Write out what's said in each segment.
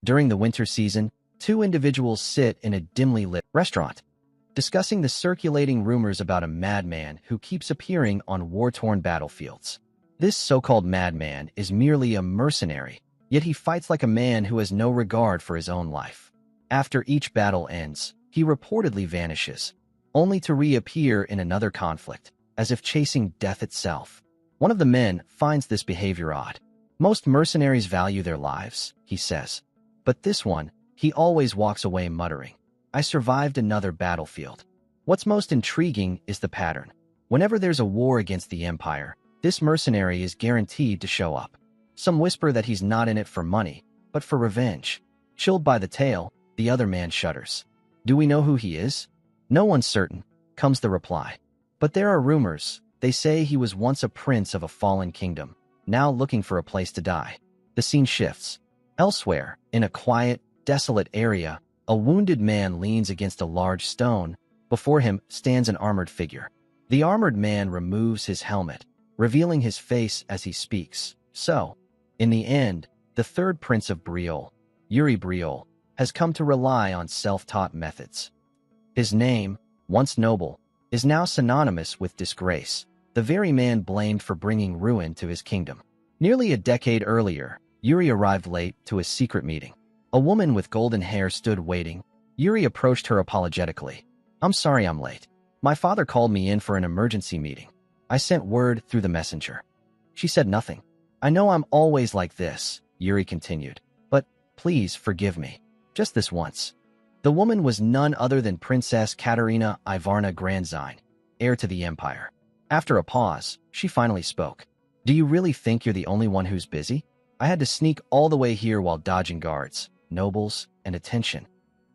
During the winter season, two individuals sit in a dimly lit restaurant, discussing the circulating rumors about a madman who keeps appearing on war-torn battlefields. This so-called madman is merely a mercenary, yet he fights like a man who has no regard for his own life. After each battle ends, he reportedly vanishes, only to reappear in another conflict, as if chasing death itself. One of the men finds this behavior odd. Most mercenaries value their lives, he says. But this one, he always walks away muttering, "I survived another battlefield." What's most intriguing is the pattern. Whenever there's a war against the Empire, this mercenary is guaranteed to show up. Some whisper that he's not in it for money, but for revenge. Chilled by the tale, the other man shudders. "Do we know who he is?" "No one's certain," comes the reply. "But there are rumors. They say he was once a prince of a fallen kingdom, now looking for a place to die." The scene shifts. Elsewhere, in a quiet, desolate area, a wounded man leans against a large stone. Before him stands an armored figure. The armored man removes his helmet, revealing his face as he speaks. So, in the end, the third prince of Betrayal, Yuri Betrayal, has come to rely on self-taught methods. His name, once noble, is now synonymous with disgrace, the very man blamed for bringing ruin to his kingdom. Nearly a decade earlier, Yuri arrived late to a secret meeting. A woman with golden hair stood waiting. Yuri approached her apologetically. "I'm sorry I'm late. My father called me in for an emergency meeting. I sent word through the messenger." She said nothing. "I know I'm always like this," Yuri continued, "but please forgive me. Just this once." The woman was none other than Princess Katerina Ivarna Grandzine, heir to the Empire. After a pause, she finally spoke. "Do you really think you're the only one who's busy? I had to sneak all the way here while dodging guards, nobles, and attention."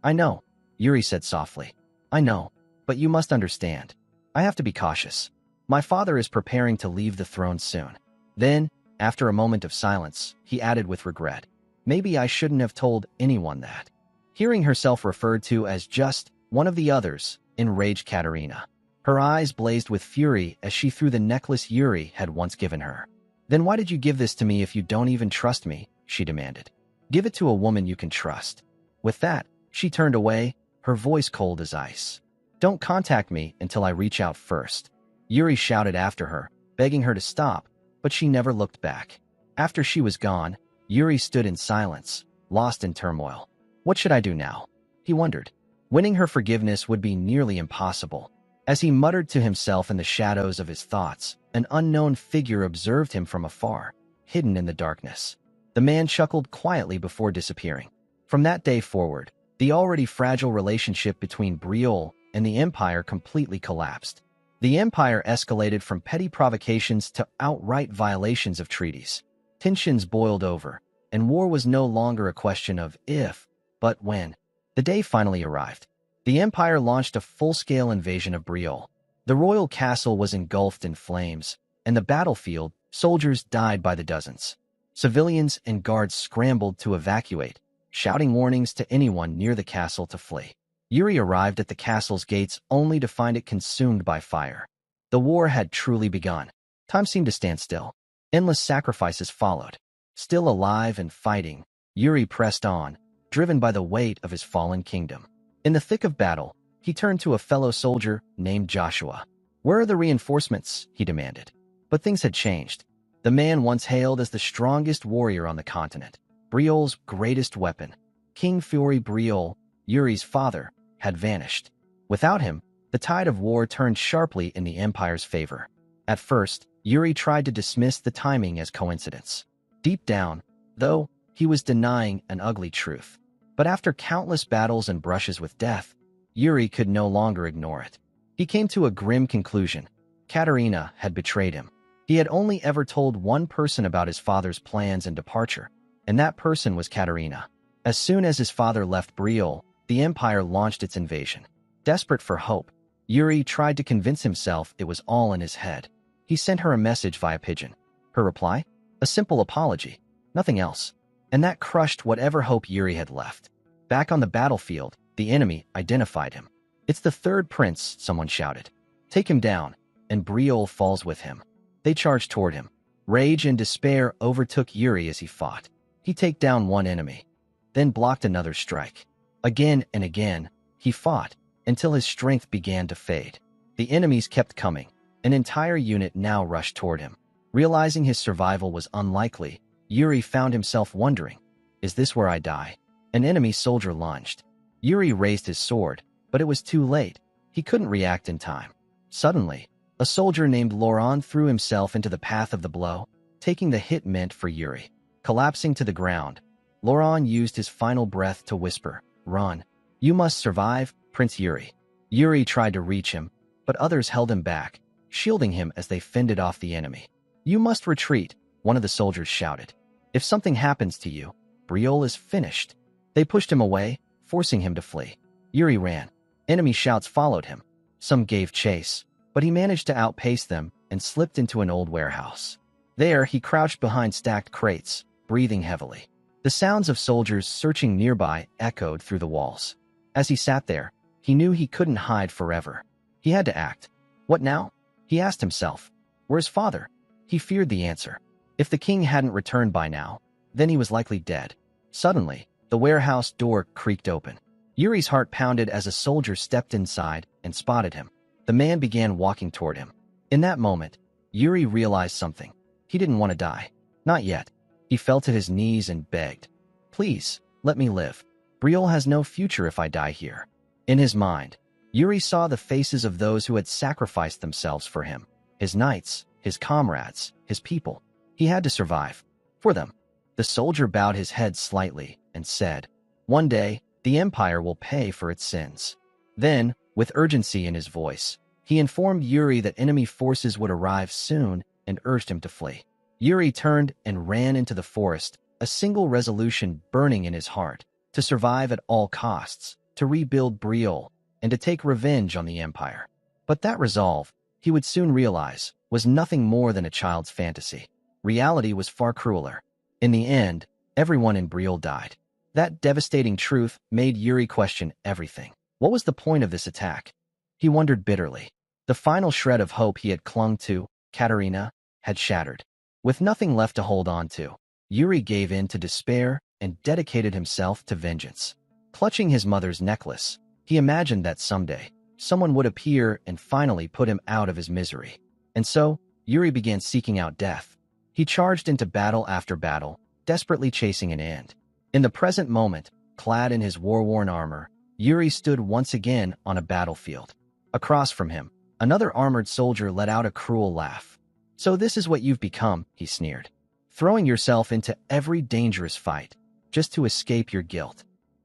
"I know," Yuri said softly. "I know, but you must understand. I have to be cautious. My father is preparing to leave the throne soon." Then, after a moment of silence, he added with regret, "Maybe I shouldn't have told anyone that." Hearing herself referred to as just one of the others enraged Katerina. Her eyes blazed with fury as she threw the necklace Yuri had once given her. "Then why did you give this to me if you don't even trust me?" she demanded. "Give it to a woman you can trust." With that, she turned away, her voice cold as ice. "Don't contact me until I reach out first." Yuri shouted after her, begging her to stop, but she never looked back. After she was gone, Yuri stood in silence, lost in turmoil. What should I do now? He wondered. Winning her forgiveness would be nearly impossible. As he muttered to himself in the shadows of his thoughts, an unknown figure observed him from afar, hidden in the darkness. The man chuckled quietly before disappearing. From that day forward, the already fragile relationship between Betrayal and the Empire completely collapsed. The Empire escalated from petty provocations to outright violations of treaties. Tensions boiled over, and war was no longer a question of if, but when. The day finally arrived. The Empire launched a full-scale invasion of Betrayal. The royal castle was engulfed in flames, and the battlefield, soldiers died by the dozens. Civilians and guards scrambled to evacuate, shouting warnings to anyone near the castle to flee. Yuri arrived at the castle's gates only to find it consumed by fire. The war had truly begun. Time seemed to stand still. Endless sacrifices followed. Still alive and fighting, Yuri pressed on, driven by the weight of his fallen kingdom. In the thick of battle, he turned to a fellow soldier named Joshua. "Where are the reinforcements?" he demanded. But things had changed. The man once hailed as the strongest warrior on the continent, Betrayal's greatest weapon, King Fury Betrayal, Yuri's father, had vanished. Without him, the tide of war turned sharply in the Empire's favor. At first, Yuri tried to dismiss the timing as coincidence. Deep down, though, he was denying an ugly truth. But after countless battles and brushes with death, Yuri could no longer ignore it. He came to a grim conclusion. Katerina had betrayed him. He had only ever told one person about his father's plans and departure, and that person was Katerina. As soon as his father left Betrayal, the Empire launched its invasion. Desperate for hope, Yuri tried to convince himself it was all in his head. He sent her a message via pigeon. Her reply? A simple apology. Nothing else. And that crushed whatever hope Yuri had left. Back on the battlefield, the enemy identified him. "It's the third prince," someone shouted. "Take him down," and Betrayal falls with him. They charged toward him. Rage and despair overtook Yuri as he fought. He'd take down one enemy. then blocked another strike. Again and again, he fought, until his strength began to fade. The enemies kept coming. An entire unit now rushed toward him. Realizing his survival was unlikely, Yuri found himself wondering, "Is this where I die?" An enemy soldier lunged. Yuri raised his sword, but it was too late. He couldn't react in time. Suddenly, a soldier named Laurent threw himself into the path of the blow, taking the hit meant for Yuri. Collapsing to the ground, Laurent used his final breath to whisper, "Run. You must survive, Prince Yuri." Yuri tried to reach him, but others held him back, shielding him as they fended off the enemy. "You must retreat," one of the soldiers shouted. "If something happens to you, Betrayal is finished." They pushed him away, forcing him to flee. Yuri ran. Enemy shouts followed him. Some gave chase, but he managed to outpace them and slipped into an old warehouse. There, he crouched behind stacked crates, breathing heavily. The sounds of soldiers searching nearby echoed through the walls. As he sat there, he knew he couldn't hide forever. He had to act. What now? He asked himself. Where's father? He feared the answer. If the king hadn't returned by now, then he was likely dead. Suddenly, the warehouse door creaked open. Yuri's heart pounded as a soldier stepped inside and spotted him. The man began walking toward him. In that moment, Yuri realized something. He didn't want to die. Not yet. He fell to his knees and begged, "Please, let me live. Betrayal has no future if I die here." In his mind, Yuri saw the faces of those who had sacrificed themselves for him. His knights, his comrades, his people. He had to survive. For them. The soldier bowed his head slightly and said, "One day, the Empire will pay for its sins." Then, with urgency in his voice, he informed Yuri that enemy forces would arrive soon and urged him to flee. Yuri turned and ran into the forest, a single resolution burning in his heart: to survive at all costs, to rebuild Betrayal, and to take revenge on the Empire. But that resolve, he would soon realize, was nothing more than a child's fantasy. Reality was far crueler. In the end, everyone in Betrayal died. That devastating truth made Yuri question everything. What was the point of this attack? He wondered bitterly. The final shred of hope he had clung to, Katerina, had shattered. With nothing left to hold on to, Yuri gave in to despair and dedicated himself to vengeance. Clutching his mother's necklace, he imagined that someday, someone would appear and finally put him out of his misery. And so, Yuri began seeking out death. He charged into battle after battle, desperately chasing an end. In the present moment, clad in his war-worn armor, Yuri stood once again on a battlefield. Across from him, another armored soldier let out a cruel laugh. "So this is what you've become," he sneered. "Throwing yourself into every dangerous fight, just to escape your guilt."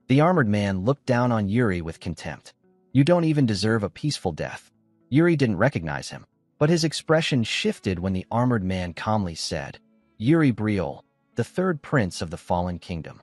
The armored man looked down on Yuri with contempt. "You don't even deserve a peaceful death." Yuri didn't recognize him, but his expression shifted when the armored man calmly said, "Yuri Betrayal, the third prince of the fallen kingdom."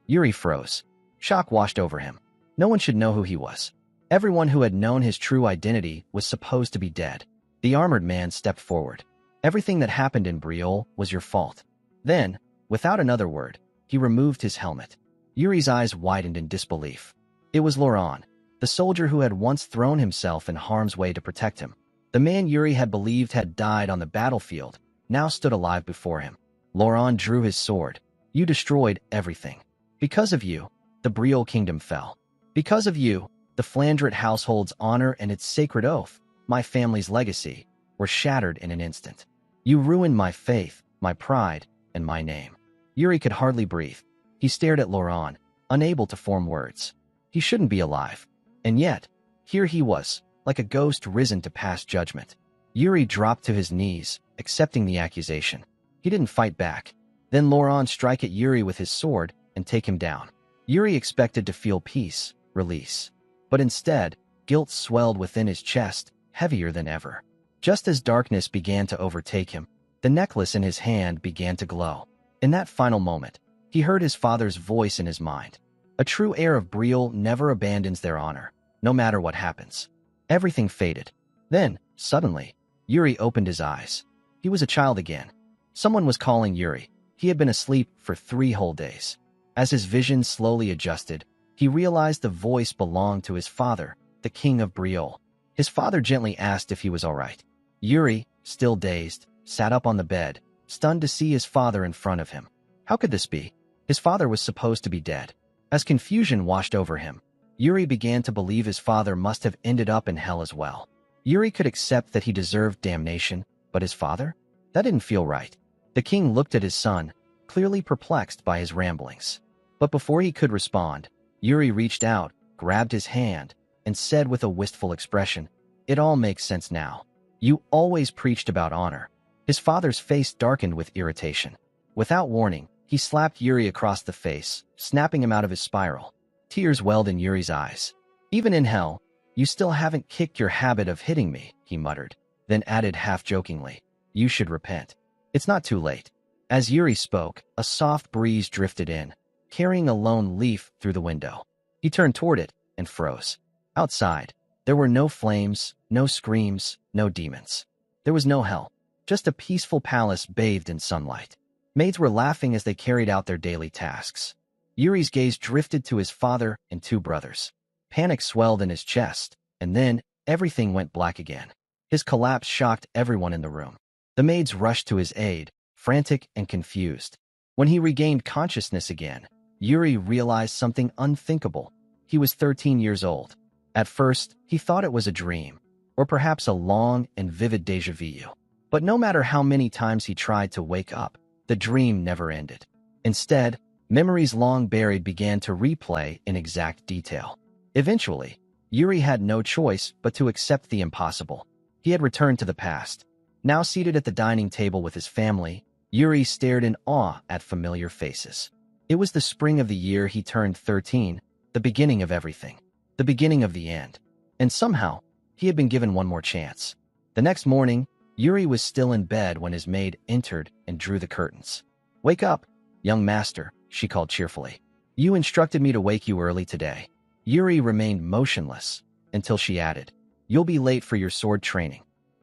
Yuri froze. Shock washed over him. No one should know who he was. Everyone who had known his true identity was supposed to be dead. The armored man stepped forward. "Everything that happened in Betrayal was your fault." Then, without another word, he removed his helmet. Yuri's eyes widened in disbelief. It was Laurent, the soldier who had once thrown himself in harm's way to protect him. The man Yuri had believed had died on the battlefield now stood alive before him. Laurent drew his sword. "You destroyed everything. Because of you, the Betrayal kingdom fell. Because of you, the Flandret household's honor and its sacred oath, my family's legacy, were shattered in an instant. You ruined my faith, my pride, and my name." Yuri could hardly breathe. He stared at Laurent, unable to form words. He shouldn't be alive. And yet, here he was, like a ghost risen to pass judgment. Yuri dropped to his knees, accepting the accusation. He didn't fight back. Then Laurent struck at Yuri with his sword and take him down. Yuri expected to feel peace, release. But instead, guilt swelled within his chest, heavier than ever. Just as darkness began to overtake him, the necklace in his hand began to glow. In that final moment, he heard his father's voice in his mind. A true heir of Betrayal never abandons their honor, no matter what happens. Everything faded. Then, suddenly, Yuri opened his eyes. He was a child again. Someone was calling Yuri. He had been asleep for 3 whole days. As his vision slowly adjusted, he realized the voice belonged to his father, the king of Betrayal. His father gently asked if he was all right. Yuri, still dazed, sat up on the bed, stunned to see his father in front of him. How could this be? His father was supposed to be dead. As confusion washed over him, Yuri began to believe his father must have ended up in hell as well. Yuri could accept that he deserved damnation, but his father? That didn't feel right. The king looked at his son, clearly perplexed by his ramblings. But before he could respond, Yuri reached out, grabbed his hand, and said with a wistful expression, "It all makes sense now. You always preached about honor." His father's face darkened with irritation. Without warning, he slapped Yuri across the face, snapping him out of his spiral. Tears welled in Yuri's eyes. "Even in hell, you still haven't kicked your habit of hitting me," he muttered, then added half-jokingly, "You should repent. It's not too late." As Yuri spoke, a soft breeze drifted in, carrying a lone leaf through the window. He turned toward it and froze. Outside, there were no flames, no screams, no demons. There was no hell, just a peaceful palace bathed in sunlight. Maids were laughing as they carried out their daily tasks. Yuri's gaze drifted to his father and two brothers. Panic swelled in his chest, and then everything went black again. His collapse shocked everyone in the room. The maids rushed to his aid, frantic and confused. When he regained consciousness again, Yuri realized something unthinkable. He was 13 years old. At first, he thought it was a dream, or perhaps a long and vivid déjà vu. But no matter how many times he tried to wake up, the dream never ended. Instead, memories long buried began to replay in exact detail. Eventually, Yuri had no choice but to accept the impossible. He had returned to the past. Now seated at the dining table with his family, Yuri stared in awe at familiar faces. It was the spring of the year he turned 13, the beginning of everything, the beginning of the end. And somehow, he had been given one more chance. The next morning, Yuri was still in bed when his maid entered and drew the curtains. "Wake up, young master," she called cheerfully. "You instructed me to wake you early today." Yuri remained motionless until she added, "You'll be late for your sword training."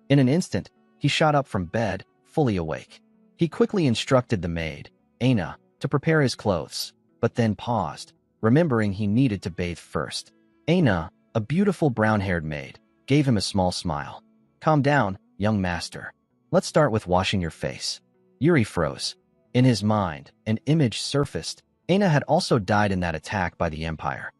In an instant, he shot up from bed, fully awake. He quickly instructed the maid, Aina, to prepare his clothes, but then paused, remembering he needed to bathe first. Aina, a beautiful brown-haired maid, gave him a small smile. "Calm down, young master. Let's start with washing your face." Yuri froze. In his mind, an image surfaced. Aina had also died in that attack by the Empire.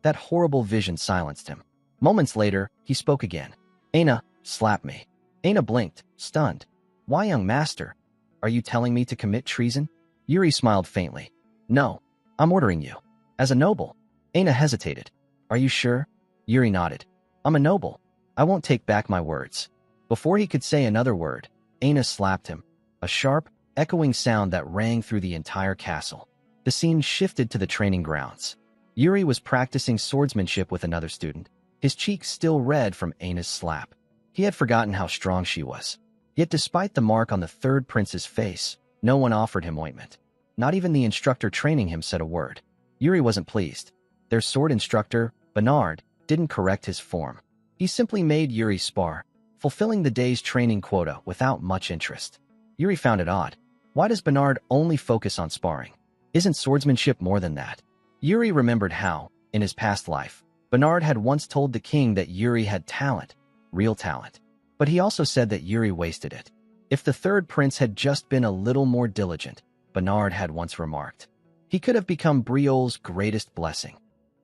That horrible vision silenced him. Moments later, he spoke again. "Aina, slap me." Aina blinked, stunned. "Why, young master? Are you telling me to commit treason?" Yuri smiled faintly. "No, I'm ordering you. As a noble." Aina hesitated. "Are you sure?" Yuri nodded. "I'm a noble. I won't take back my words." Before he could say another word, Aina slapped him. A sharp, echoing sound that rang through the entire castle. The scene shifted to the training grounds. Yuri was practicing swordsmanship with another student, his cheeks still red from Aina's slap. He had forgotten how strong she was. Yet despite the mark on the third prince's face, no one offered him ointment. Not even the instructor training him said a word. Yuri wasn't pleased. Their sword instructor, Bernard, didn't correct his form. He simply made Yuri spar, fulfilling the day's training quota without much interest. Yuri found it odd. Why does Bernard only focus on sparring? Isn't swordsmanship more than that? Yuri remembered how, in his past life, Bernard had once told the king that Yuri had talent, real talent. But he also said that Yuri wasted it. If the third prince had just been a little more diligent, Bernard had once remarked, he could have become Briol's greatest blessing.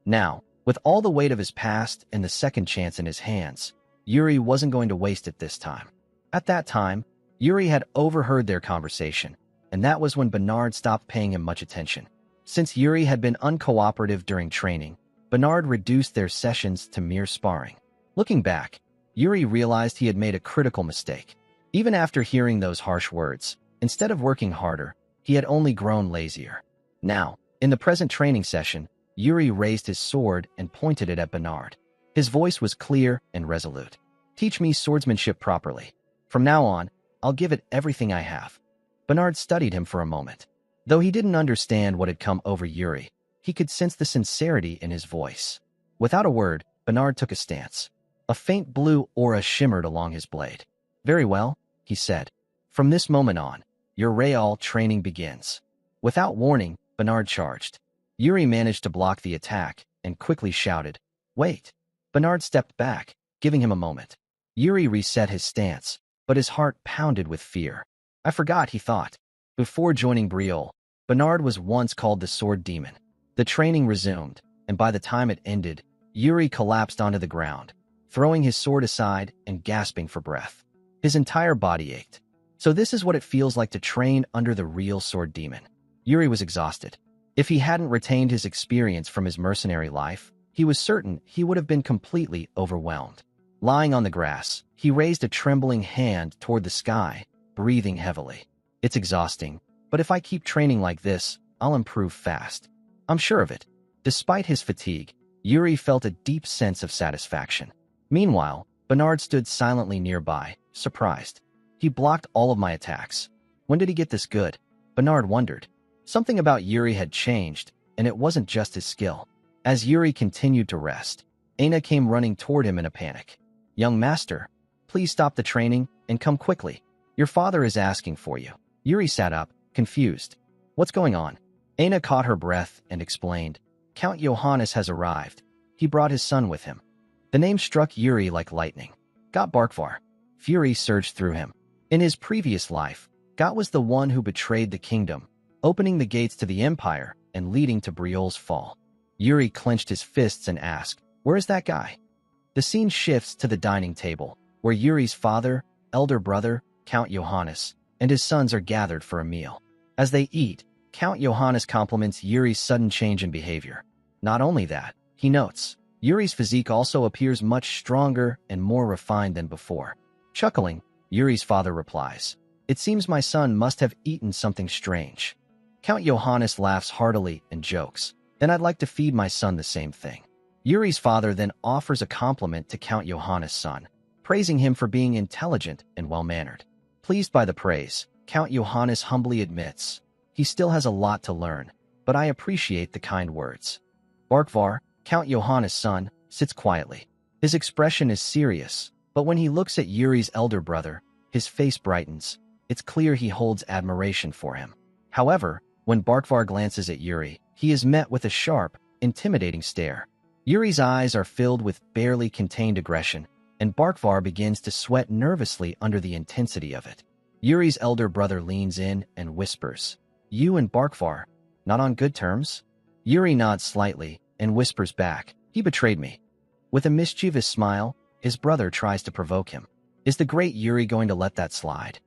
Now, with all the weight of his past and the second chance in his hands, Yuri wasn't going to waste it this time. At that time, Yuri had overheard their conversation, and that was when Bernard stopped paying him much attention. Since Yuri had been uncooperative during training, Bernard reduced their sessions to mere sparring. Looking back, Yuri realized he had made a critical mistake. Even after hearing those harsh words, instead of working harder, he had only grown lazier. Now, in the present training session, Yuri raised his sword and pointed it at Bernard. His voice was clear and resolute. "Teach me swordsmanship properly. From now on, I'll give it everything I have." Bernard studied him for a moment. Though he didn't understand what had come over Yuri, he could sense the sincerity in his voice. Without a word, Bernard took a stance. A faint blue aura shimmered along his blade. "Very well," he said. "From this moment on, your Real training begins." Without warning, Bernard charged. Yuri managed to block the attack and quickly shouted, "Wait." Bernard stepped back, giving him a moment. Yuri reset his stance, but his heart pounded with fear. "I forgot," he thought. Before joining Briol, Bernard was once called the Sword Demon. The training resumed, and by the time it ended, Yuri collapsed onto the ground, throwing his sword aside and gasping for breath. His entire body ached. So this is what it feels like to train under the real sword demon. Yuri was exhausted. If he hadn't retained his experience from his mercenary life, he was certain he would have been completely overwhelmed. Lying on the grass, he raised a trembling hand toward the sky, breathing heavily. It's exhausting, but if I keep training like this, I'll improve fast. I'm sure of it. Despite his fatigue, Yuri felt a deep sense of satisfaction. Meanwhile, Bernard stood silently nearby, surprised. He blocked all of my attacks. When did he get this good? Bernard wondered. Something about Yuri had changed, and it wasn't just his skill. As Yuri continued to rest, Aina came running toward him in a panic. "Young master, please stop the training and come quickly. Your father is asking for you." Yuri sat up, confused. "What's going on?" Aina caught her breath and explained. "Count Johannes has arrived. He brought his son with him." The name struck Yuri like lightning. Got Barkvar. Fury surged through him. In his previous life, Got was the one who betrayed the kingdom, opening the gates to the empire and leading to Briol's fall. Yuri clenched his fists and asked, "Where is that guy?" The scene shifts to the dining table, where Yuri's father, elder brother, Count Johannes, and his sons are gathered for a meal. As they eat, Count Johannes compliments Yuri's sudden change in behavior. Not only that, he notes, Yuri's physique also appears much stronger and more refined than before. Chuckling, Yuri's father replies, "It seems my son must have eaten something strange." Count Johannes laughs heartily and jokes, "Then I'd like to feed my son the same thing." Yuri's father then offers a compliment to Count Johannes' son, praising him for being intelligent and well-mannered. Pleased by the praise, Count Johannes humbly admits, "He still has a lot to learn, but I appreciate the kind words." Barkvar, Count Johannes' son, sits quietly. His expression is serious, but when he looks at Yuri's elder brother, his face brightens. It's clear he holds admiration for him. However, when Barkvar glances at Yuri, he is met with a sharp, intimidating stare. Yuri's eyes are filled with barely contained aggression, and Barkvar begins to sweat nervously under the intensity of it. Yuri's elder brother leans in and whispers, "You and Barkvar, not on good terms?" Yuri nods slightly and whispers back, "He betrayed me." With a mischievous smile, his brother tries to provoke him. Is the great Yuri going to let that slide?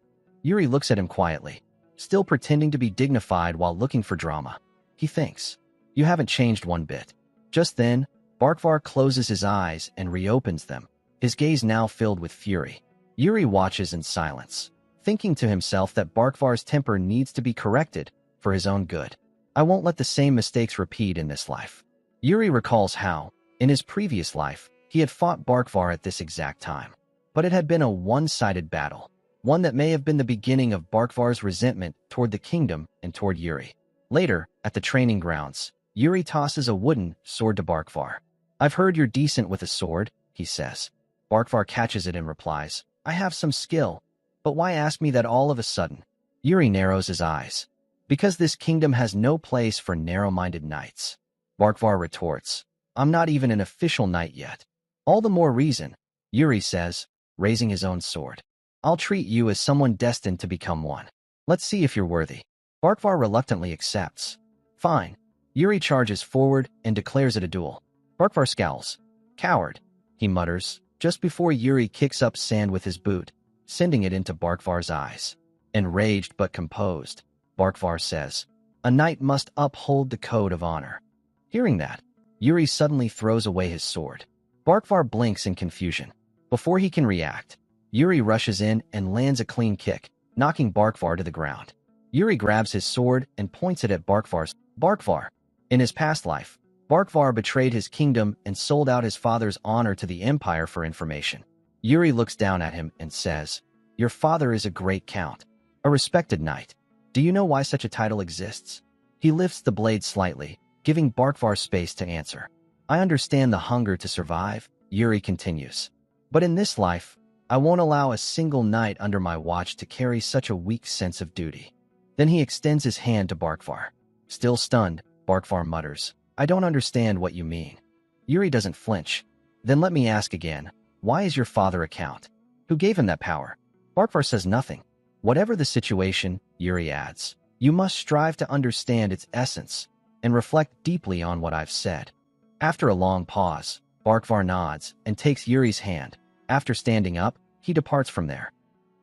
Yuri looks at him quietly, still pretending to be dignified while looking for drama. He thinks, "You haven't changed one bit." Just then, Barkvar closes his eyes and reopens them, his gaze now filled with fury. Yuri watches in silence, thinking to himself that Barkvar's temper needs to be corrected for his own good. I won't let the same mistakes repeat in this life. Yuri recalls how, in his previous life, he had fought Barkvar at this exact time. But it had been a one-sided battle, one that may have been the beginning of Barkvar's resentment toward the kingdom and toward Yuri. Later, at the training grounds, Yuri tosses a wooden sword to Barkvar. "I've heard you're decent with a sword," he says. Barkvar catches it and replies, "I have some skill, but why ask me that all of a sudden?" Yuri narrows his eyes. "Because this kingdom has no place for narrow-minded knights." Barkvar retorts, "I'm not even an official knight yet." "All the more reason," Yuri says, raising his own sword. "I'll treat you as someone destined to become one. Let's see if you're worthy." Barkvar reluctantly accepts. "Fine." Yuri charges forward and declares it a duel. Barkvar scowls. "Coward," he mutters, just before Yuri kicks up sand with his boot, sending it into Barkvar's eyes. Enraged but composed, Barkvar says, "A knight must uphold the code of honor." Hearing that, Yuri suddenly throws away his sword. Barkvar blinks in confusion. Before he can react, Yuri rushes in and lands a clean kick, knocking Barkvar to the ground. Yuri grabs his sword and points it at Barkvar. In his past life, Barkvar betrayed his kingdom and sold out his father's honor to the empire for information. Yuri looks down at him and says, "Your father is a great count, a respected knight. Do you know why such a title exists?" He lifts the blade slightly, giving Barkvar space to answer. "I understand the hunger to survive," Yuri continues. "But in this life, I won't allow a single knight under my watch to carry such a weak sense of duty." Then he extends his hand to Barkvar. Still stunned, Barkvar mutters, "I don't understand what you mean." Yuri doesn't flinch. "Then let me ask again, why is your father a count? Who gave him that power?" Barkvar says nothing. "Whatever the situation," Yuri adds, "you must strive to understand its essence. and reflect deeply on what I've said. After a long pause, Barkvar nods and takes Yuri's hand. After standing up, he departs from there.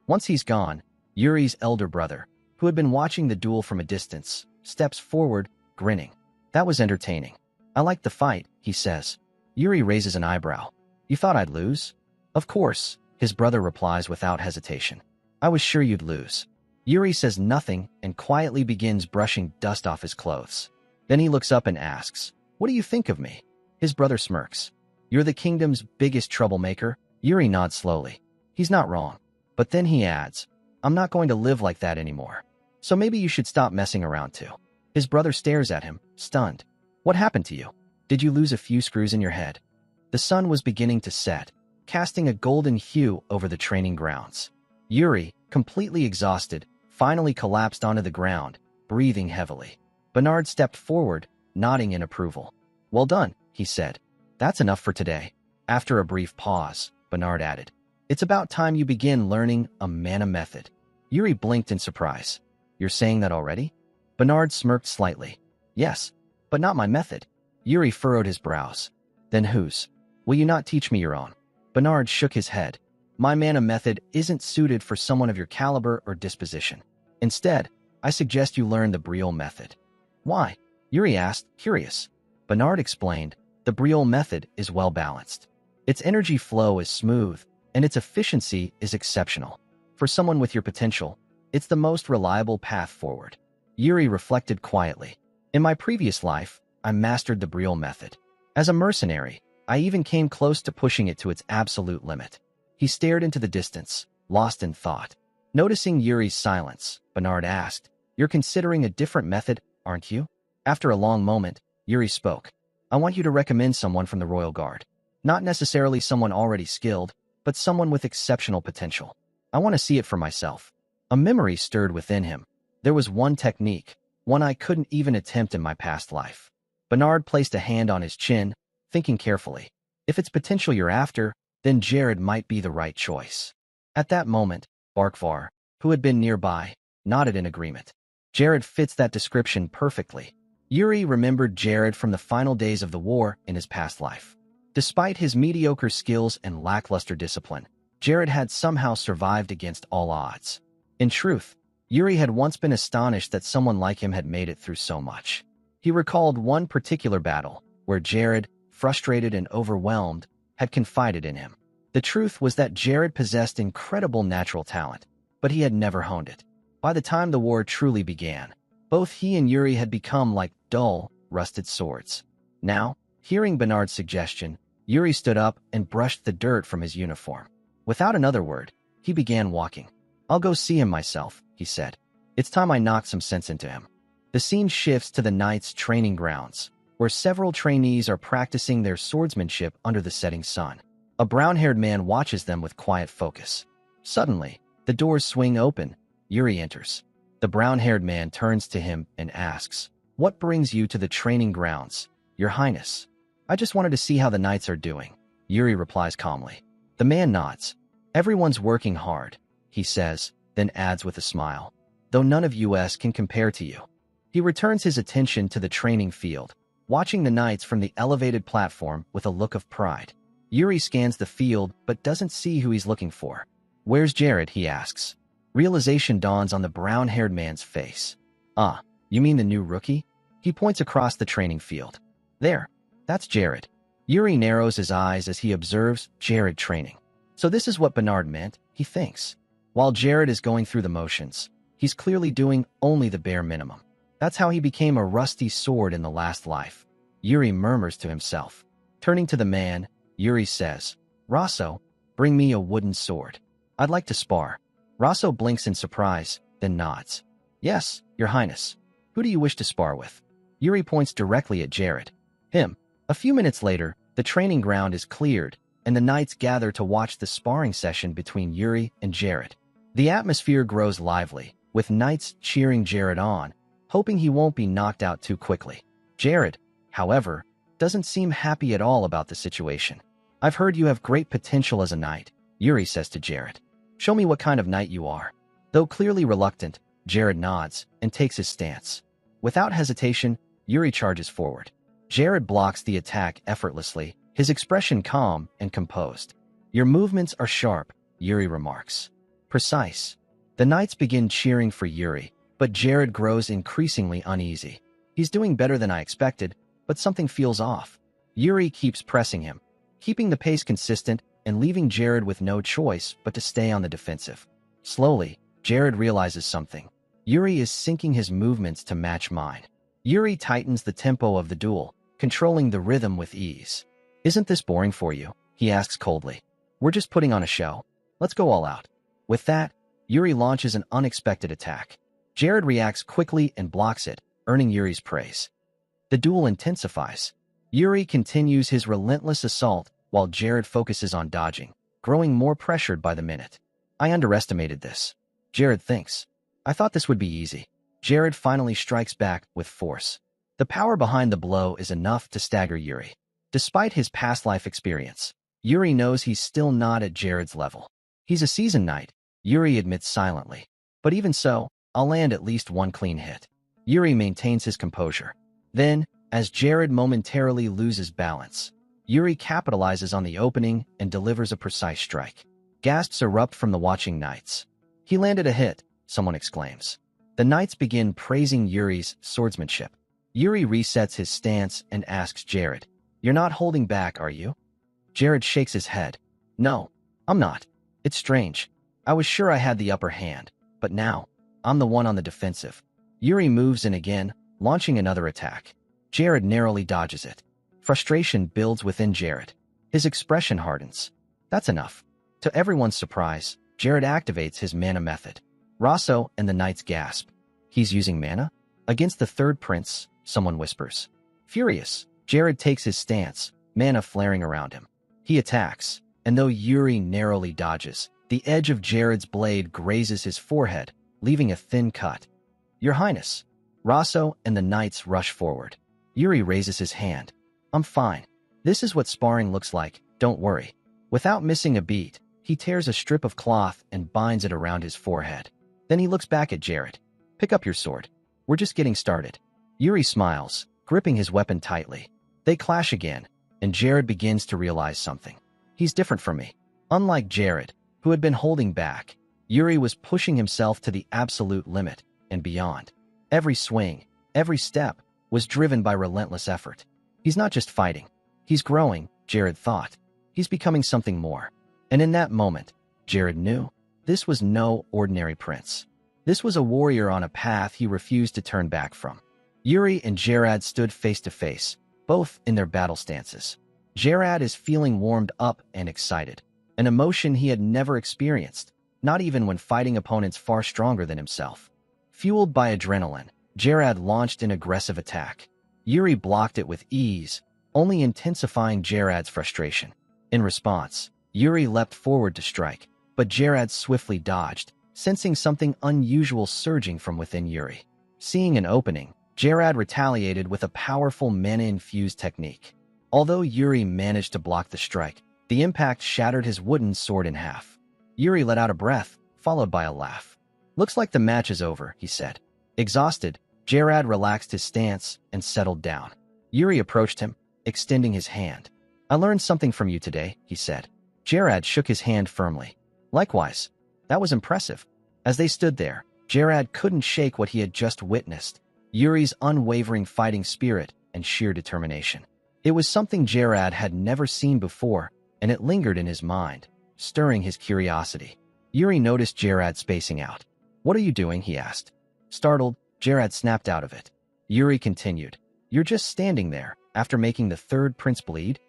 Once he's gone, Yuri's elder brother, who had been watching the duel from a distance, steps forward, grinning. That was entertaining. I liked the fight, he says. Yuri raises an eyebrow. You thought I'd lose? Of course, his brother replies without hesitation. I was sure you'd lose. Yuri says nothing and quietly begins brushing dust off his clothes. Then he looks up and asks, What do you think of me? His brother smirks. You're the kingdom's biggest troublemaker. Yuri nods slowly. He's not wrong. But then he adds, I'm not going to live like that anymore. So maybe you should stop messing around too. His brother stares at him, stunned. What happened to you? Did you lose a few screws in your head? The sun was beginning to set, casting a golden hue over the training grounds. Yuri, completely exhausted, finally collapsed onto the ground, breathing heavily. Bernard stepped forward, nodding in approval. Well done, he said. That's enough for today. After a brief pause, Bernard added, It's about time you begin learning a mana method. Yuri blinked in surprise. You're saying that already? Bernard smirked slightly. Yes, but not my method. Yuri furrowed his brows. Then whose? Will you not teach me your own? Bernard shook his head. My mana method isn't suited for someone of your caliber or disposition. Instead, I suggest you learn the Betrayal method. Why? Yuri asked, curious. Bernard explained, the Betrayal method is well balanced. Its energy flow is smooth, and its efficiency is exceptional. For someone with your potential, it's the most reliable path forward. Yuri reflected quietly. In my previous life, I mastered the Betrayal method. As a mercenary, I even came close to pushing it to its absolute limit. He stared into the distance, lost in thought. Noticing Yuri's silence, Bernard asked, You're considering a different method, aren't you? After a long moment, Yuri spoke. I want you to recommend someone from the Royal Guard. Not necessarily someone already skilled, but someone with exceptional potential. I want to see it for myself. A memory stirred within him. There was one technique, one I couldn't even attempt in my past life. Bernard placed a hand on his chin, thinking carefully. If it's potential you're after, then Jared might be the right choice. At that moment, Barkvar, who had been nearby, nodded in agreement. Jared fits that description perfectly. Yuri remembered Jared from the final days of the war in his past life. Despite his mediocre skills and lackluster discipline, Jared had somehow survived against all odds. In truth, Yuri had once been astonished that someone like him had made it through so much. He recalled one particular battle, where Jared, frustrated and overwhelmed, had confided in him. The truth was that Jared possessed incredible natural talent, but he had never honed it. By the time the war truly began, both he and Yuri had become like dull, rusted swords. Now, hearing Bernard's suggestion, Yuri stood up and brushed the dirt from his uniform. Without another word, he began walking. I'll go see him myself, he said. It's time I knocked some sense into him. The scene shifts to the Knights' training grounds, where several trainees are practicing their swordsmanship under the setting sun. A brown-haired man watches them with quiet focus. Suddenly, the doors swing open. Yuri enters. The brown-haired man turns to him and asks, What brings you to the training grounds, Your Highness? I just wanted to see how the Knights are doing, Yuri replies calmly. The man nods. Everyone's working hard, he says, then adds with a smile. Though none of us can compare to you. He returns his attention to the training field, watching the Knights from the elevated platform with a look of pride. Yuri scans the field but doesn't see who he's looking for. Where's Jared, he asks. Realization dawns on the brown-haired man's face. Ah, you mean the new rookie? He points across the training field. There, that's Jared. Yuri narrows his eyes as he observes Jared training. So this is what Bernard meant, he thinks. While Jared is going through the motions, he's clearly doing only the bare minimum. That's how he became a rusty sword in the last life. Yuri murmurs to himself. Turning to the man, Yuri says, Rosso, bring me a wooden sword. I'd like to spar. Rosso blinks in surprise, then nods. Yes, Your Highness. Who do you wish to spar with? Yuri points directly at Jared. Him. A few minutes later, the training ground is cleared, and the Knights gather to watch the sparring session between Yuri and Jared. The atmosphere grows lively, with Knights cheering Jared on, hoping he won't be knocked out too quickly. Jared, however, doesn't seem happy at all about the situation. I've heard you have great potential as a knight, Yuri says to Jared. Show me what kind of knight you are. Though clearly reluctant, Jared nods and takes his stance. Without hesitation, Yuri charges forward. Jared blocks the attack effortlessly, his expression calm and composed. Your movements are sharp, Yuri remarks. Precise. The knights begin cheering for Yuri, but Jared grows increasingly uneasy. He's doing better than I expected, but something feels off. Yuri keeps pressing him, keeping the pace consistent and leaving Jared with no choice but to stay on the defensive. Slowly, Jared realizes something. Yuri is syncing his movements to match mine. Yuri tightens the tempo of the duel, controlling the rhythm with ease. Isn't this boring for you? He asks coldly. We're just putting on a show. Let's go all out. With that, Yuri launches an unexpected attack. Jared reacts quickly and blocks it, earning Yuri's praise. The duel intensifies. Yuri continues his relentless assault while Jared focuses on dodging, growing more pressured by the minute. I underestimated this, Jared thinks. I thought this would be easy. Jared finally strikes back with force. The power behind the blow is enough to stagger Yuri. Despite his past life experience, Yuri knows he's still not at Jared's level. He's a seasoned knight, Yuri admits silently. But even so, I'll land at least one clean hit. Yuri maintains his composure. Then, as Jared momentarily loses balance, Yuri capitalizes on the opening and delivers a precise strike. Gasps erupt from the watching knights. He landed a hit, someone exclaims. The knights begin praising Yuri's swordsmanship. Yuri resets his stance and asks Jared, You're not holding back, are you? Jared shakes his head. No, I'm not. It's strange. I was sure I had the upper hand, but now, I'm the one on the defensive. Yuri moves in again, launching another attack. Jared narrowly dodges it. Frustration builds within Jared. His expression hardens. That's enough. To everyone's surprise, Jared activates his mana method. Rosso and the knights gasp. He's using mana? Against the third prince, someone whispers. Furious, Jared takes his stance, mana flaring around him. He attacks, and though Yuri narrowly dodges, the edge of Jared's blade grazes his forehead, leaving a thin cut. Your Highness. Rosso and the knights rush forward. Yuri raises his hand. I'm fine. This is what sparring looks like, don't worry. Without missing a beat, he tears a strip of cloth and binds it around his forehead. Then he looks back at Jared. Pick up your sword. We're just getting started. Yuri smiles, gripping his weapon tightly. They clash again, and Jared begins to realize something. He's different from me. Unlike Jared, who had been holding back, Yuri was pushing himself to the absolute limit and beyond. Every swing, every step, was driven by relentless effort. He's not just fighting. He's growing, Jared thought. He's becoming something more. And in that moment, Jared knew this was no ordinary prince. This was a warrior on a path he refused to turn back from. Yuri and Jared stood face to face, both in their battle stances. Jared is feeling warmed up and excited, an emotion he had never experienced, not even when fighting opponents far stronger than himself. Fueled by adrenaline, Jared launched an aggressive attack. Yuri blocked it with ease, only intensifying Jared's frustration. In response, Yuri leapt forward to strike, but Jared swiftly dodged, sensing something unusual surging from within Yuri. Seeing an opening, Jared retaliated with a powerful mana-infused technique. Although Yuri managed to block the strike, the impact shattered his wooden sword in half. Yuri let out a breath, followed by a laugh. Looks like the match is over, he said. Exhausted, Jared relaxed his stance and settled down. Yuri approached him, extending his hand. I learned something from you today, he said. Jared shook his hand firmly. Likewise. That was impressive. As they stood there, Jared couldn't shake what he had just witnessed. Yuri's unwavering fighting spirit and sheer determination. It was something Jared had never seen before, and it lingered in his mind, stirring his curiosity. Yuri noticed Jared spacing out. What are you doing? He asked. Startled, Jared snapped out of it. Yuri continued. You're just standing there, after making the third prince bleed?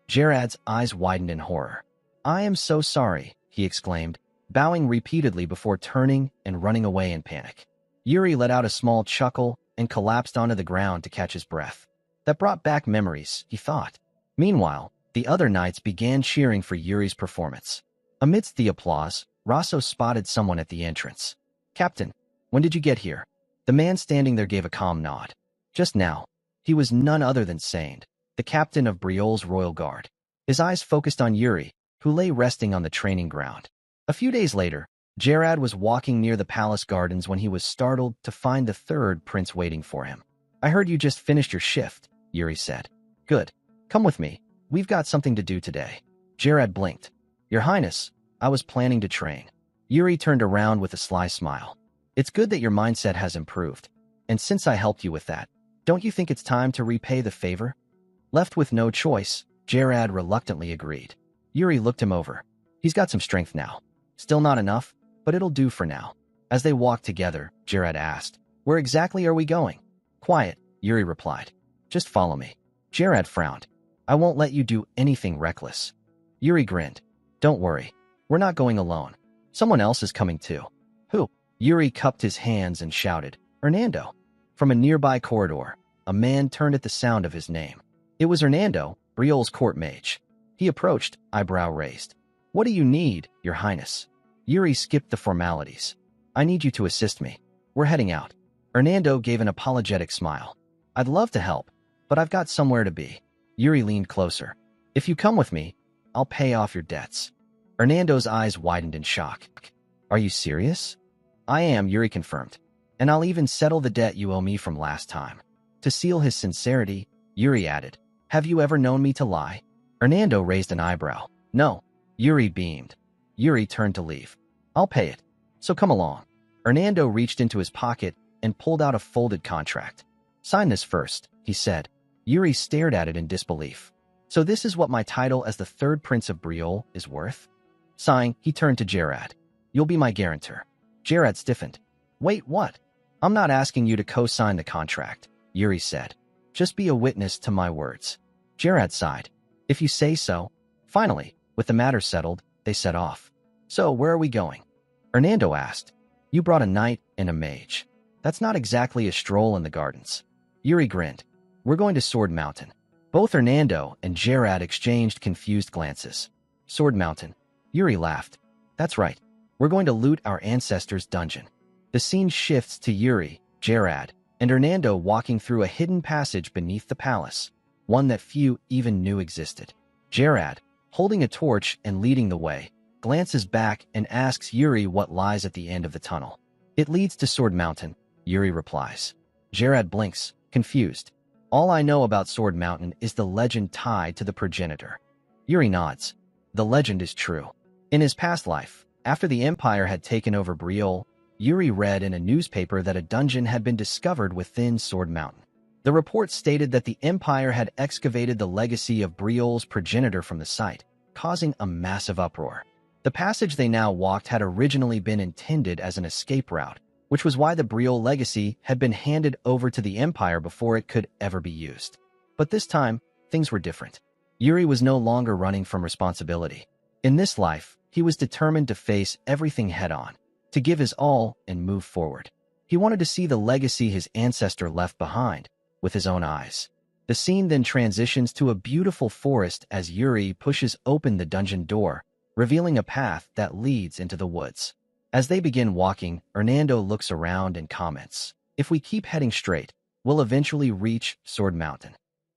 Jared's eyes widened in horror. I am so sorry, he exclaimed, bowing repeatedly before turning and running away in panic. Yuri let out a small chuckle and collapsed onto the ground to catch his breath. That brought back memories, he thought. Meanwhile, the other knights began cheering for Yuri's performance. Amidst the applause, Rosso spotted someone at the entrance. Captain, when did you get here? The man standing there gave a calm nod. Just now. He was none other than Sand, the captain of Betrayal's royal guard. His eyes focused on Yuri, who lay resting on the training ground. A few days later, Jared was walking near the palace gardens when he was startled to find the third prince waiting for him. I heard you just finished your shift, Yuri said. Good. Come with me. We've got something to do today. Gerard blinked. Your Highness, I was planning to train. Yuri turned around with a sly smile. It's good that your mindset has improved. And since I helped you with that, don't you think it's time to repay the favor? Left with no choice, Gerard reluctantly agreed. Yuri looked him over. He's got some strength now. Still not enough, but it'll do for now. As they walked together, Gerard asked, Where exactly are we going? Quiet, Yuri replied. Just follow me. Gerard frowned. I won't let you do anything reckless. Yuri grinned. Don't worry. We're not going alone. Someone else is coming too. Who? Yuri cupped his hands and shouted, Hernando. From a nearby corridor, a man turned at the sound of his name. It was Hernando, Briol's court mage. He approached, eyebrow raised. What do you need, Your Highness? Yuri skipped the formalities. I need you to assist me. We're heading out. Hernando gave an apologetic smile. I'd love to help, but I've got somewhere to be. Yuri leaned closer. If you come with me, I'll pay off your debts. Hernando's eyes widened in shock. Are you serious? I am, Yuri confirmed. And I'll even settle the debt you owe me from last time. To seal his sincerity, Yuri added, Have you ever known me to lie? Hernando raised an eyebrow. No. Yuri beamed. Yuri turned to leave. I'll pay it. So come along. Hernando reached into his pocket and pulled out a folded contract. Sign this first, he said. Yuri stared at it in disbelief. So this is what my title as the third prince of Briol is worth? Sighing, he turned to Gerard. You'll be my guarantor. Gerard stiffened. Wait, what? I'm not asking you to co-sign the contract, Yuri said. Just be a witness to my words. Gerard sighed. If you say so. Finally, with the matter settled, they set off. So where are we going? Hernando asked. You brought a knight and a mage. That's not exactly a stroll in the gardens. Yuri grinned. We're going to Sword Mountain. Both Hernando and Gerard exchanged confused glances. Sword Mountain. Yuri laughed. That's right. We're going to loot our ancestors' dungeon. The scene shifts to Yuri, Gerard, and Hernando walking through a hidden passage beneath the palace, one that few even knew existed. Gerard, holding a torch and leading the way, glances back and asks Yuri what lies at the end of the tunnel. It leads to Sword Mountain, Yuri replies. Gerard blinks, confused. All I know about Sword Mountain is the legend tied to the progenitor. Yuri nods. The legend is true. In his past life, after the Empire had taken over Briol, Yuri read in a newspaper that a dungeon had been discovered within Sword Mountain. The report stated that the Empire had excavated the legacy of Briol's progenitor from the site, causing a massive uproar. The passage they now walked had originally been intended as an escape route, which was why the Briol legacy had been handed over to the Empire before it could ever be used. But this time, things were different. Yuri was no longer running from responsibility. In this life, he was determined to face everything head-on, to give his all and move forward. He wanted to see the legacy his ancestor left behind with his own eyes. The scene then transitions to a beautiful forest as Yuri pushes open the dungeon door, revealing a path that leads into the woods. As they begin walking, Hernando looks around and comments, If we keep heading straight, we'll eventually reach Sword Mountain.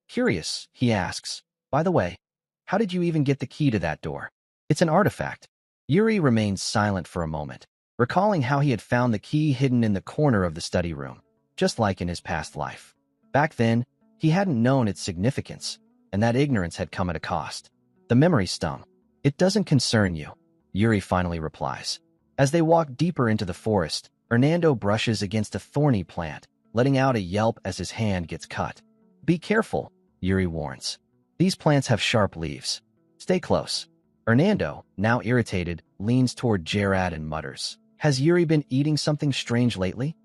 Curious, he asks, By the way, how did you even get the key to that door? It's an artifact. Yuri remains silent for a moment, recalling how he had found the key hidden in the corner of the study room, just like in his past life. Back then, he hadn't known its significance, and that ignorance had come at a cost. The memory stung. It doesn't concern you, Yuri finally replies. As they walk deeper into the forest, Hernando brushes against a thorny plant, letting out a yelp as his hand gets cut. Be careful, Yuri warns. These plants have sharp leaves. Stay close. Hernando, now irritated, leans toward Gerard and mutters, Has Yuri been eating something strange lately?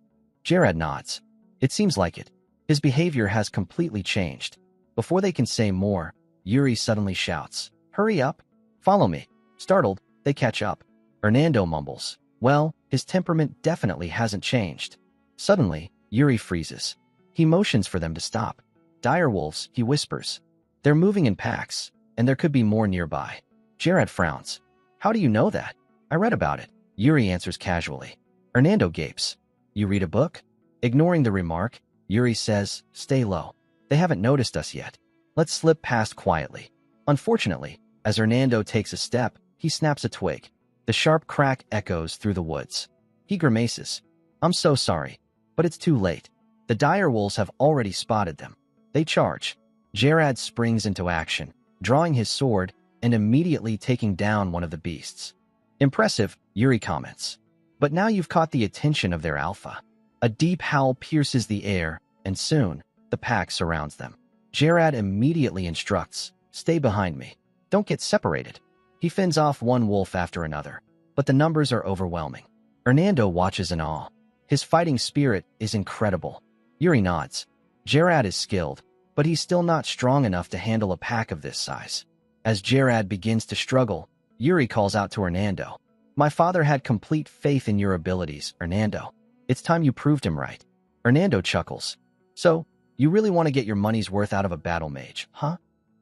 Gerard nods. It seems like it. His behavior has completely changed. Before they can say more, Yuri suddenly shouts, Hurry up! Follow me. Startled, they catch up. Hernando mumbles, Well, his temperament definitely hasn't changed. Suddenly, Yuri freezes. He motions for them to stop. Direwolves, he whispers. They're moving in packs, and there could be more nearby. Gerard frowns. How do you know that? I read about it. Yuri answers casually. Hernando gapes. You read a book? Ignoring the remark, Yuri says, Stay low. They haven't noticed us yet. Let's slip past quietly. Unfortunately, as Hernando takes a step, he snaps a twig. The sharp crack echoes through the woods. He grimaces. I'm so sorry, but it's too late. The direwolves have already spotted them. They charge. Gerard springs into action, drawing his sword and immediately taking down one of the beasts. Impressive, Yuri comments. But now you've caught the attention of their alpha. A deep howl pierces the air, and soon, the pack surrounds them. Gerard immediately instructs, "Stay behind me. Don't get separated." He fends off one wolf after another, but the numbers are overwhelming. Hernando watches in awe. His fighting spirit is incredible. Yuri nods. Gerard is skilled, but he's still not strong enough to handle a pack of this size. As Gerard begins to struggle, Yuri calls out to Hernando. "My father had complete faith in your abilities, Hernando. It's time you proved him right." Hernando chuckles. "So, you really want to get your money's worth out of a battle mage, huh?"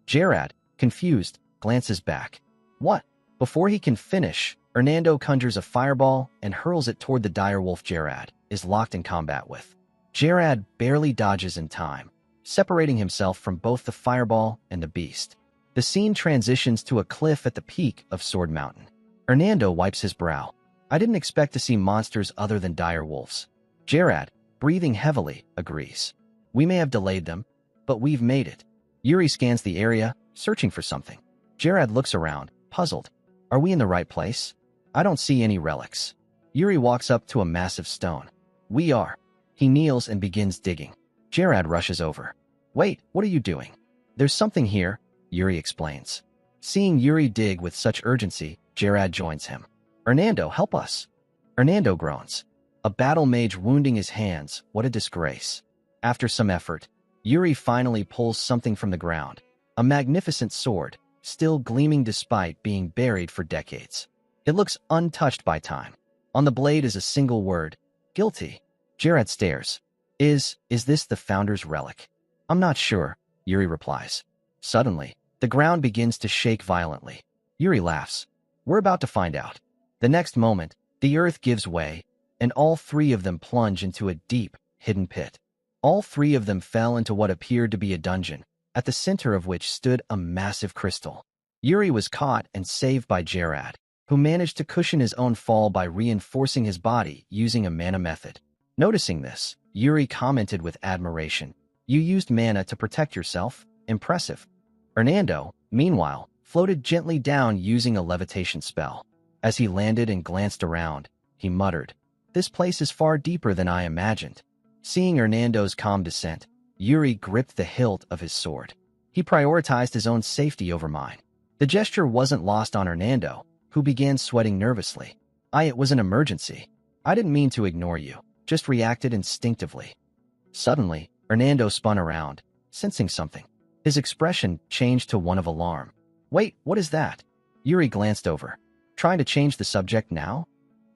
Gerard, confused, glances back. "What?" Before he can finish, Hernando conjures a fireball and hurls it toward the direwolf Gerard is locked in combat with. Gerard barely dodges in time, separating himself from both the fireball and the beast. The scene transitions to a cliff at the peak of Sword Mountain. Hernando wipes his brow. "I didn't expect to see monsters other than direwolves." Gerard, breathing heavily, agrees. "We may have delayed them, but we've made it." Yuri scans the area, searching for something. Gerard looks around, puzzled. "Are we in the right place? I don't see any relics." Yuri walks up to a massive stone. "We are." He kneels and begins digging. Gerard rushes over. "Wait, what are you doing?" "There's something here," Yuri explains. Seeing Yuri dig with such urgency, Gerard joins him. "Hernando, help us." Hernando groans. A battle mage wounding his hands, what a disgrace. After some effort, Yuri finally pulls something from the ground. A magnificent sword, still gleaming despite being buried for decades. It looks untouched by time. On the blade is a single word, "Guilty." Gerard stares. Is this the Founder's relic?" "I'm not sure," Yuri replies. Suddenly, the ground begins to shake violently. Yuri laughs. "We're about to find out." The next moment, the earth gives way, and all three of them plunge into a deep, hidden pit. All three of them fell into what appeared to be a dungeon, at the center of which stood a massive crystal. Yuri was caught and saved by Gerard, who managed to cushion his own fall by reinforcing his body using a mana method. Noticing this, Yuri commented with admiration, "You used mana to protect yourself? Impressive." Hernando, meanwhile, floated gently down using a levitation spell. As he landed and glanced around, he muttered, "This place is far deeper than I imagined." Seeing Hernando's calm descent, Yuri gripped the hilt of his sword. He prioritized his own safety over mine. The gesture wasn't lost on Hernando, who began sweating nervously. It was an emergency. I didn't mean to ignore you, just reacted instinctively." Suddenly, Hernando spun around, sensing something. His expression changed to one of alarm. "Wait, what is that?" Yuri glanced over. "Trying to change the subject now?"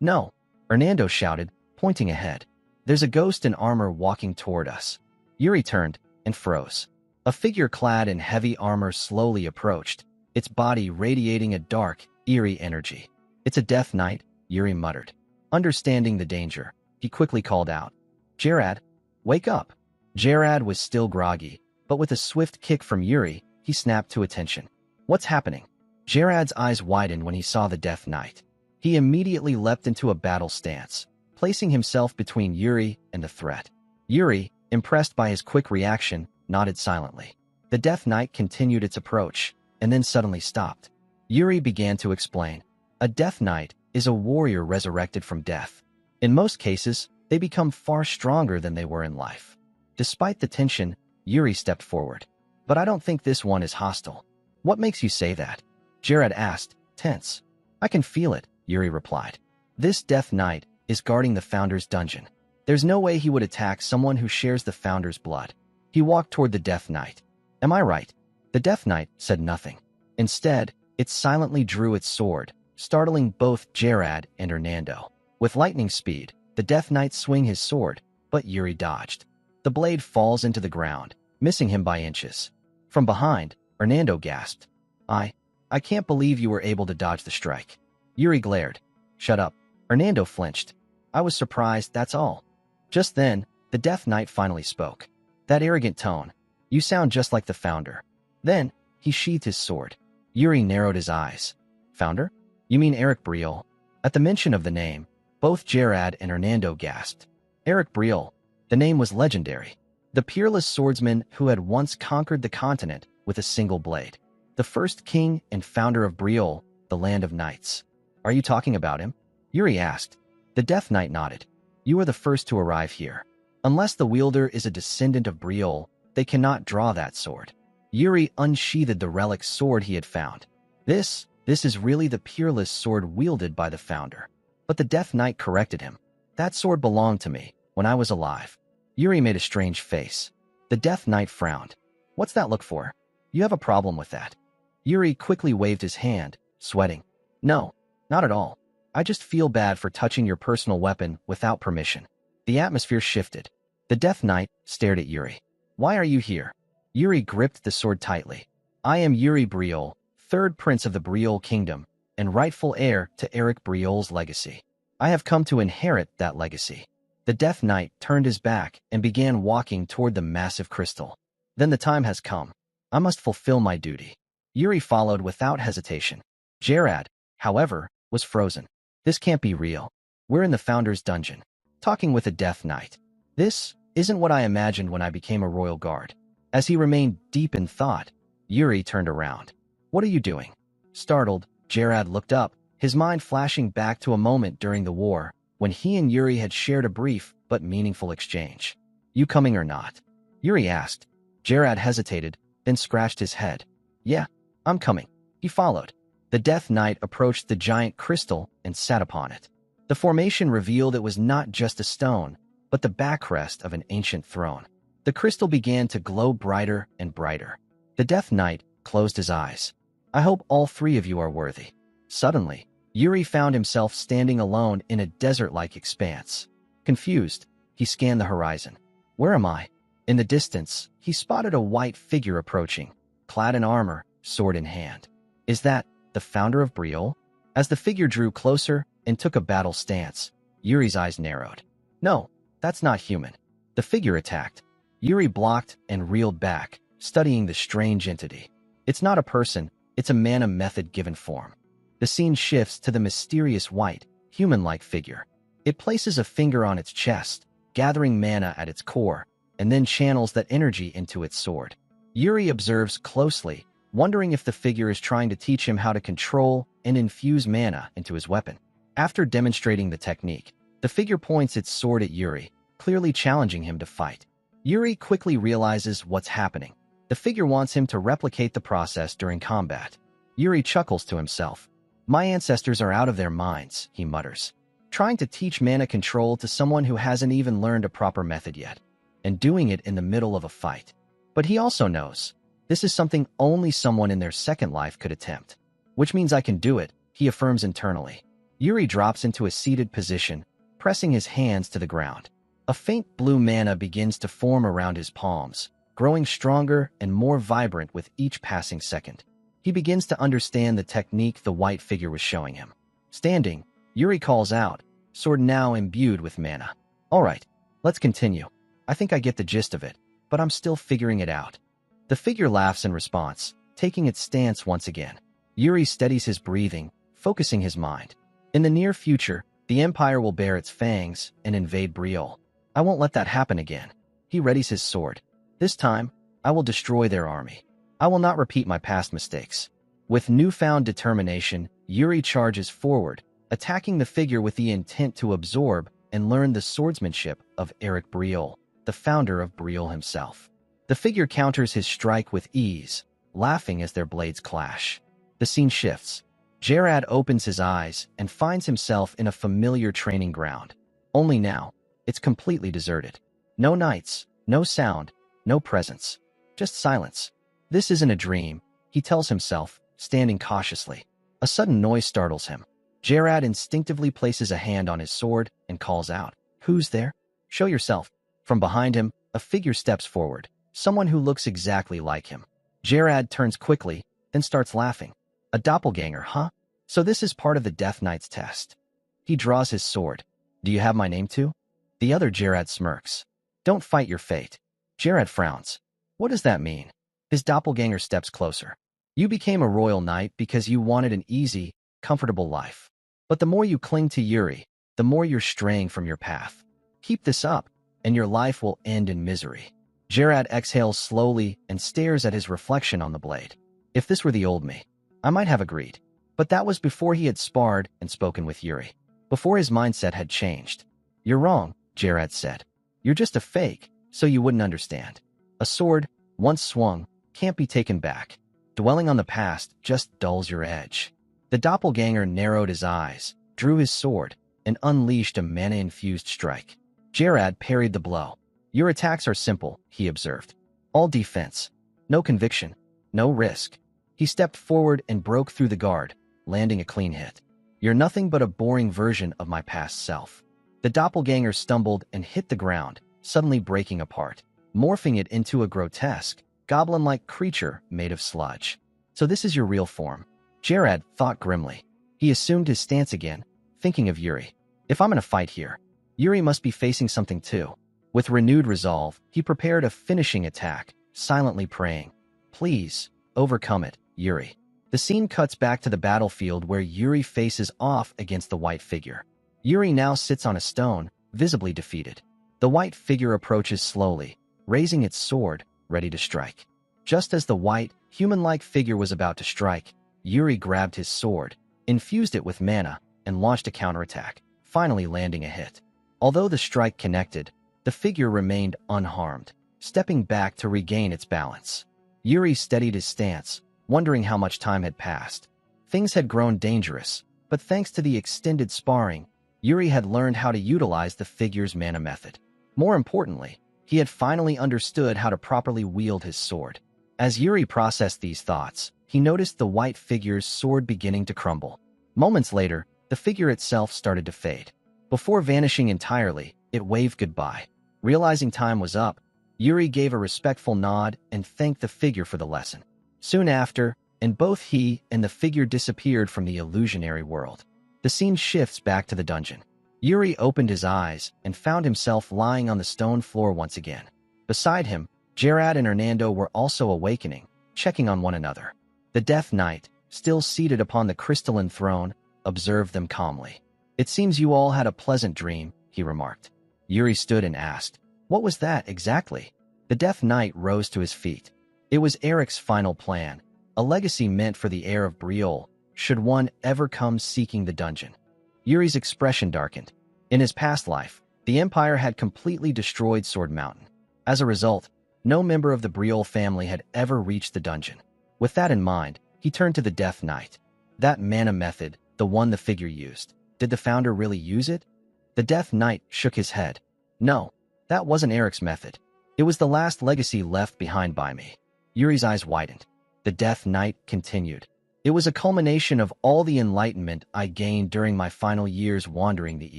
"No," Hernando shouted, pointing ahead. "There's a ghost in armor walking toward us." Yuri turned and froze. A figure clad in heavy armor slowly approached, its body radiating a dark, eerie energy. "It's a Death Knight," Yuri muttered. Understanding the danger, he quickly called out, "Gerard, wake up." Gerard was still groggy, but with a swift kick from Yuri, he snapped to attention. "What's happening?" Gerard's eyes widened when he saw the Death Knight. He immediately leapt into a battle stance, placing himself between Yuri and the threat. Yuri, impressed by his quick reaction, nodded silently. The Death Knight continued its approach, and then suddenly stopped. Yuri began to explain. A Death Knight is a warrior resurrected from death. In most cases, they become far stronger than they were in life. Despite the tension, Yuri stepped forward. "But I don't think this one is hostile." "What makes you say that?" Gerard asked, tense. "I can feel it," Yuri replied. "This Death Knight is guarding the Founder's dungeon. There's no way he would attack someone who shares the Founder's blood." He walked toward the Death Knight. "Am I right?" The Death Knight said nothing. Instead, it silently drew its sword, startling both Gerard and Hernando. With lightning speed, the Death Knight swung his sword, but Yuri dodged. The blade falls into the ground, missing him by inches. From behind, Hernando gasped. I can't believe you were able to dodge the strike." Yuri glared. "Shut up." Hernando flinched. "I was surprised, that's all." Just then, the Death Knight finally spoke. That arrogant tone. "You sound just like the Founder." Then, he sheathed his sword. Yuri narrowed his eyes. "Founder? You mean Eric Briel?" At the mention of the name, both Gerard and Hernando gasped. "Eric Briel, The name was legendary. The peerless swordsman who had once conquered the continent with a single blade. The first king and founder of Betrayal, the land of knights. Are you talking about him? Yuri asked. The Death Knight nodded. You are the first to arrive here. Unless the wielder is a descendant of Betrayal, they cannot draw that sword. Yuri unsheathed the relic sword he had found. This is really the peerless sword wielded by the founder. But the Death Knight corrected him. That sword belonged to me when I was alive. Yuri made a strange face. The Death Knight frowned. What's that look for? You have a problem with that. Yuri quickly waved his hand, sweating. No, not at all. I just feel bad for touching your personal weapon without permission. The atmosphere shifted. The Death Knight stared at Yuri. Why are you here? Yuri gripped the sword tightly. I am Yuri Betrayal, third prince of the Betrayal kingdom, and rightful heir to Eric Betrayal's legacy. I have come to inherit that legacy. The Death Knight turned his back and began walking toward the massive crystal. Then the time has come. I must fulfill my duty. Yuri followed without hesitation. Gerard, however, was frozen. This can't be real. We're in the Founder's dungeon, talking with a Death Knight. This isn't what I imagined when I became a royal guard. As he remained deep in thought, Yuri turned around. What are you doing? Startled, Gerard looked up, his mind flashing back to a moment during the war, when he and Yuri had shared a brief but meaningful exchange. You coming or not? Yuri asked. Gerard hesitated, then scratched his head. Yeah, I'm coming. He followed. The Death Knight approached the giant crystal and sat upon it. The formation revealed it was not just a stone, but the backrest of an ancient throne. The crystal began to glow brighter and brighter. The Death Knight closed his eyes. I hope all three of you are worthy. Suddenly, Yuri found himself standing alone in a desert-like expanse. Confused, he scanned the horizon. Where am I? In the distance, he spotted a white figure approaching, clad in armor, sword in hand. Is that the founder of Betrayal? As the figure drew closer and took a battle stance, Yuri's eyes narrowed. No, that's not human. The figure attacked. Yuri blocked and reeled back, studying the strange entity. It's not a person, it's a mana method-given form. The scene shifts to the mysterious white, human-like figure. It places a finger on its chest, gathering mana at its core, and then channels that energy into its sword. Yuri observes closely, wondering if the figure is trying to teach him how to control and infuse mana into his weapon. After demonstrating the technique, the figure points its sword at Yuri, clearly challenging him to fight. Yuri quickly realizes what's happening. The figure wants him to replicate the process during combat. Yuri chuckles to himself. My ancestors are out of their minds, he mutters. Trying to teach mana control to someone who hasn't even learned a proper method yet, and doing it in the middle of a fight. But he also knows, this is something only someone in their second life could attempt. Which means I can do it, he affirms internally. Yuri drops into a seated position, pressing his hands to the ground. A faint blue mana begins to form around his palms, growing stronger and more vibrant with each passing second. He begins to understand the technique the white figure was showing him. Standing, Yuri calls out, sword now imbued with mana. All right, let's continue. I think I get the gist of it, but I'm still figuring it out. The figure laughs in response, taking its stance once again. Yuri steadies his breathing, focusing his mind. In the near future, the Empire will bare its fangs and invade Betrayal. I won't let that happen again. He readies his sword. This time, I will destroy their army. I will not repeat my past mistakes. With newfound determination, Yuri charges forward, attacking the figure with the intent to absorb and learn the swordsmanship of Eric Betrayal, the founder of Betrayal himself. The figure counters his strike with ease, laughing as their blades clash. The scene shifts. Gerard opens his eyes and finds himself in a familiar training ground. Only now, it's completely deserted. No knights, no sound, no presence. Just silence. This isn't a dream, he tells himself, standing cautiously. A sudden noise startles him. Gerard instinctively places a hand on his sword and calls out, Who's there? Show yourself. From behind him, a figure steps forward, someone who looks exactly like him. Gerard turns quickly, then starts laughing. A doppelganger, huh? So this is part of the Death Knight's test. He draws his sword. Do you have my name too? The other Gerard smirks. Don't fight your fate. Gerard frowns. What does that mean? His doppelganger steps closer. You became a royal knight because you wanted an easy, comfortable life. But the more you cling to Yuri, the more you're straying from your path. Keep this up, and your life will end in misery. Gerard exhales slowly and stares at his reflection on the blade. If this were the old me, I might have agreed. But that was before he had sparred and spoken with Yuri. Before his mindset had changed. You're wrong, Gerard said. You're just a fake, so you wouldn't understand. A sword, once swung, can't be taken back. Dwelling on the past just dulls your edge. The doppelganger narrowed his eyes, drew his sword, and unleashed a mana-infused strike. Gerard parried the blow. Your attacks are simple, he observed. All defense. No conviction. No risk. He stepped forward and broke through the guard, landing a clean hit. You're nothing but a boring version of my past self. The doppelganger stumbled and hit the ground, suddenly breaking apart, morphing it into a grotesque, goblin-like creature made of sludge. So this is your real form. Gerard thought grimly. He assumed his stance again, thinking of Yuri. If I'm in a fight here, Yuri must be facing something too. With renewed resolve, he prepared a finishing attack, silently praying, "Please, overcome it, Yuri." The scene cuts back to the battlefield where Yuri faces off against the white figure. Yuri now sits on a stone, visibly defeated. The white figure approaches slowly, raising its sword, ready to strike. Just as the white, human-like figure was about to strike, Yuri grabbed his sword, infused it with mana, and launched a counterattack, finally landing a hit. Although the strike connected, the figure remained unharmed, stepping back to regain its balance. Yuri steadied his stance, wondering how much time had passed. Things had grown dangerous, but thanks to the extended sparring, Yuri had learned how to utilize the figure's mana method. More importantly, he had finally understood how to properly wield his sword. As Yuri processed these thoughts, he noticed the white figure's sword beginning to crumble. Moments later, the figure itself started to fade. Before vanishing entirely, it waved goodbye. Realizing time was up, Yuri gave a respectful nod and thanked the figure for the lesson. Soon after, and both he and the figure disappeared from the illusionary world. The scene shifts back to the dungeon. Yuri opened his eyes and found himself lying on the stone floor once again. Beside him, Gerard and Hernando were also awakening, checking on one another. The Death Knight, still seated upon the crystalline throne, observed them calmly. "It seems you all had a pleasant dream," he remarked. Yuri stood and asked, "What was that exactly?" The Death Knight rose to his feet. It was Eric's final plan, a legacy meant for the heir of Betrayal, should one ever come seeking the dungeon. Yuri's expression darkened. In his past life, the Empire had completely destroyed Sword Mountain. As a result, no member of the Betrayal family had ever reached the dungeon. With that in mind, he turned to the Death Knight. That mana method, the one the figure used, did the founder really use it? The Death Knight shook his head. No, that wasn't Eric's method. It was the last legacy left behind by me. Yuri's eyes widened. The Death Knight continued. It was a culmination of all the enlightenment I gained during my final years wandering the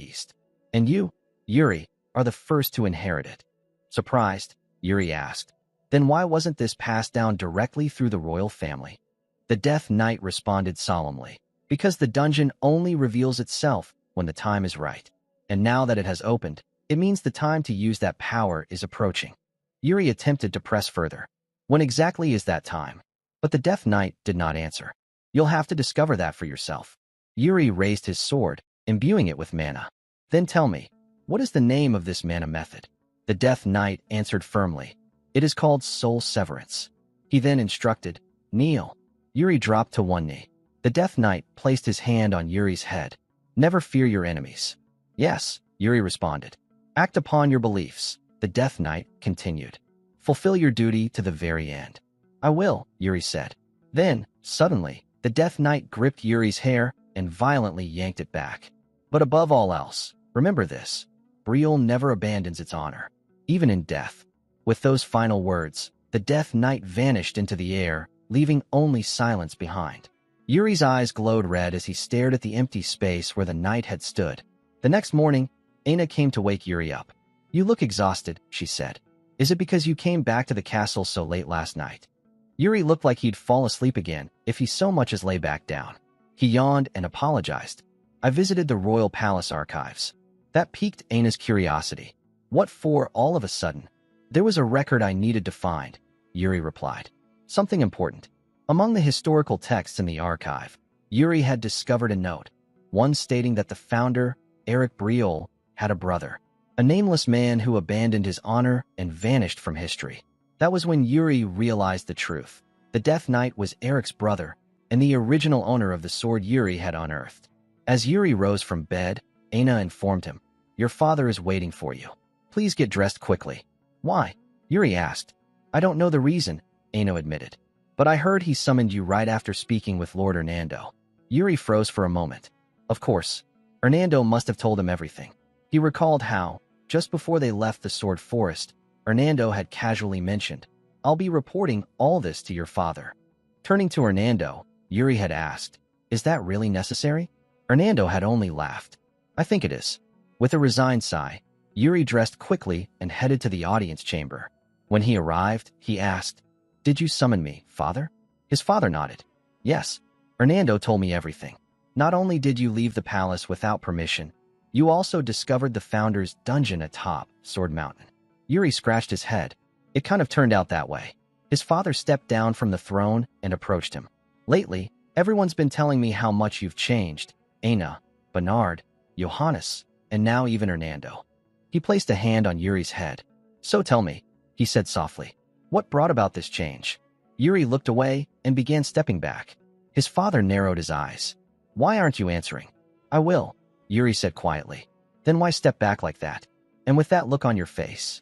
East. And you, Yuri, are the first to inherit it. Surprised, Yuri asked. Then why wasn't this passed down directly through the royal family? The Death Knight responded solemnly. Because the dungeon only reveals itself when the time is right. And now that it has opened, it means the time to use that power is approaching. Yuri attempted to press further. When exactly is that time? But the Death Knight did not answer. You'll have to discover that for yourself. Yuri raised his sword, imbuing it with mana. Then tell me, what is the name of this mana method? The Death Knight answered firmly. It is called Soul Severance. He then instructed, kneel. Yuri dropped to one knee. The Death Knight placed his hand on Yuri's head. Never fear your enemies. Yes, Yuri responded. Act upon your beliefs, the Death Knight continued. Fulfill your duty to the very end. I will, Yuri said. Then, suddenly, the Death Knight gripped Yuri's hair and violently yanked it back. But above all else, remember this. Betrayal never abandons its honor, even in death. With those final words, the Death Knight vanished into the air, leaving only silence behind. Yuri's eyes glowed red as he stared at the empty space where the knight had stood. The next morning, Aina came to wake Yuri up. You look exhausted, she said. Is it because you came back to the castle so late last night? Yuri looked like he'd fall asleep again if he so much as lay back down. He yawned and apologized. I visited the royal palace archives. That piqued Aina's curiosity. What for all of a sudden? There was a record I needed to find, Yuri replied. Something important. Among the historical texts in the archive, Yuri had discovered a note, one stating that the founder, Eric Betrayal, had a brother. A nameless man who abandoned his honor and vanished from history. That was when Yuri realized the truth. The Death Knight was Eric's brother, and the original owner of the sword Yuri had unearthed. As Yuri rose from bed, Aina informed him, "Your father is waiting for you. Please get dressed quickly." "Why?" Yuri asked. "I don't know the reason," Aina admitted. "But I heard he summoned you right after speaking with Lord Hernando." Yuri froze for a moment. Of course, Hernando must have told him everything. He recalled how, just before they left the Sword Forest, Hernando had casually mentioned, "I'll be reporting all this to your father." Turning to Hernando, Yuri had asked, "Is that really necessary?" Hernando had only laughed. "I think it is." With a resigned sigh, Yuri dressed quickly and headed to the audience chamber. When he arrived, he asked, "Did you summon me, father?" His father nodded. "Yes. Hernando told me everything. Not only did you leave the palace without permission, you also discovered the founder's dungeon atop Sword Mountain." Yuri scratched his head. It kind of turned out that way. His father stepped down from the throne and approached him. "Lately, everyone's been telling me how much you've changed. Aina, Bernard, Johannes, and now even Hernando." He placed a hand on Yuri's head. "So tell me," he said softly, "what brought about this change?" Yuri looked away and began stepping back. His father narrowed his eyes. "Why aren't you answering?" "I will," Yuri said quietly. "Then why step back like that? And with that look on your face?"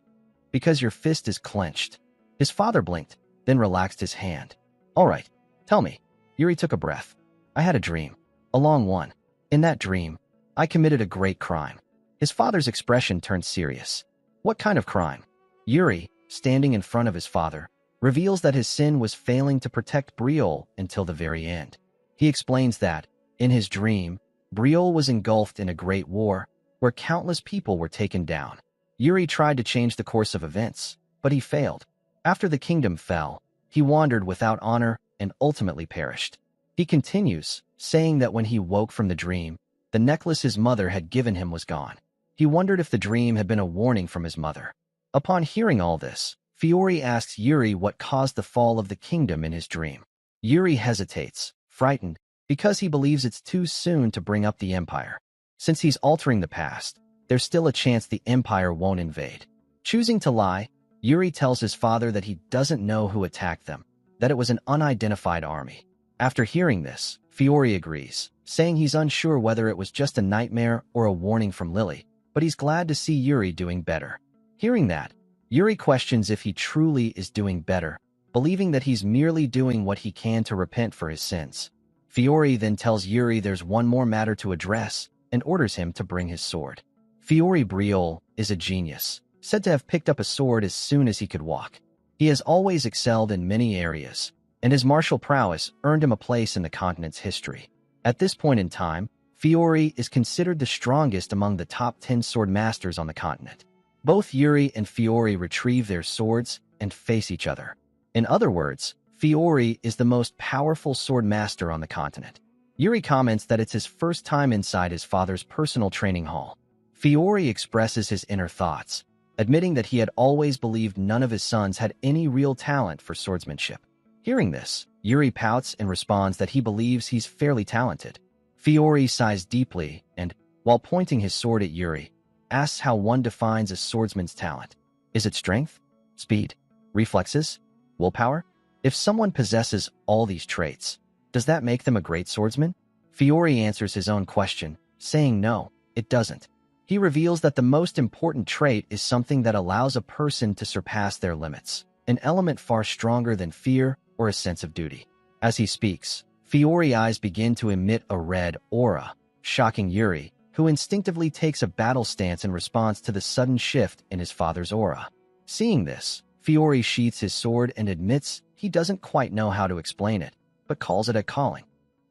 "Because your fist is clenched." His father blinked, then relaxed his hand. "All right, tell me." Yuri took a breath. "I had a dream. A long one. In that dream, I committed a great crime." His father's expression turned serious. "What kind of crime?" Yuri, standing in front of his father, reveals that his sin was failing to protect Betrayal until the very end. He explains that, in his dream, Betrayal was engulfed in a great war where countless people were taken down. Yuri tried to change the course of events, but he failed. After the kingdom fell, he wandered without honor and ultimately perished. He continues, saying that when he woke from the dream, the necklace his mother had given him was gone. He wondered if the dream had been a warning from his mother. Upon hearing all this, Fiore asks Yuri what caused the fall of the kingdom in his dream. Yuri hesitates, frightened, because he believes it's too soon to bring up the empire. Since he's altering the past, there's still a chance the empire won't invade. Choosing to lie, Yuri tells his father that he doesn't know who attacked them, that it was an unidentified army. After hearing this, Fiore agrees, saying he's unsure whether it was just a nightmare or a warning from Lily, but he's glad to see Yuri doing better. Hearing that, Yuri questions if he truly is doing better, believing that he's merely doing what he can to repent for his sins. Fiore then tells Yuri there's one more matter to address and orders him to bring his sword. Fiore Betrayal is a genius, said to have picked up a sword as soon as he could walk. He has always excelled in many areas, and his martial prowess earned him a place in the continent's history. At this point in time, Fiore is considered the strongest among the top 10 sword masters on the continent. Both Yuri and Fiore retrieve their swords and face each other. In other words, Fiore is the most powerful sword master on the continent. Yuri comments that it's his first time inside his father's personal training hall. Fiore expresses his inner thoughts, admitting that he had always believed none of his sons had any real talent for swordsmanship. Hearing this, Yuri pouts and responds that he believes he's fairly talented. Fiore sighs deeply and, while pointing his sword at Yuri, asks how one defines a swordsman's talent. Is it strength? Speed? Reflexes? Willpower? If someone possesses all these traits, does that make them a great swordsman? Fiore answers his own question, saying no, it doesn't. He reveals that the most important trait is something that allows a person to surpass their limits, an element far stronger than fear or a sense of duty. As he speaks, Fiore's eyes begin to emit a red aura, shocking Yuri, who instinctively takes a battle stance in response to the sudden shift in his father's aura. Seeing this, Fiore sheaths his sword and admits he doesn't quite know how to explain it, but calls it a calling.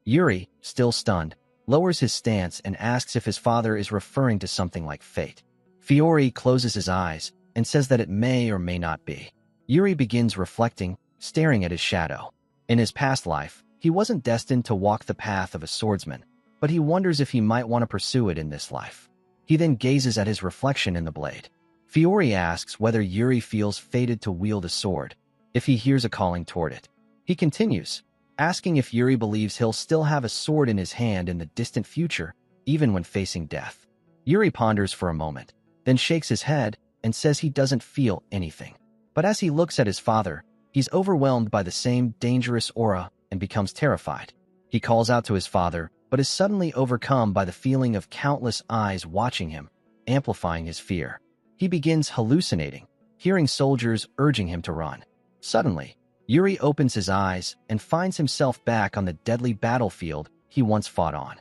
Yuri, still stunned, lowers his stance and asks if his father is referring to something like fate. Fiore closes his eyes and says that it may or may not be. Yuri begins reflecting, staring at his shadow. In his past life, he wasn't destined to walk the path of a swordsman, but he wonders if he might want to pursue it in this life. He then gazes at his reflection in the blade. Fiore asks whether Yuri feels fated to wield a sword, if he hears a calling toward it. He continues, asking if Yuri believes he'll still have a sword in his hand in the distant future, even when facing death. Yuri ponders for a moment. then shakes his head and says he doesn't feel anything. But as he looks at his father, he's overwhelmed by the same dangerous aura and becomes terrified. He calls out to his father, but is suddenly overcome by the feeling of countless eyes watching him, amplifying his fear. He begins hallucinating, hearing soldiers urging him to run. Suddenly, Yuri opens his eyes and finds himself back on the deadly battlefield he once fought on.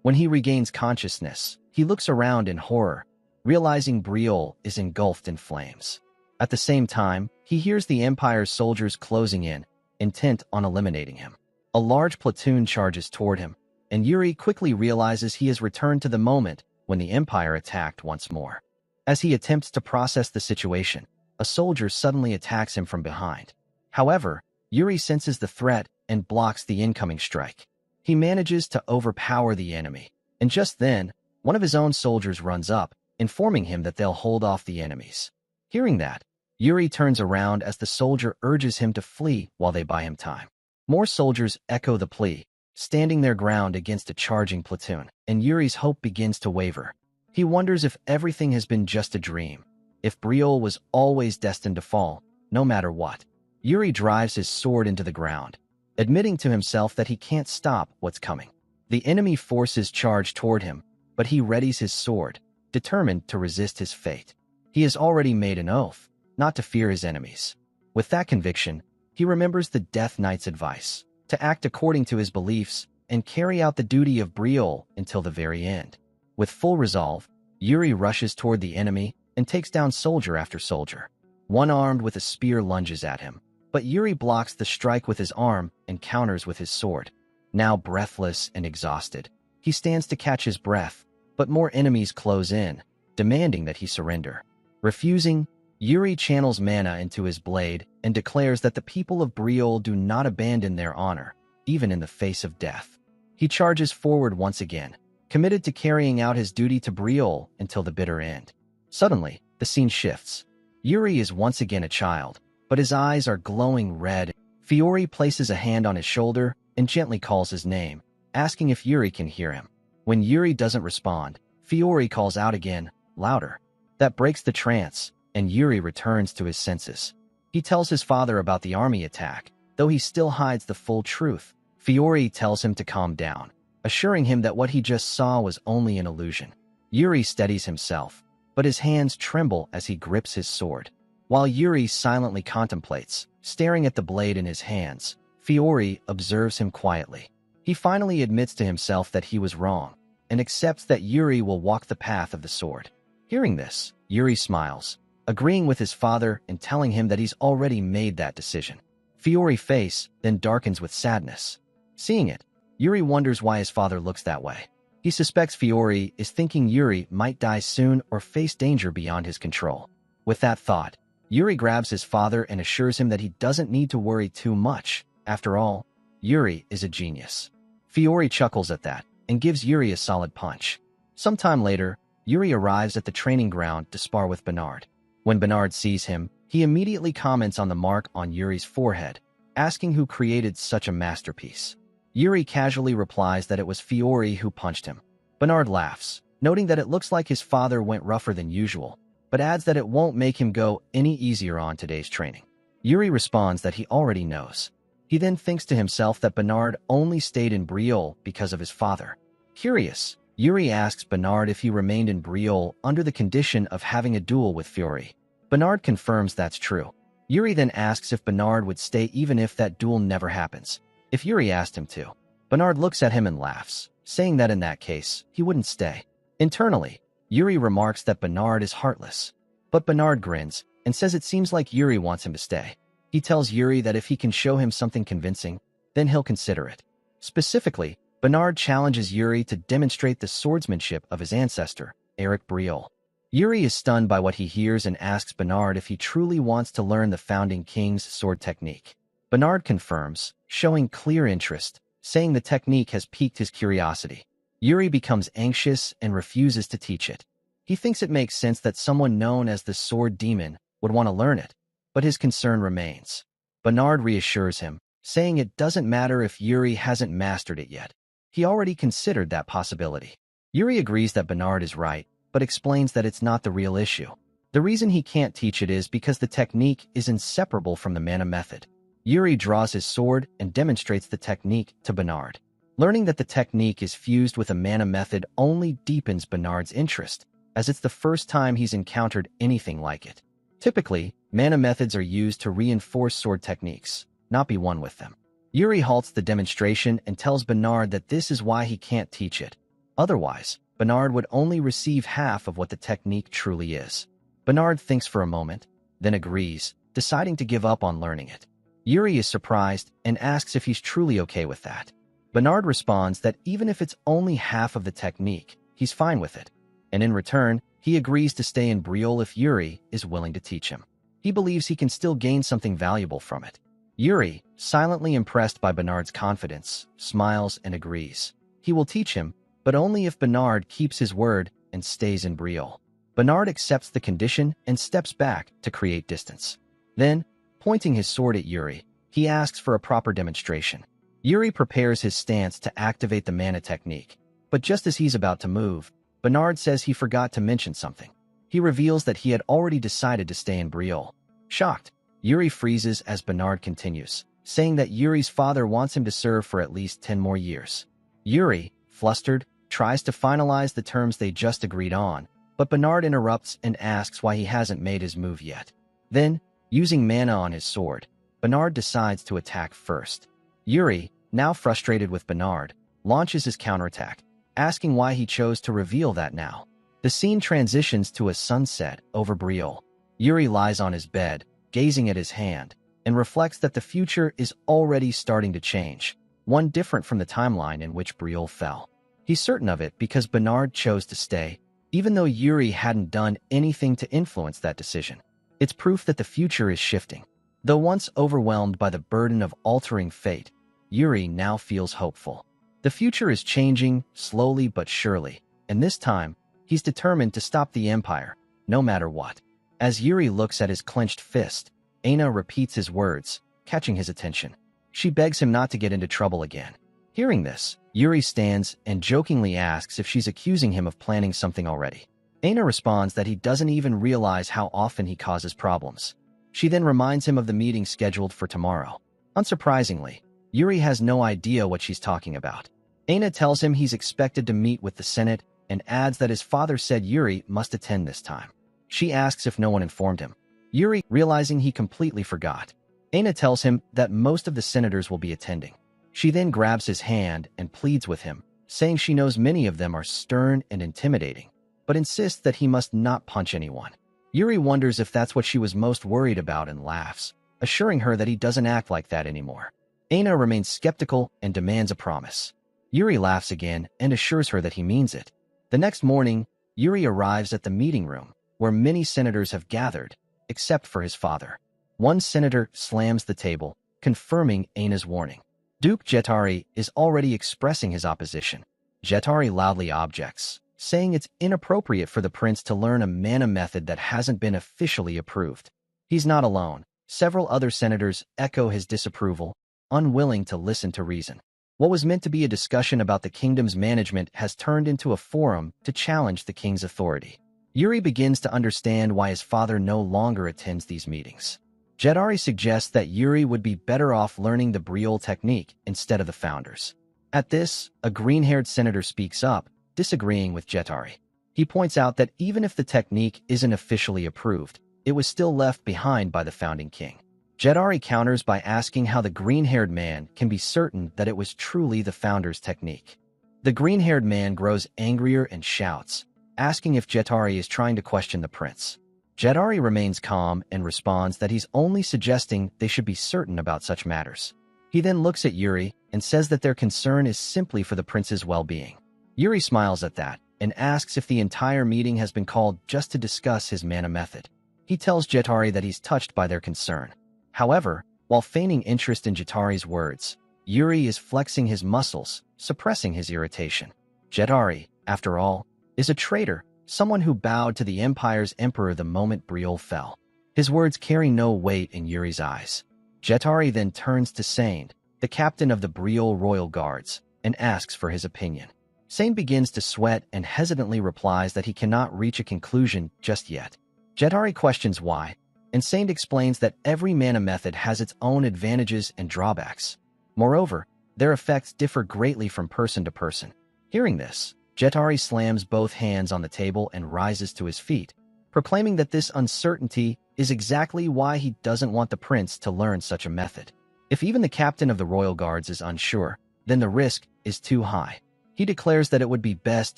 When he regains consciousness, he looks around in horror, realizing Betrayal is engulfed in flames. At the same time, he hears the Empire's soldiers closing in, intent on eliminating him. A large platoon charges toward him, and Yuri quickly realizes he has returned to the moment when the Empire attacked once more. As he attempts to process the situation, a soldier suddenly attacks him from behind. However, Yuri senses the threat and blocks the incoming strike. He manages to overpower the enemy, and just then, one of his own soldiers runs up, informing him that they'll hold off the enemies. Hearing that, Yuri turns around as the soldier urges him to flee while they buy him time. More soldiers echo the plea, standing their ground against a charging platoon, and Yuri's hope begins to waver. He wonders if everything has been just a dream, if Betrayal was always destined to fall, no matter what. Yuri drives his sword into the ground, admitting to himself that he can't stop what's coming. The enemy forces charge toward him, but he readies his sword, determined to resist his fate. He has already made an oath not to fear his enemies. With that conviction, he remembers the Death Knight's advice, to act according to his beliefs and carry out the duty of Betrayal until the very end. With full resolve, Yuri rushes toward the enemy and takes down soldier after soldier. One armed with a spear lunges at him, but Yuri blocks the strike with his arm and counters with his sword. Now breathless and exhausted, he stands to catch his breath, but more enemies close in, demanding that he surrender. Refusing, Yuri channels mana into his blade and declares that the people of Betrayal do not abandon their honor, even in the face of death. He charges forward once again, committed to carrying out his duty to Betrayal until the bitter end. Suddenly, the scene shifts. Yuri is once again a child, but his eyes are glowing red. Fiore places a hand on his shoulder and gently calls his name, asking if Yuri can hear him. When Yuri doesn't respond, Fiore calls out again, louder. That breaks the trance, and Yuri returns to his senses. He tells his father about the army attack, though he still hides the full truth. Fiore tells him to calm down, assuring him that what he just saw was only an illusion. Yuri steadies himself, but his hands tremble as he grips his sword. While Yuri silently contemplates, staring at the blade in his hands, Fiore observes him quietly. He finally admits to himself that he was wrong, and accepts that Yuri will walk the path of the sword. Hearing this, Yuri smiles, agreeing with his father and telling him that he's already made that decision. Fiore's face then darkens with sadness. Seeing it, Yuri wonders why his father looks that way. He suspects Fiore is thinking Yuri might die soon or face danger beyond his control. With that thought, Yuri grabs his father and assures him that he doesn't need to worry too much. After all, Yuri is a genius. Fiore chuckles at that and gives Yuri a solid punch. Sometime later, Yuri arrives at the training ground to spar with Bernard. When Bernard sees him, he immediately comments on the mark on Yuri's forehead, asking who created such a masterpiece. Yuri casually replies that it was Fiore who punched him. Bernard laughs, noting that it looks like his father went rougher than usual, but adds that it won't make him go any easier on today's training. Yuri responds that he already knows. He then thinks to himself that Bernard only stayed in Betrayal because of his father. Curious, Yuri asks Bernard if he remained in Betrayal under the condition of having a duel with Fiore. Bernard confirms that's true. Yuri then asks if Bernard would stay even if that duel never happens, if Yuri asked him to. Bernard looks at him and laughs, saying that in that case, he wouldn't stay. Internally, Yuri remarks that Bernard is heartless. But Bernard grins and says it seems like Yuri wants him to stay. He tells Yuri that if he can show him something convincing, then he'll consider it. Specifically, Bernard challenges Yuri to demonstrate the swordsmanship of his ancestor, Eric Betrayal. Yuri is stunned by what he hears and asks Bernard if he truly wants to learn the founding king's sword technique. Bernard confirms, showing clear interest, saying the technique has piqued his curiosity. Yuri becomes anxious and refuses to teach it. He thinks it makes sense that someone known as the Sword Demon would want to learn it, but his concern remains. Bernard reassures him, saying it doesn't matter if Yuri hasn't mastered it yet. He already considered that possibility. Yuri agrees that Bernard is right, but explains that it's not the real issue. The reason he can't teach it is because the technique is inseparable from the mana method. Yuri draws his sword and demonstrates the technique to Bernard. Learning that the technique is fused with a mana method only deepens Bernard's interest, as it's the first time he's encountered anything like it. Typically, mana methods are used to reinforce sword techniques, not be one with them. Yuri halts the demonstration and tells Bernard that this is why he can't teach it. Otherwise, Bernard would only receive half of what the technique truly is. Bernard thinks for a moment, then agrees, deciding to give up on learning it. Yuri is surprised and asks if he's truly okay with that. Bernard responds that even if it's only half of the technique, he's fine with it. And in return, he agrees to stay in Betrayal if Yuri is willing to teach him. He believes he can still gain something valuable from it. Yuri, silently impressed by Bernard's confidence, smiles and agrees. He will teach him, but only if Bernard keeps his word and stays in Betrayal. Bernard accepts the condition and steps back to create distance. Then, pointing his sword at Yuri, he asks for a proper demonstration. Yuri prepares his stance to activate the mana technique, but just as he's about to move, Bernard says he forgot to mention something. He reveals that he had already decided to stay in Betrayal. Shocked, Yuri freezes as Bernard continues, saying that Yuri's father wants him to serve for at least 10 more years. Yuri, flustered, tries to finalize the terms they just agreed on, but Bernard interrupts and asks why he hasn't made his move yet. Then, using mana on his sword, Bernard decides to attack first. Yuri, now frustrated with Bernard, launches his counterattack, asking why he chose to reveal that now. The scene transitions to a sunset over Betrayal. Yuri lies on his bed, gazing at his hand, and reflects that the future is already starting to change, one different from the timeline in which Betrayal fell. He's certain of it because Bernard chose to stay, even though Yuri hadn't done anything to influence that decision. It's proof that the future is shifting. Though once overwhelmed by the burden of altering fate, Yuri now feels hopeful. The future is changing, slowly but surely, and this time, he's determined to stop the Empire, no matter what. As Yuri looks at his clenched fist, Aina repeats his words, catching his attention. She begs him not to get into trouble again. Hearing this, Yuri stands and jokingly asks if she's accusing him of planning something already. Aina responds that he doesn't even realize how often he causes problems. She then reminds him of the meeting scheduled for tomorrow. Unsurprisingly, Yuri has no idea what she's talking about. Aina tells him he's expected to meet with the Senate and adds that his father said Yuri must attend this time. She asks if no one informed him. Yuri, realizing he completely forgot. Aina tells him that most of the senators will be attending. She then grabs his hand and pleads with him, saying she knows many of them are stern and intimidating, but insists that he must not punch anyone. Yuri wonders if that's what she was most worried about and laughs, assuring her that he doesn't act like that anymore. Aina remains skeptical and demands a promise. Yuri laughs again and assures her that he means it. The next morning, Yuri arrives at the meeting room, where many senators have gathered, except for his father. One senator slams the table, confirming Aina's warning. Duke Jetari is already expressing his opposition. Jetari loudly objects, saying it's inappropriate for the prince to learn a mana method that hasn't been officially approved. He's not alone. Several other senators echo his disapproval, unwilling to listen to reason. What was meant to be a discussion about the kingdom's management has turned into a forum to challenge the king's authority. Yuri begins to understand why his father no longer attends these meetings. Jetari suggests that Yuri would be better off learning the Betrayal technique instead of the founders. At this, a green-haired senator speaks up, disagreeing with Jetari. He points out that even if the technique isn't officially approved, it was still left behind by the founding king. Jetari counters by asking how the green-haired man can be certain that it was truly the founder's technique. The green-haired man grows angrier and shouts, asking if Jetari is trying to question the prince. Jetari remains calm and responds that he's only suggesting they should be certain about such matters. He then looks at Yuri and says that their concern is simply for the prince's well-being. Yuri smiles at that and asks if the entire meeting has been called just to discuss his mana method. He tells Jetari that he's touched by their concern. However, while feigning interest in Jetari's words, Yuri is flexing his muscles, suppressing his irritation. Jetari, after all, is a traitor, someone who bowed to the Empire's emperor the moment Betrayal fell. His words carry no weight in Yuri's eyes. Jetari then turns to Sane, the captain of the Betrayal Royal Guards, and asks for his opinion. Sane begins to sweat and hesitantly replies that he cannot reach a conclusion just yet. Jetari questions why, and Sane explains that every mana method has its own advantages and drawbacks. Moreover, their effects differ greatly from person to person. Hearing this, Jetari slams both hands on the table and rises to his feet, proclaiming that this uncertainty is exactly why he doesn't want the prince to learn such a method. If even the captain of the royal guards is unsure, then the risk is too high. He declares that it would be best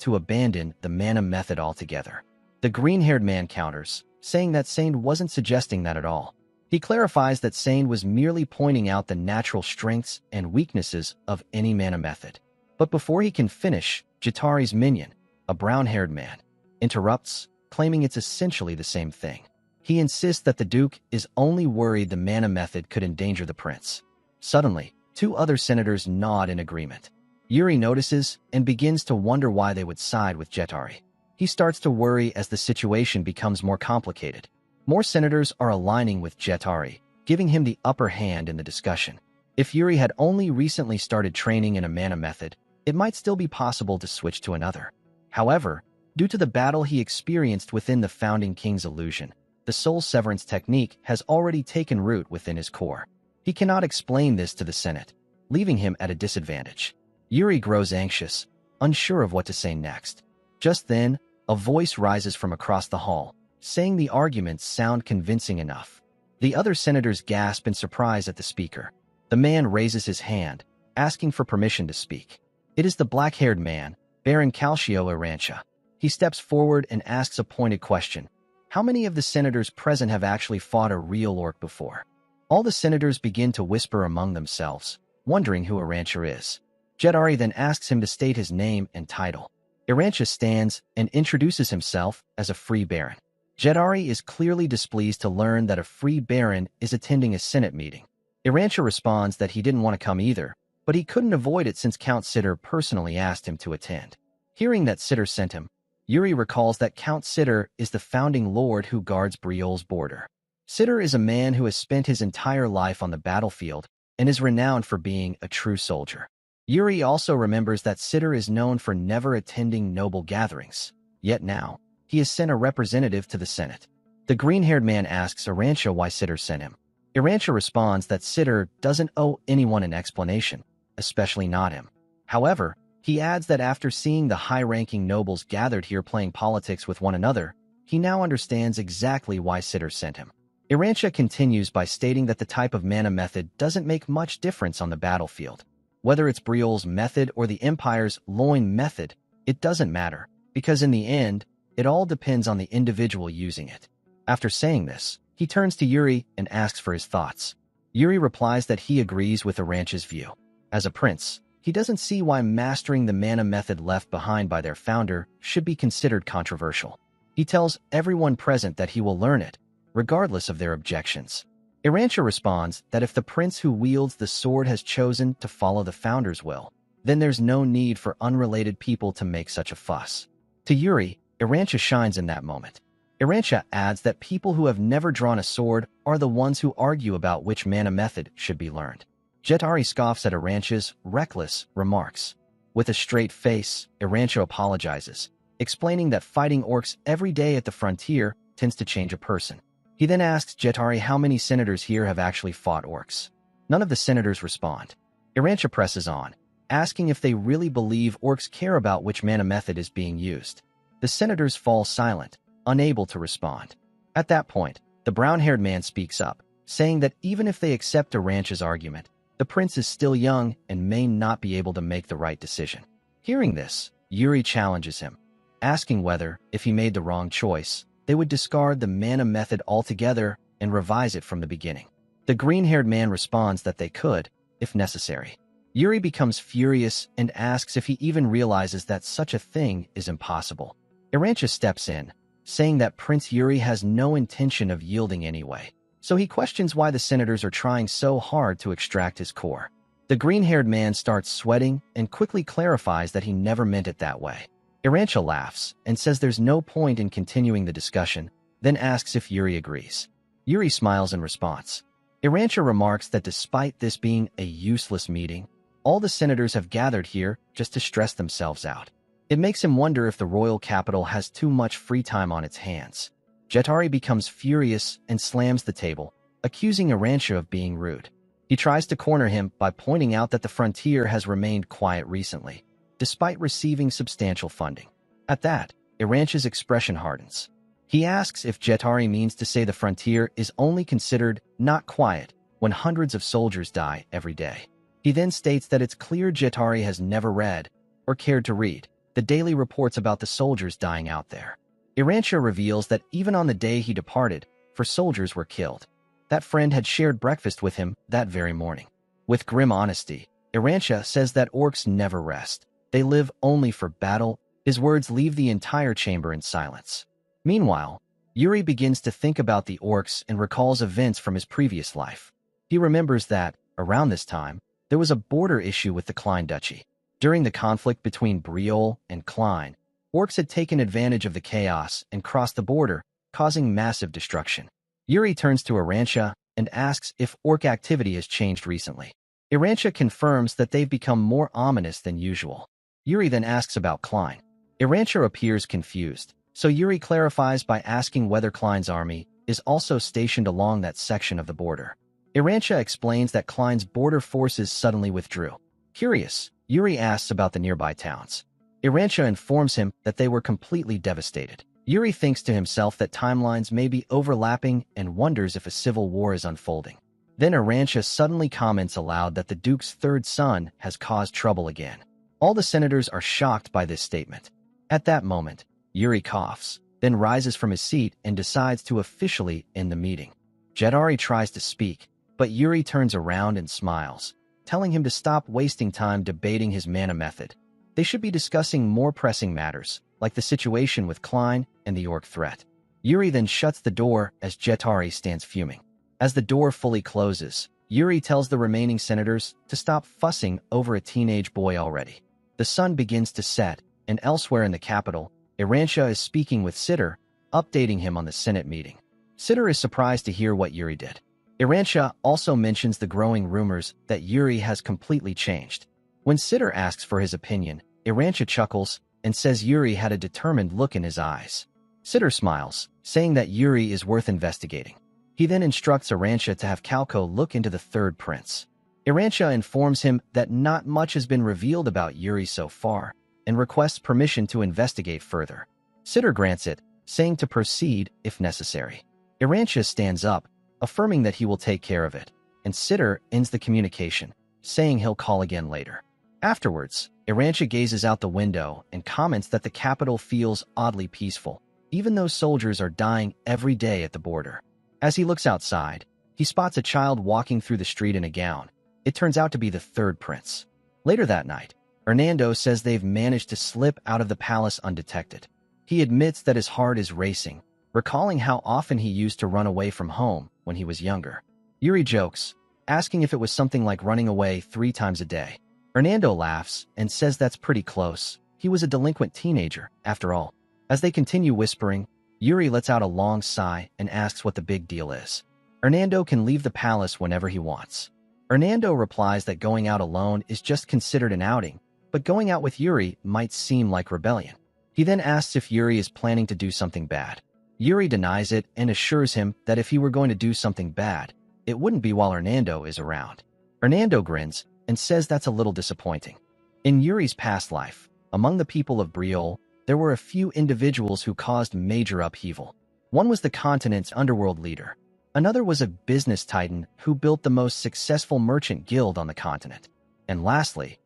to abandon the mana method altogether. The green-haired man counters, saying that Sane wasn't suggesting that at all. He clarifies that Sane was merely pointing out the natural strengths and weaknesses of any mana method. But before he can finish, Jetari's minion, a brown-haired man, interrupts, claiming it's essentially the same thing. He insists that the Duke is only worried the mana method could endanger the prince. Suddenly, two other senators nod in agreement. Yuri notices and begins to wonder why they would side with Jetari. He starts to worry as the situation becomes more complicated. More senators are aligning with Jetari, giving him the upper hand in the discussion. If Yuri had only recently started training in a mana method, it might still be possible to switch to another. However, due to the battle he experienced within the Founding King's illusion, the soul severance technique has already taken root within his core. He cannot explain this to the Senate, leaving him at a disadvantage. Yuri grows anxious, unsure of what to say next. Just then, a voice rises from across the hall, saying the arguments sound convincing enough. The other senators gasp in surprise at the speaker. The man raises his hand, asking for permission to speak. It is the black-haired man, Baron Calcio Arancha. He steps forward and asks a pointed question. How many of the senators present have actually fought a real orc before? All the senators begin to whisper among themselves, wondering who Arancha is. Jetari then asks him to state his name and title. Arancha stands and introduces himself as a free baron. Jetari is clearly displeased to learn that a free baron is attending a Senate meeting. Arancha responds that he didn't want to come either, but he couldn't avoid it since Count Sitter personally asked him to attend. Hearing that Sitter sent him, Yuri recalls that Count Sitter is the founding lord who guards Briol's border. Sitter is a man who has spent his entire life on the battlefield and is renowned for being a true soldier. Yuri also remembers that Sitter is known for never attending noble gatherings. Yet now, he has sent a representative to the Senate. The green-haired man asks Arancha why Sitter sent him. Arancha responds that Sitter doesn't owe anyone an explanation, especially not him. However, he adds that after seeing the high-ranking nobles gathered here playing politics with one another, he now understands exactly why Sitter sent him. Arancha continues by stating that the type of mana method doesn't make much difference on the battlefield. Whether it's Briol's method or the Empire's loin method, it doesn't matter, because in the end, it all depends on the individual using it. After saying this, he turns to Yuri and asks for his thoughts. Yuri replies that he agrees with Arancha's view. As a prince, he doesn't see why mastering the mana method left behind by their founder should be considered controversial. He tells everyone present that he will learn it, regardless of their objections. Arancha responds that if the prince who wields the sword has chosen to follow the founder's will, then there's no need for unrelated people to make such a fuss. To Yuri, Arancha shines in that moment. Arancha adds that people who have never drawn a sword are the ones who argue about which mana method should be learned. Jetari scoffs at Arancha's reckless remarks. With a straight face, Arancha apologizes, explaining that fighting orcs every day at the frontier tends to change a person. He then asks Jetari how many senators here have actually fought orcs. None of the senators respond. Arancha presses on, asking if they really believe orcs care about which mana method is being used. The senators fall silent, unable to respond. At that point, the brown-haired man speaks up, saying that even if they accept Arancha's argument, the prince is still young and may not be able to make the right decision. Hearing this, Yuri challenges him, asking whether, if he made the wrong choice, they would discard the mana method altogether and revise it from the beginning. The green-haired man responds that they could, if necessary. Yuri becomes furious and asks if he even realizes that such a thing is impossible. Arancha steps in, saying that Prince Yuri has no intention of yielding anyway, so he questions why the senators are trying so hard to extract his core. The green-haired man starts sweating and quickly clarifies that he never meant it that way. Arancha laughs and says there's no point in continuing the discussion, then asks if Yuri agrees. Yuri smiles in response. Arancha remarks that despite this being a useless meeting, all the senators have gathered here just to stress themselves out. It makes him wonder if the royal capital has too much free time on its hands. Jetari becomes furious and slams the table, accusing Irantia of being rude. He tries to corner him by pointing out that the frontier has remained quiet recently, despite receiving substantial funding. At that, Irantia's expression hardens. He asks if Jetari means to say the frontier is only considered not quiet when hundreds of soldiers die every day. He then states that it's clear Jetari has never read, or cared to read, the daily reports about the soldiers dying out there. Irantia reveals that even on the day he departed, 4 soldiers were killed. That friend had shared breakfast with him that very morning. With grim honesty, Irantia says that orcs never rest. They live only for battle. His words leave the entire chamber in silence. Meanwhile, Yuri begins to think about the orcs and recalls events from his previous life. He remembers that, around this time, there was a border issue with the Klein Duchy. During the conflict between Betrayal and Klein, orcs had taken advantage of the chaos and crossed the border, causing massive destruction. Yuri turns to Irantia and asks if orc activity has changed recently. Irantia confirms that they've become more ominous than usual. Yuri then asks about Klein. Irantia appears confused, so Yuri clarifies by asking whether Klein's army is also stationed along that section of the border. Irantia explains that Klein's border forces suddenly withdrew. Curious, Yuri asks about the nearby towns. Irantia informs him that they were completely devastated. Yuri thinks to himself that timelines may be overlapping and wonders if a civil war is unfolding. Then Irantia suddenly comments aloud that the Duke's 3rd son has caused trouble again. All the senators are shocked by this statement. At that moment, Yuri coughs, then rises from his seat and decides to officially end the meeting. Jetari tries to speak, but Yuri turns around and smiles, telling him to stop wasting time debating his mana method. They should be discussing more pressing matters, like the situation with Klein and the orc threat. Yuri then shuts the door as Jetari stands fuming. As the door fully closes, Yuri tells the remaining senators to stop fussing over a teenage boy already. The sun begins to set, and elsewhere in the capital, Irantia is speaking with Sitter, updating him on the Senate meeting. Sitter is surprised to hear what Yuri did. Irantia also mentions the growing rumors that Yuri has completely changed. When Sitter asks for his opinion, Irantia chuckles and says Yuri had a determined look in his eyes. Sitter smiles, saying that Yuri is worth investigating. He then instructs Irantia to have Calco look into the 3rd prince. Irantia informs him that not much has been revealed about Yuri so far, and requests permission to investigate further. Sitter grants it, saying to proceed if necessary. Irantia stands up, affirming that he will take care of it, and Sitter ends the communication, saying he'll call again later. Afterwards, Irantia gazes out the window and comments that the capital feels oddly peaceful, even though soldiers are dying every day at the border. As he looks outside, he spots a child walking through the street in a gown. It turns out to be the 3rd prince. Later that night, Hernando says they've managed to slip out of the palace undetected. He admits that his heart is racing, recalling how often he used to run away from home when he was younger. Yuri jokes, asking if it was something like running away 3 times a day. Hernando laughs and says that's pretty close. He was a delinquent teenager, after all. As they continue whispering, Yuri lets out a long sigh and asks what the big deal is. Hernando can leave the palace whenever he wants. Hernando replies that going out alone is just considered an outing, but going out with Yuri might seem like rebellion. He then asks if Yuri is planning to do something bad. Yuri denies it and assures him that if he were going to do something bad, it wouldn't be while Hernando is around. Hernando grins and says that's a little disappointing. In Yuri's past life, among the people of Betrayal, there were a few individuals who caused major upheaval. One was the continent's underworld leader. Another was a business titan who built the most successful merchant guild on the continent. And lastly,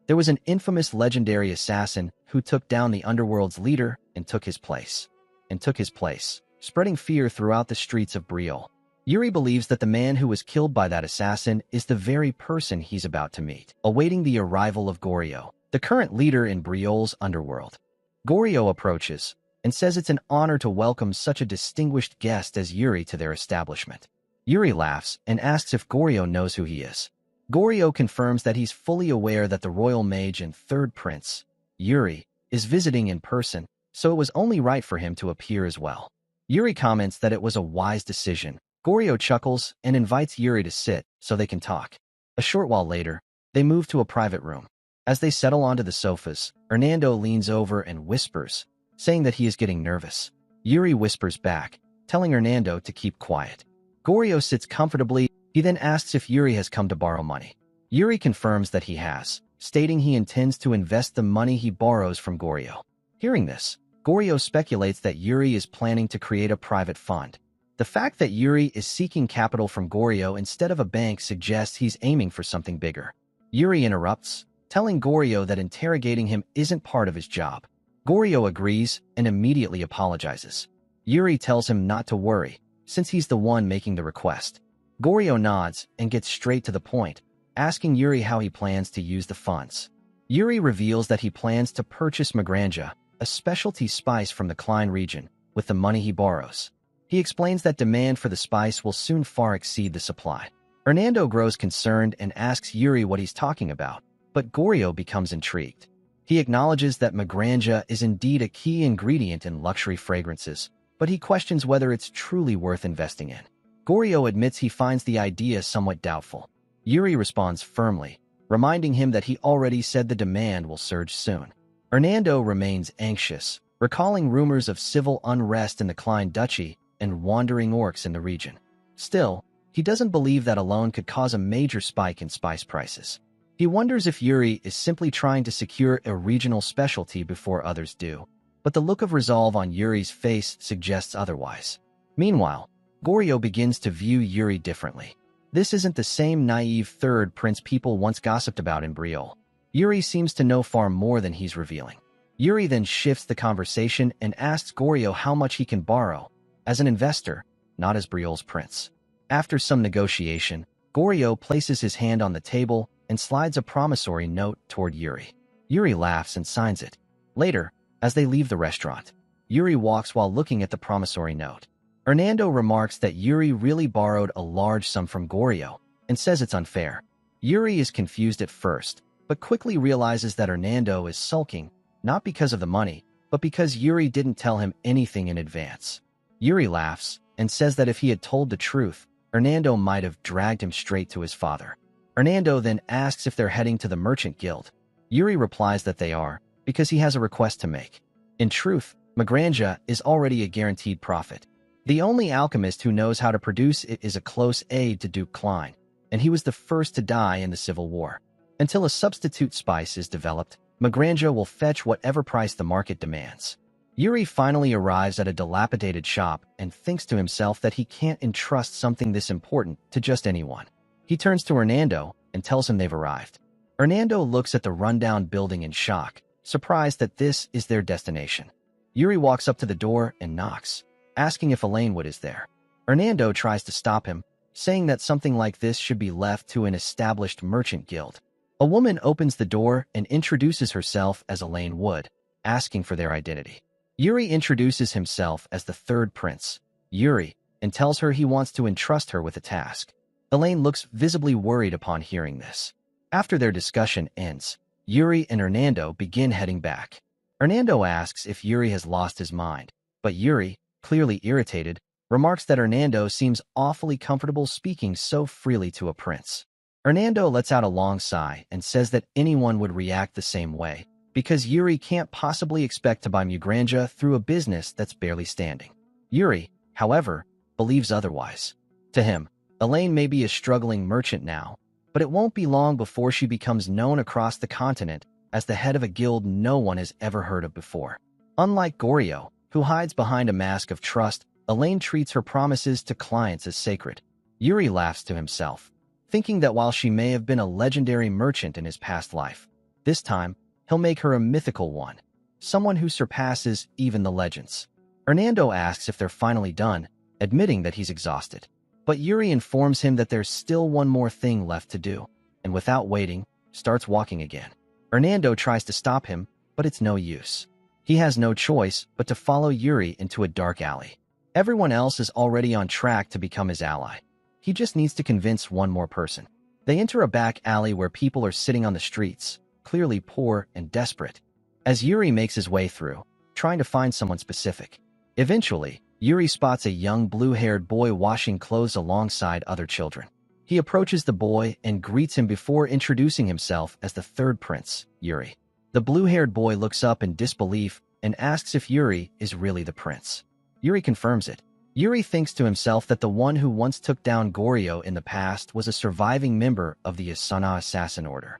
there was an infamous legendary assassin who took down the underworld's leader and took his place, spreading fear throughout the streets of Betrayal. Yuri believes that the man who was killed by that assassin is the very person he's about to meet, awaiting the arrival of Goryo, the current leader in Betrayal's underworld. Goryo approaches and says it's an honor to welcome such a distinguished guest as Yuri to their establishment. Yuri laughs and asks if Goryo knows who he is. Goryo confirms that he's fully aware that the royal mage and 3rd prince, Yuri, is visiting in person, so it was only right for him to appear as well. Yuri comments that it was a wise decision. Goryo chuckles and invites Yuri to sit so they can talk. A short while later, they move to a private room. As they settle onto the sofas, Hernando leans over and whispers, saying that he is getting nervous. Yuri whispers back, telling Hernando to keep quiet. Goryo sits comfortably. He then asks if Yuri has come to borrow money. Yuri confirms that he has, stating he intends to invest the money he borrows from Goryo. Hearing this, Goryo speculates that Yuri is planning to create a private fund. The fact that Yuri is seeking capital from Goryo instead of a bank suggests he's aiming for something bigger. Yuri interrupts, telling Goryo that interrogating him isn't part of his job. Goryo agrees and immediately apologizes. Yuri tells him not to worry, since he's the one making the request. Goryo nods and gets straight to the point, asking Yuri how he plans to use the funds. Yuri reveals that he plans to purchase Magranja, a specialty spice from the Klein region, with the money he borrows. He explains that demand for the spice will soon far exceed the supply. Hernando grows concerned and asks Yuri what he's talking about, but Goryo becomes intrigued. He acknowledges that Magranja is indeed a key ingredient in luxury fragrances, but he questions whether it's truly worth investing in. Goryo admits he finds the idea somewhat doubtful. Yuri responds firmly, reminding him that he already said the demand will surge soon. Hernando remains anxious, recalling rumors of civil unrest in the Klein Duchy and wandering orcs in the region. Still, he doesn't believe that alone could cause a major spike in spice prices. He wonders if Yuri is simply trying to secure a regional specialty before others do, but the look of resolve on Yuri's face suggests otherwise. Meanwhile, Goryo begins to view Yuri differently. This isn't the same naive third prince people once gossiped about in Betrayal. Yuri seems to know far more than he's revealing. Yuri then shifts the conversation and asks Goryo how much he can borrow, as an investor, not as Betrayal's prince. After some negotiation, Goryo places his hand on the table and slides a promissory note toward Yuri. Yuri laughs and signs it. Later, as they leave the restaurant, Yuri walks while looking at the promissory note. Hernando remarks that Yuri really borrowed a large sum from Goryo and says it's unfair. Yuri is confused at first, but quickly realizes that Hernando is sulking, not because of the money, but because Yuri didn't tell him anything in advance. Yuri laughs and says that if he had told the truth, Hernando might have dragged him straight to his father. Hernando then asks if they're heading to the Merchant Guild. Yuri replies that they are, because he has a request to make. In truth, Magranja is already a guaranteed profit. The only alchemist who knows how to produce it is a close aide to Duke Klein, and he was the first to die in the Civil War. Until a substitute spice is developed, Magranja will fetch whatever price the market demands. Yuri finally arrives at a dilapidated shop and thinks to himself that he can't entrust something this important to just anyone. He turns to Hernando and tells him they've arrived. Hernando looks at the rundown building in shock, surprised that this is their destination. Yuri walks up to the door and knocks, asking if Elaine Wood is there. Hernando tries to stop him, saying that something like this should be left to an established merchant guild. A woman opens the door and introduces herself as Elaine Wood, asking for their identity. Yuri introduces himself as the third prince, Yuri, and tells her he wants to entrust her with a task. Elaine looks visibly worried upon hearing this. After their discussion ends, Yuri and Hernando begin heading back. Hernando asks if Yuri has lost his mind, but Yuri, clearly irritated, remarks that Hernando seems awfully comfortable speaking so freely to a prince. Hernando lets out a long sigh and says that anyone would react the same way, because Yuri can't possibly expect to buy Magranja through a business that's barely standing. Yuri, however, believes otherwise. To him, Elaine may be a struggling merchant now, but it won't be long before she becomes known across the continent as the head of a guild no one has ever heard of before. Unlike Goryo, who hides behind a mask of trust, Elaine treats her promises to clients as sacred. Yuri laughs to himself, thinking that while she may have been a legendary merchant in his past life, this time, he'll make her a mythical one, someone who surpasses even the legends. Hernando asks if they're finally done, admitting that he's exhausted. But Yuri informs him that there's still one more thing left to do, and without waiting, starts walking again. Hernando tries to stop him, but it's no use. He has no choice but to follow Yuri into a dark alley. Everyone else is already on track to become his ally. He just needs to convince one more person. They enter a back alley where people are sitting on the streets, clearly poor and desperate. As Yuri makes his way through, trying to find someone specific, eventually, Yuri spots a young blue-haired boy washing clothes alongside other children. He approaches the boy and greets him before introducing himself as the third prince, Yuri. The blue-haired boy looks up in disbelief and asks if Yuri is really the prince. Yuri confirms it. Yuri thinks to himself that the one who once took down Goryo in the past was a surviving member of the Asuna assassin order.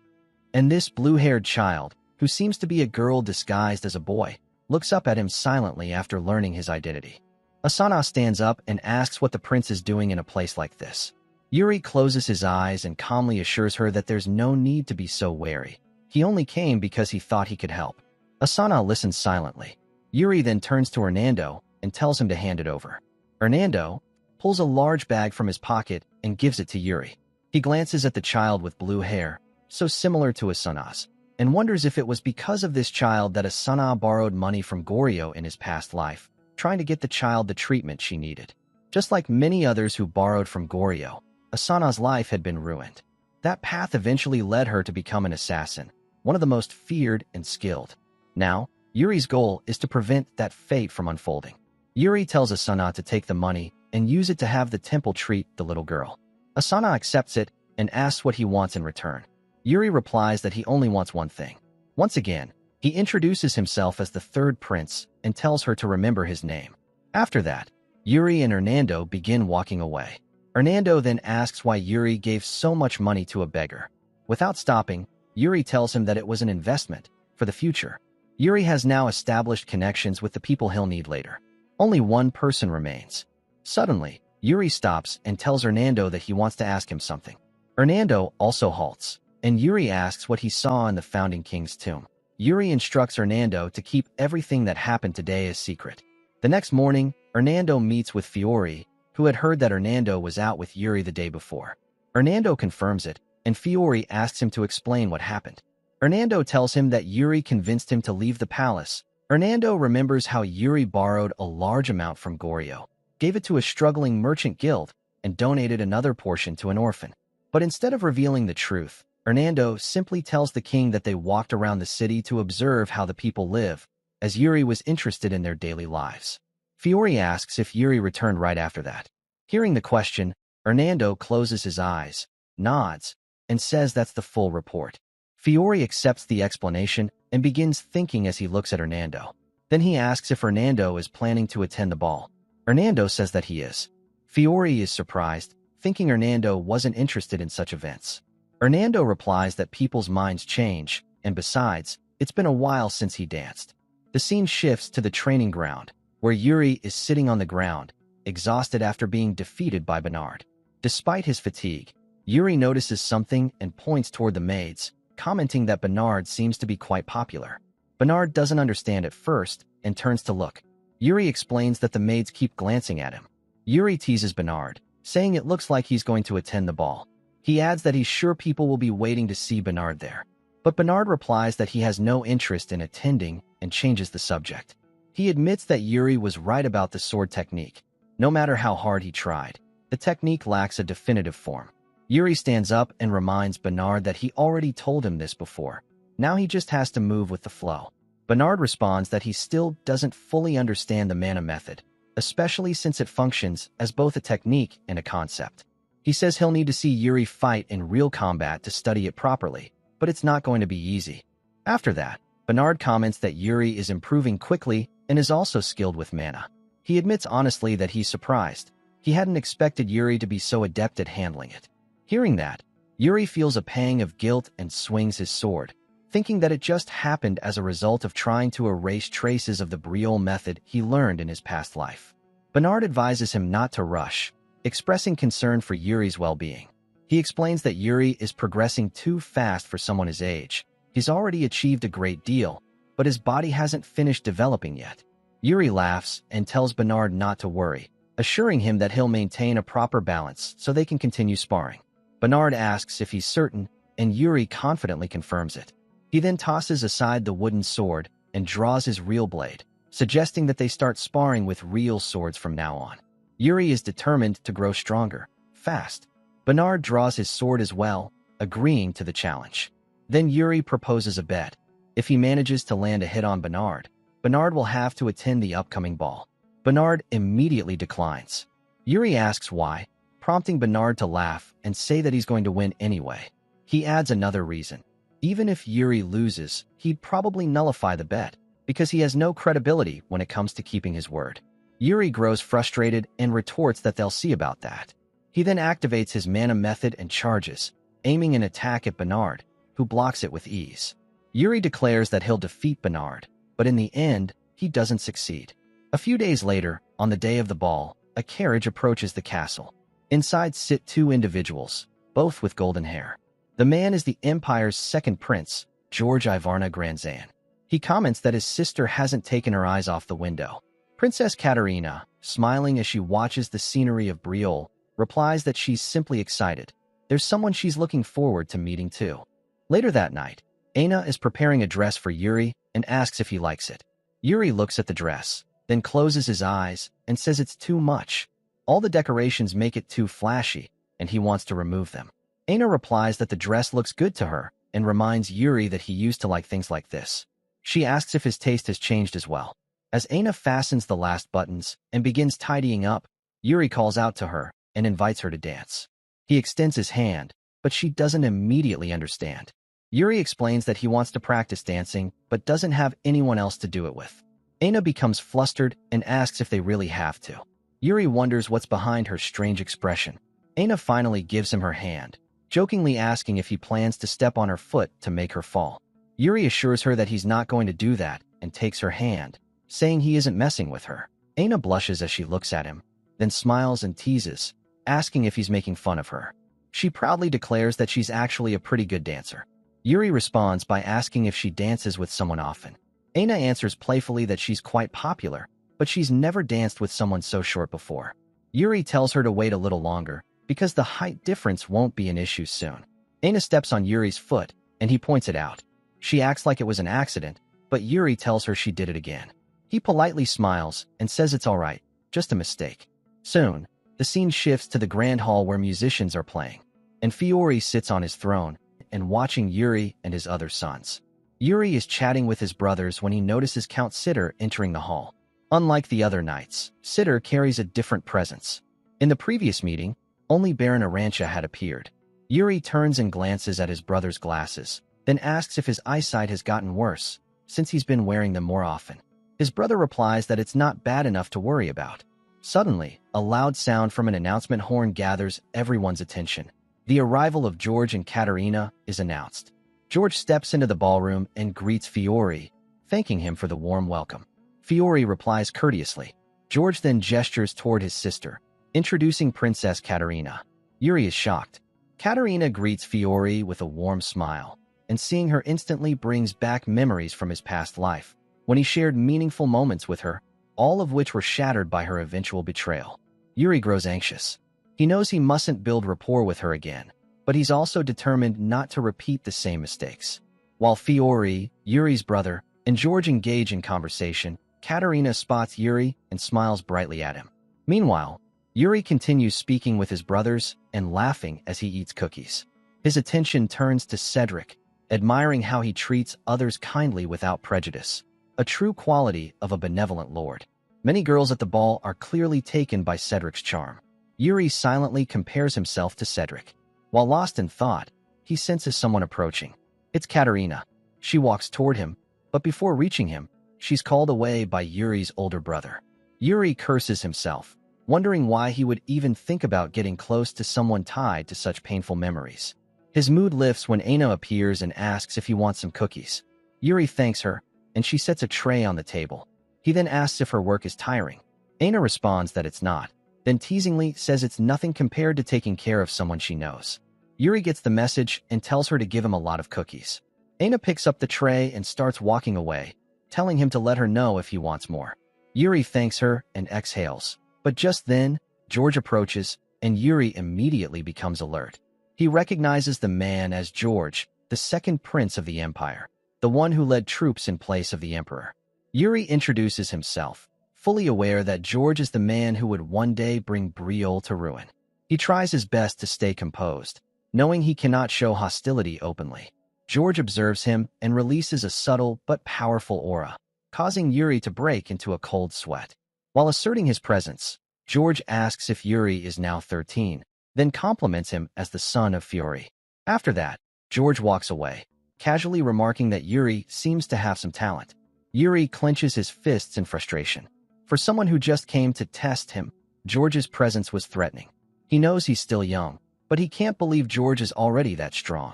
And this blue-haired child, who seems to be a girl disguised as a boy, looks up at him silently after learning his identity. Asuna stands up and asks what the prince is doing in a place like this. Yuri closes his eyes and calmly assures her that there's no need to be so wary. He only came because he thought he could help. Asuna listens silently. Yuri then turns to Hernando and tells him to hand it over. Hernando pulls a large bag from his pocket and gives it to Yuri. He glances at the child with blue hair, so similar to Asuna's, and wonders if it was because of this child that Asuna borrowed money from Goryo in his past life, trying to get the child the treatment she needed. Just like many others who borrowed from Goryo, Asuna's life had been ruined. That path eventually led her to become an assassin, one of the most feared and skilled. Now, Yuri's goal is to prevent that fate from unfolding. Yuri tells Asuna to take the money and use it to have the temple treat the little girl. Asuna accepts it and asks what he wants in return. Yuri replies that he only wants one thing. Once again, he introduces himself as the third prince and tells her to remember his name. After that, Yuri and Hernando begin walking away. Hernando then asks why Yuri gave so much money to a beggar. Without stopping, Yuri tells him that it was an investment for the future. Yuri has now established connections with the people he'll need later. Only one person remains. Suddenly, Yuri stops and tells Hernando that he wants to ask him something. Hernando also halts, and Yuri asks what he saw in the founding king's tomb. Yuri instructs Hernando to keep everything that happened today a secret. The next morning, Hernando meets with Fiore, who had heard that Hernando was out with Yuri the day before. Hernando confirms it, and Fiore asks him to explain what happened. Hernando tells him that Yuri convinced him to leave the palace. Hernando remembers how Yuri borrowed a large amount from Goryo, gave it to a struggling merchant guild, and donated another portion to an orphan. But instead of revealing the truth, Hernando simply tells the king that they walked around the city to observe how the people live, as Yuri was interested in their daily lives. Fiore asks if Yuri returned right after that. Hearing the question, Hernando closes his eyes, nods, and says that's the full report. Fiore accepts the explanation and begins thinking as he looks at Hernando. Then he asks if Hernando is planning to attend the ball. Hernando says that he is. Fiore is surprised, thinking Hernando wasn't interested in such events. Hernando replies that people's minds change, and besides, it's been a while since he danced. The scene shifts to the training ground, where Yuri is sitting on the ground, exhausted after being defeated by Bernard. Despite his fatigue, Yuri notices something and points toward the maids, commenting that Bernard seems to be quite popular. Bernard doesn't understand at first and turns to look. Yuri explains that the maids keep glancing at him. Yuri teases Bernard, saying it looks like he's going to attend the ball. He adds that he's sure people will be waiting to see Bernard there. But Bernard replies that he has no interest in attending and changes the subject. He admits that Yuri was right about the sword technique. No matter how hard he tried, the technique lacks a definitive form. Yuri stands up and reminds Bernard that he already told him this before. Now he just has to move with the flow. Bernard responds that he still doesn't fully understand the mana method, especially since it functions as both a technique and a concept. He says he'll need to see Yuri fight in real combat to study it properly, but it's not going to be easy. After that, Bernard comments that Yuri is improving quickly and is also skilled with mana. He admits honestly that he's surprised. He hadn't expected Yuri to be so adept at handling it. Hearing that, Yuri feels a pang of guilt and swings his sword, thinking that it just happened as a result of trying to erase traces of the Betrayal method he learned in his past life. Bernard advises him not to rush, expressing concern for Yuri's well-being. He explains that Yuri is progressing too fast for someone his age. He's already achieved a great deal, but his body hasn't finished developing yet. Yuri laughs and tells Bernard not to worry, assuring him that he'll maintain a proper balance so they can continue sparring. Bernard asks if he's certain, and Yuri confidently confirms it. He then tosses aside the wooden sword and draws his real blade, suggesting that they start sparring with real swords from now on. Yuri is determined to grow stronger, fast. Bernard draws his sword as well, agreeing to the challenge. Then Yuri proposes a bet. If he manages to land a hit on Bernard, Bernard will have to attend the upcoming ball. Bernard immediately declines. Yuri asks why. prompting Bernard to laugh and say that he's going to win anyway. He adds another reason. Even if Yuri loses, he'd probably nullify the bet, because he has no credibility when it comes to keeping his word. Yuri grows frustrated and retorts that they'll see about that. He then activates his mana method and charges, aiming an attack at Bernard, who blocks it with ease. Yuri declares that he'll defeat Bernard, but in the end, he doesn't succeed. A few days later, on the day of the ball, a carriage approaches the castle. Inside sit two individuals, both with golden hair. The man is the Empire's second prince, George Ivarna Granzan. He comments that his sister hasn't taken her eyes off the window. Princess Katerina, smiling as she watches the scenery of Betrayal, replies that she's simply excited. There's someone she's looking forward to meeting too. Later that night, Aina is preparing a dress for Yuri and asks if he likes it. Yuri looks at the dress, then closes his eyes and says it's too much. All the decorations make it too flashy, and he wants to remove them. Aina replies that the dress looks good to her and reminds Yuri that he used to like things like this. She asks if his taste has changed as well. As Aina fastens the last buttons and begins tidying up, Yuri calls out to her and invites her to dance. He extends his hand, but she doesn't immediately understand. Yuri explains that he wants to practice dancing, but doesn't have anyone else to do it with. Aina becomes flustered and asks if they really have to. Yuri wonders what's behind her strange expression. Aina finally gives him her hand, jokingly asking if he plans to step on her foot to make her fall. Yuri assures her that he's not going to do that and takes her hand, saying he isn't messing with her. Aina blushes as she looks at him, then smiles and teases, asking if he's making fun of her. She proudly declares that she's actually a pretty good dancer. Yuri responds by asking if she dances with someone often. Aina answers playfully that she's quite popular, but she's never danced with someone so short before. Yuri tells her to wait a little longer, because the height difference won't be an issue soon. Aina steps on Yuri's foot, and he points it out. She acts like it was an accident, but Yuri tells her she did it again. He politely smiles and says it's alright, just a mistake. Soon, the scene shifts to the grand hall where musicians are playing, and Fiore sits on his throne and watching Yuri and his other sons. Yuri is chatting with his brothers when he notices Count Sitter entering the hall. Unlike the other knights, Sitter carries a different presence. In the previous meeting, only Baron Arantia had appeared. Yuri turns and glances at his brother's glasses, then asks if his eyesight has gotten worse, since he's been wearing them more often. His brother replies that it's not bad enough to worry about. Suddenly, a loud sound from an announcement horn gathers everyone's attention. The arrival of George and Katerina is announced. George steps into the ballroom and greets Fiore, thanking him for the warm welcome. Fiore replies courteously. George then gestures toward his sister, introducing Princess Katerina. Yuri is shocked. Katerina greets Fiore with a warm smile, and seeing her instantly brings back memories from his past life, when he shared meaningful moments with her, all of which were shattered by her eventual betrayal. Yuri grows anxious. He knows he mustn't build rapport with her again, but he's also determined not to repeat the same mistakes. While Fiore, Yuri's brother, and George engage in conversation, Katerina spots Yuri and smiles brightly at him. Meanwhile, Yuri continues speaking with his brothers and laughing as he eats cookies. His attention turns to Cedric, admiring how he treats others kindly without prejudice, a true quality of a benevolent lord. Many girls at the ball are clearly taken by Cedric's charm. Yuri silently compares himself to Cedric. While lost in thought, he senses someone approaching. It's Katerina. She walks toward him, but before reaching him, she's called away by Yuri's older brother. Yuri curses himself, wondering why he would even think about getting close to someone tied to such painful memories. His mood lifts when Aina appears and asks if he wants some cookies. Yuri thanks her, and she sets a tray on the table. He then asks if her work is tiring. Aina responds that it's not, then teasingly says it's nothing compared to taking care of someone she knows. Yuri gets the message and tells her to give him a lot of cookies. Aina picks up the tray and starts walking away, telling him to let her know if he wants more. Yuri thanks her and exhales, but just then, George approaches, and Yuri immediately becomes alert. He recognizes the man as George, the second prince of the Empire, the one who led troops in place of the Emperor. Yuri introduces himself, fully aware that George is the man who would one day bring Betrayal to ruin. He tries his best to stay composed, knowing he cannot show hostility openly. George observes him and releases a subtle but powerful aura, causing Yuri to break into a cold sweat. While asserting his presence, George asks if Yuri is now 13, then compliments him as the son of Fury. After that, George walks away, casually remarking that Yuri seems to have some talent. Yuri clenches his fists in frustration. For someone who just came to test him, George's presence was threatening. He knows he's still young, but he can't believe George is already that strong.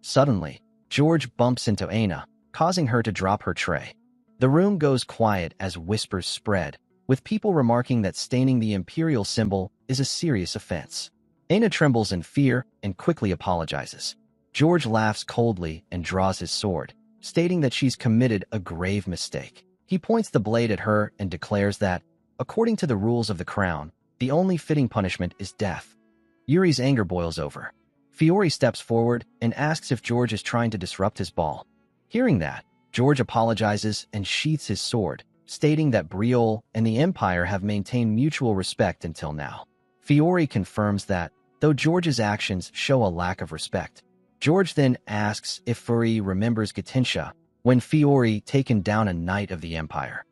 Suddenly, George bumps into Aina, causing her to drop her tray. The room goes quiet as whispers spread, with people remarking that staining the imperial symbol is a serious offense. Aina trembles in fear and quickly apologizes. George laughs coldly and draws his sword, stating that she's committed a grave mistake. He points the blade at her and declares that, according to the rules of the crown, the only fitting punishment is death. Yuri's anger boils over. Fiore steps forward and asks if George is trying to disrupt his ball. Hearing that, George apologizes and sheaths his sword, stating that Betrayal and the Empire have maintained mutual respect until now. Fiore confirms that, though George's actions show a lack of respect. George then asks if Fury remembers Gatinsha when Fiore taken down a knight of the Empire.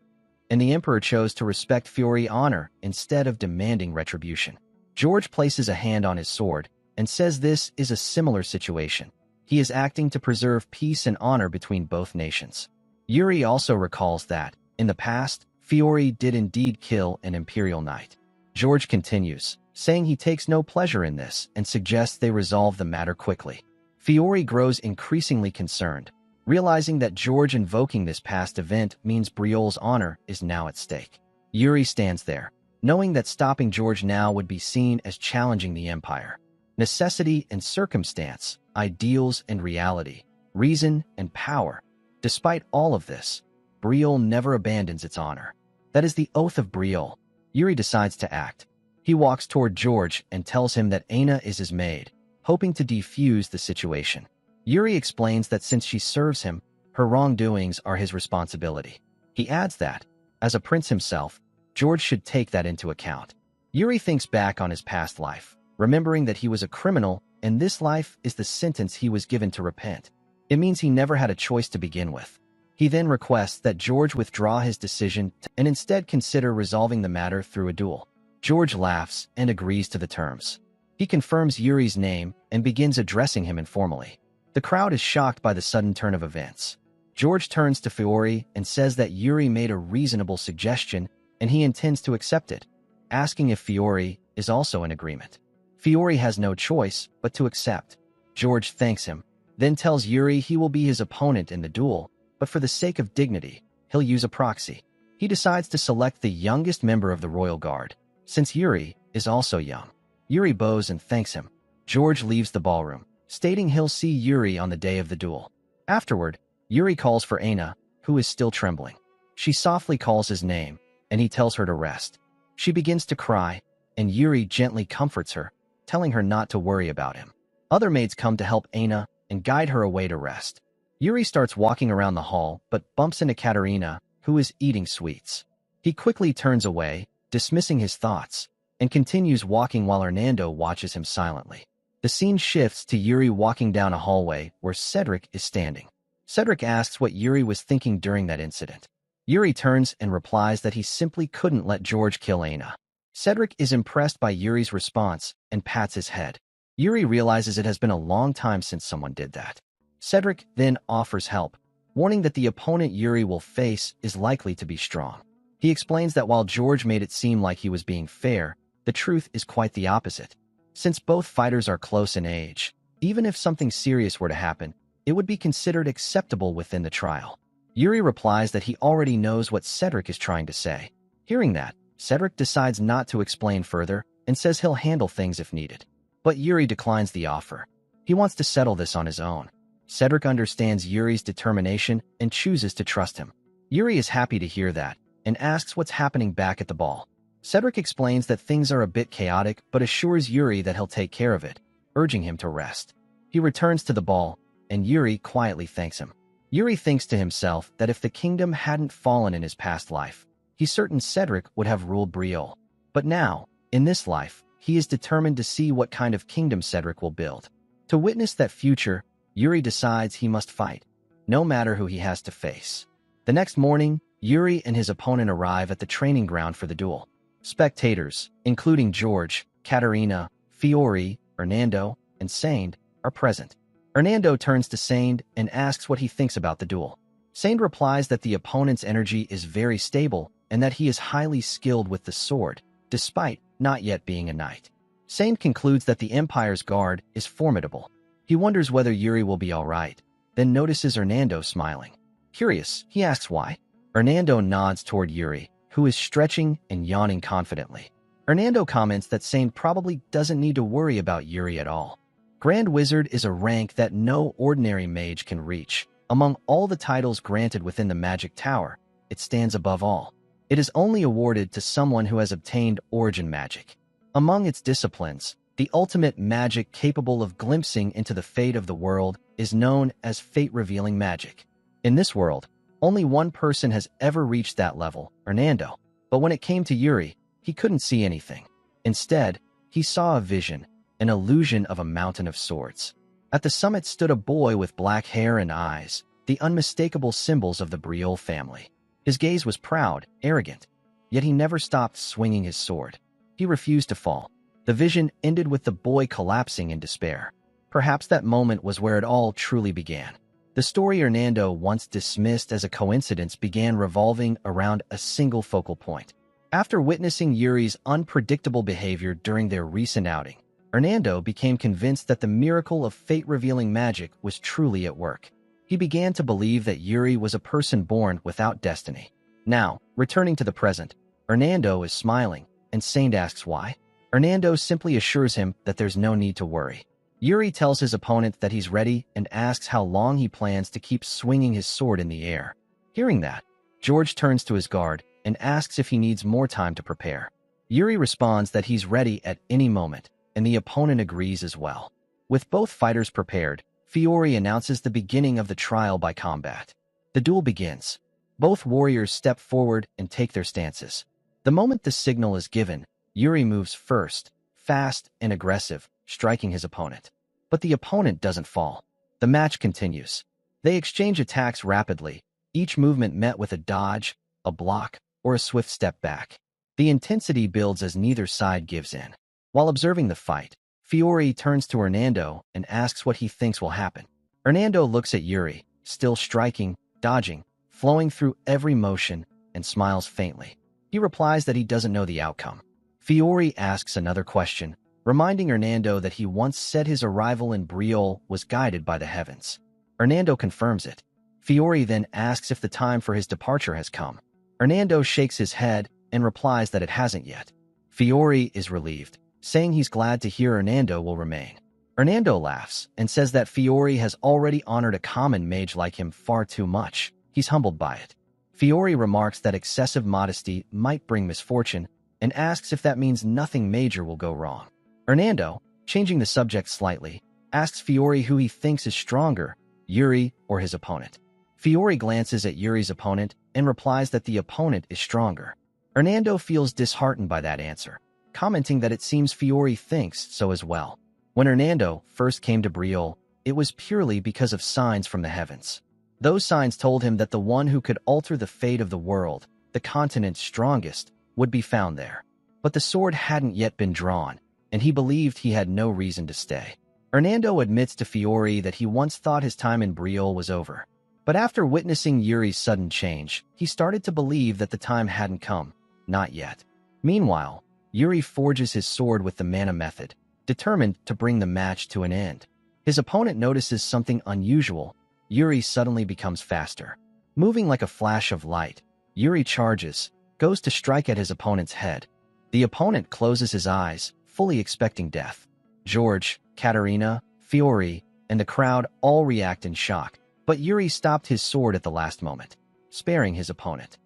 And the Emperor chose to respect Fiore's honor instead of demanding retribution. George places a hand on his sword and says this is a similar situation. He is acting to preserve peace and honor between both nations. Yuri also recalls that, in the past, Fiore did indeed kill an imperial knight. George continues, saying he takes no pleasure in this and suggests they resolve the matter quickly. Fiore grows increasingly concerned, realizing that George invoking this past event means Betrayal's honor is now at stake. Yuri stands there, knowing that stopping George now would be seen as challenging the Empire. Necessity and circumstance, ideals and reality, reason and power. Despite all of this, Betrayal never abandons its honor. That is the oath of Betrayal. Yuri decides to act. He walks toward George and tells him that Aina is his maid, hoping to defuse the situation. Yuri explains that since she serves him, her wrongdoings are his responsibility. He adds that, as a prince himself, George should take that into account. Yuri thinks back on his past life, remembering that he was a criminal and this life is the sentence he was given to repent. It means he never had a choice to begin with. He then requests that George withdraw his decision and instead consider resolving the matter through a duel. George laughs and agrees to the terms. He confirms Yuri's name and begins addressing him informally. The crowd is shocked by the sudden turn of events. George turns to Fiore and says that Yuri made a reasonable suggestion and he intends to accept it, asking if Fiore is also in agreement. Fiore has no choice but to accept. George thanks him, then tells Yuri he will be his opponent in the duel, but for the sake of dignity, he'll use a proxy. He decides to select the youngest member of the Royal Guard, since Yuri is also young. Yuri bows and thanks him. George leaves the ballroom, stating he'll see Yuri on the day of the duel. Afterward, Yuri calls for Aina, who is still trembling. She softly calls his name, and he tells her to rest. She begins to cry, and Yuri gently comforts her, telling her not to worry about him. Other maids come to help Aina and guide her away to rest. Yuri starts walking around the hall but bumps into Katerina, who is eating sweets. He quickly turns away, dismissing his thoughts, and continues walking while Hernando watches him silently. The scene shifts to Yuri walking down a hallway where Cedric is standing. Cedric asks what Yuri was thinking during that incident. Yuri turns and replies that he simply couldn't let George kill Aina. Cedric is impressed by Yuri's response and pats his head. Yuri realizes it has been a long time since someone did that. Cedric then offers help, warning that the opponent Yuri will face is likely to be strong. He explains that while George made it seem like he was being fair, the truth is quite the opposite. Since both fighters are close in age, even if something serious were to happen, it would be considered acceptable within the trial. Yuri replies that he already knows what Cedric is trying to say. Hearing that, Cedric decides not to explain further and says he'll handle things if needed. But Yuri declines the offer. He wants to settle this on his own. Cedric understands Yuri's determination and chooses to trust him. Yuri is happy to hear that and asks what's happening back at the ball. Cedric explains that things are a bit chaotic but assures Yuri that he'll take care of it, urging him to rest. He returns to the ball, and Yuri quietly thanks him. Yuri thinks to himself that if the kingdom hadn't fallen in his past life, he's certain Cedric would have ruled Betrayal. But now, in this life, he is determined to see what kind of kingdom Cedric will build. To witness that future, Yuri decides he must fight, no matter who he has to face. The next morning, Yuri and his opponent arrive at the training ground for the duel. Spectators, including George, Katerina, Fiore, Hernando, and Saint are present. Hernando turns to Saint and asks what he thinks about the duel. Saint replies that the opponent's energy is very stable and that he is highly skilled with the sword, despite not yet being a knight. Saint concludes that the Empire's guard is formidable. He wonders whether Yuri will be alright, then notices Hernando smiling. Curious, he asks why. Hernando nods toward Yuri, who is stretching and yawning confidently. Hernando comments that Saint probably doesn't need to worry about Yuri at all. Grand Wizard is a rank that no ordinary mage can reach. Among all the titles granted within the Magic Tower, it stands above all. It is only awarded to someone who has obtained origin magic. Among its disciplines, the ultimate magic capable of glimpsing into the fate of the world is known as fate-revealing magic. In this world, only one person has ever reached that level, Hernando. But when it came to Yuri, he couldn't see anything. Instead, he saw a vision, an illusion of a mountain of swords. At the summit stood a boy with black hair and eyes, the unmistakable symbols of the Betrayal family. His gaze was proud, arrogant, yet he never stopped swinging his sword. He refused to fall. The vision ended with the boy collapsing in despair. Perhaps that moment was where it all truly began. The story Hernando once dismissed as a coincidence began revolving around a single focal point. After witnessing Yuri's unpredictable behavior during their recent outing, Hernando became convinced that the miracle of fate-revealing magic was truly at work. He began to believe that Yuri was a person born without destiny. Now, returning to the present, Hernando is smiling, and Saint asks why. Hernando simply assures him that there's no need to worry. Yuri tells his opponent that he's ready and asks how long he plans to keep swinging his sword in the air. Hearing that, George turns to his guard and asks if he needs more time to prepare. Yuri responds that he's ready at any moment, and the opponent agrees as well. With both fighters prepared, Fiore announces the beginning of the trial by combat. The duel begins. Both warriors step forward and take their stances. The moment the signal is given, Yuri moves first, fast and aggressive, striking his opponent. But the opponent doesn't fall. The match continues. They exchange attacks rapidly, each movement met with a dodge, a block, or a swift step back. The intensity builds as neither side gives in. While observing the fight, Fiore turns to Hernando and asks what he thinks will happen. Hernando looks at Yuri, still striking, dodging, flowing through every motion, and smiles faintly. He replies that he doesn't know the outcome. Fiore asks another question, reminding Hernando that he once said his arrival in Betrayal was guided by the heavens. Hernando confirms it. Fiore then asks if the time for his departure has come. Hernando shakes his head and replies that it hasn't yet. Fiore is relieved, saying he's glad to hear Hernando will remain. Hernando laughs and says that Fiore has already honored a common mage like him far too much. He's humbled by it. Fiore remarks that excessive modesty might bring misfortune and asks if that means nothing major will go wrong. Hernando, changing the subject slightly, asks Fiore who he thinks is stronger, Yuri or his opponent. Fiore glances at Yuri's opponent and replies that the opponent is stronger. Hernando feels disheartened by that answer, commenting that it seems Fiore thinks so as well. When Hernando first came to Betrayal, it was purely because of signs from the heavens. Those signs told him that the one who could alter the fate of the world, the continent's strongest, would be found there. But the sword hadn't yet been drawn, and he believed he had no reason to stay. Hernando admits to Fiore that he once thought his time in Betrayal was over. But after witnessing Yuri's sudden change, he started to believe that the time hadn't come. Not yet. Meanwhile, Yuri forges his sword with the mana method, determined to bring the match to an end. His opponent notices something unusual. Yuri suddenly becomes faster. Moving like a flash of light, Yuri charges, goes to strike at his opponent's head. The opponent closes his eyes, fully expecting death. George, Katerina, Fiore, and the crowd all react in shock, but Yuri stopped his sword at the last moment, sparing his opponent.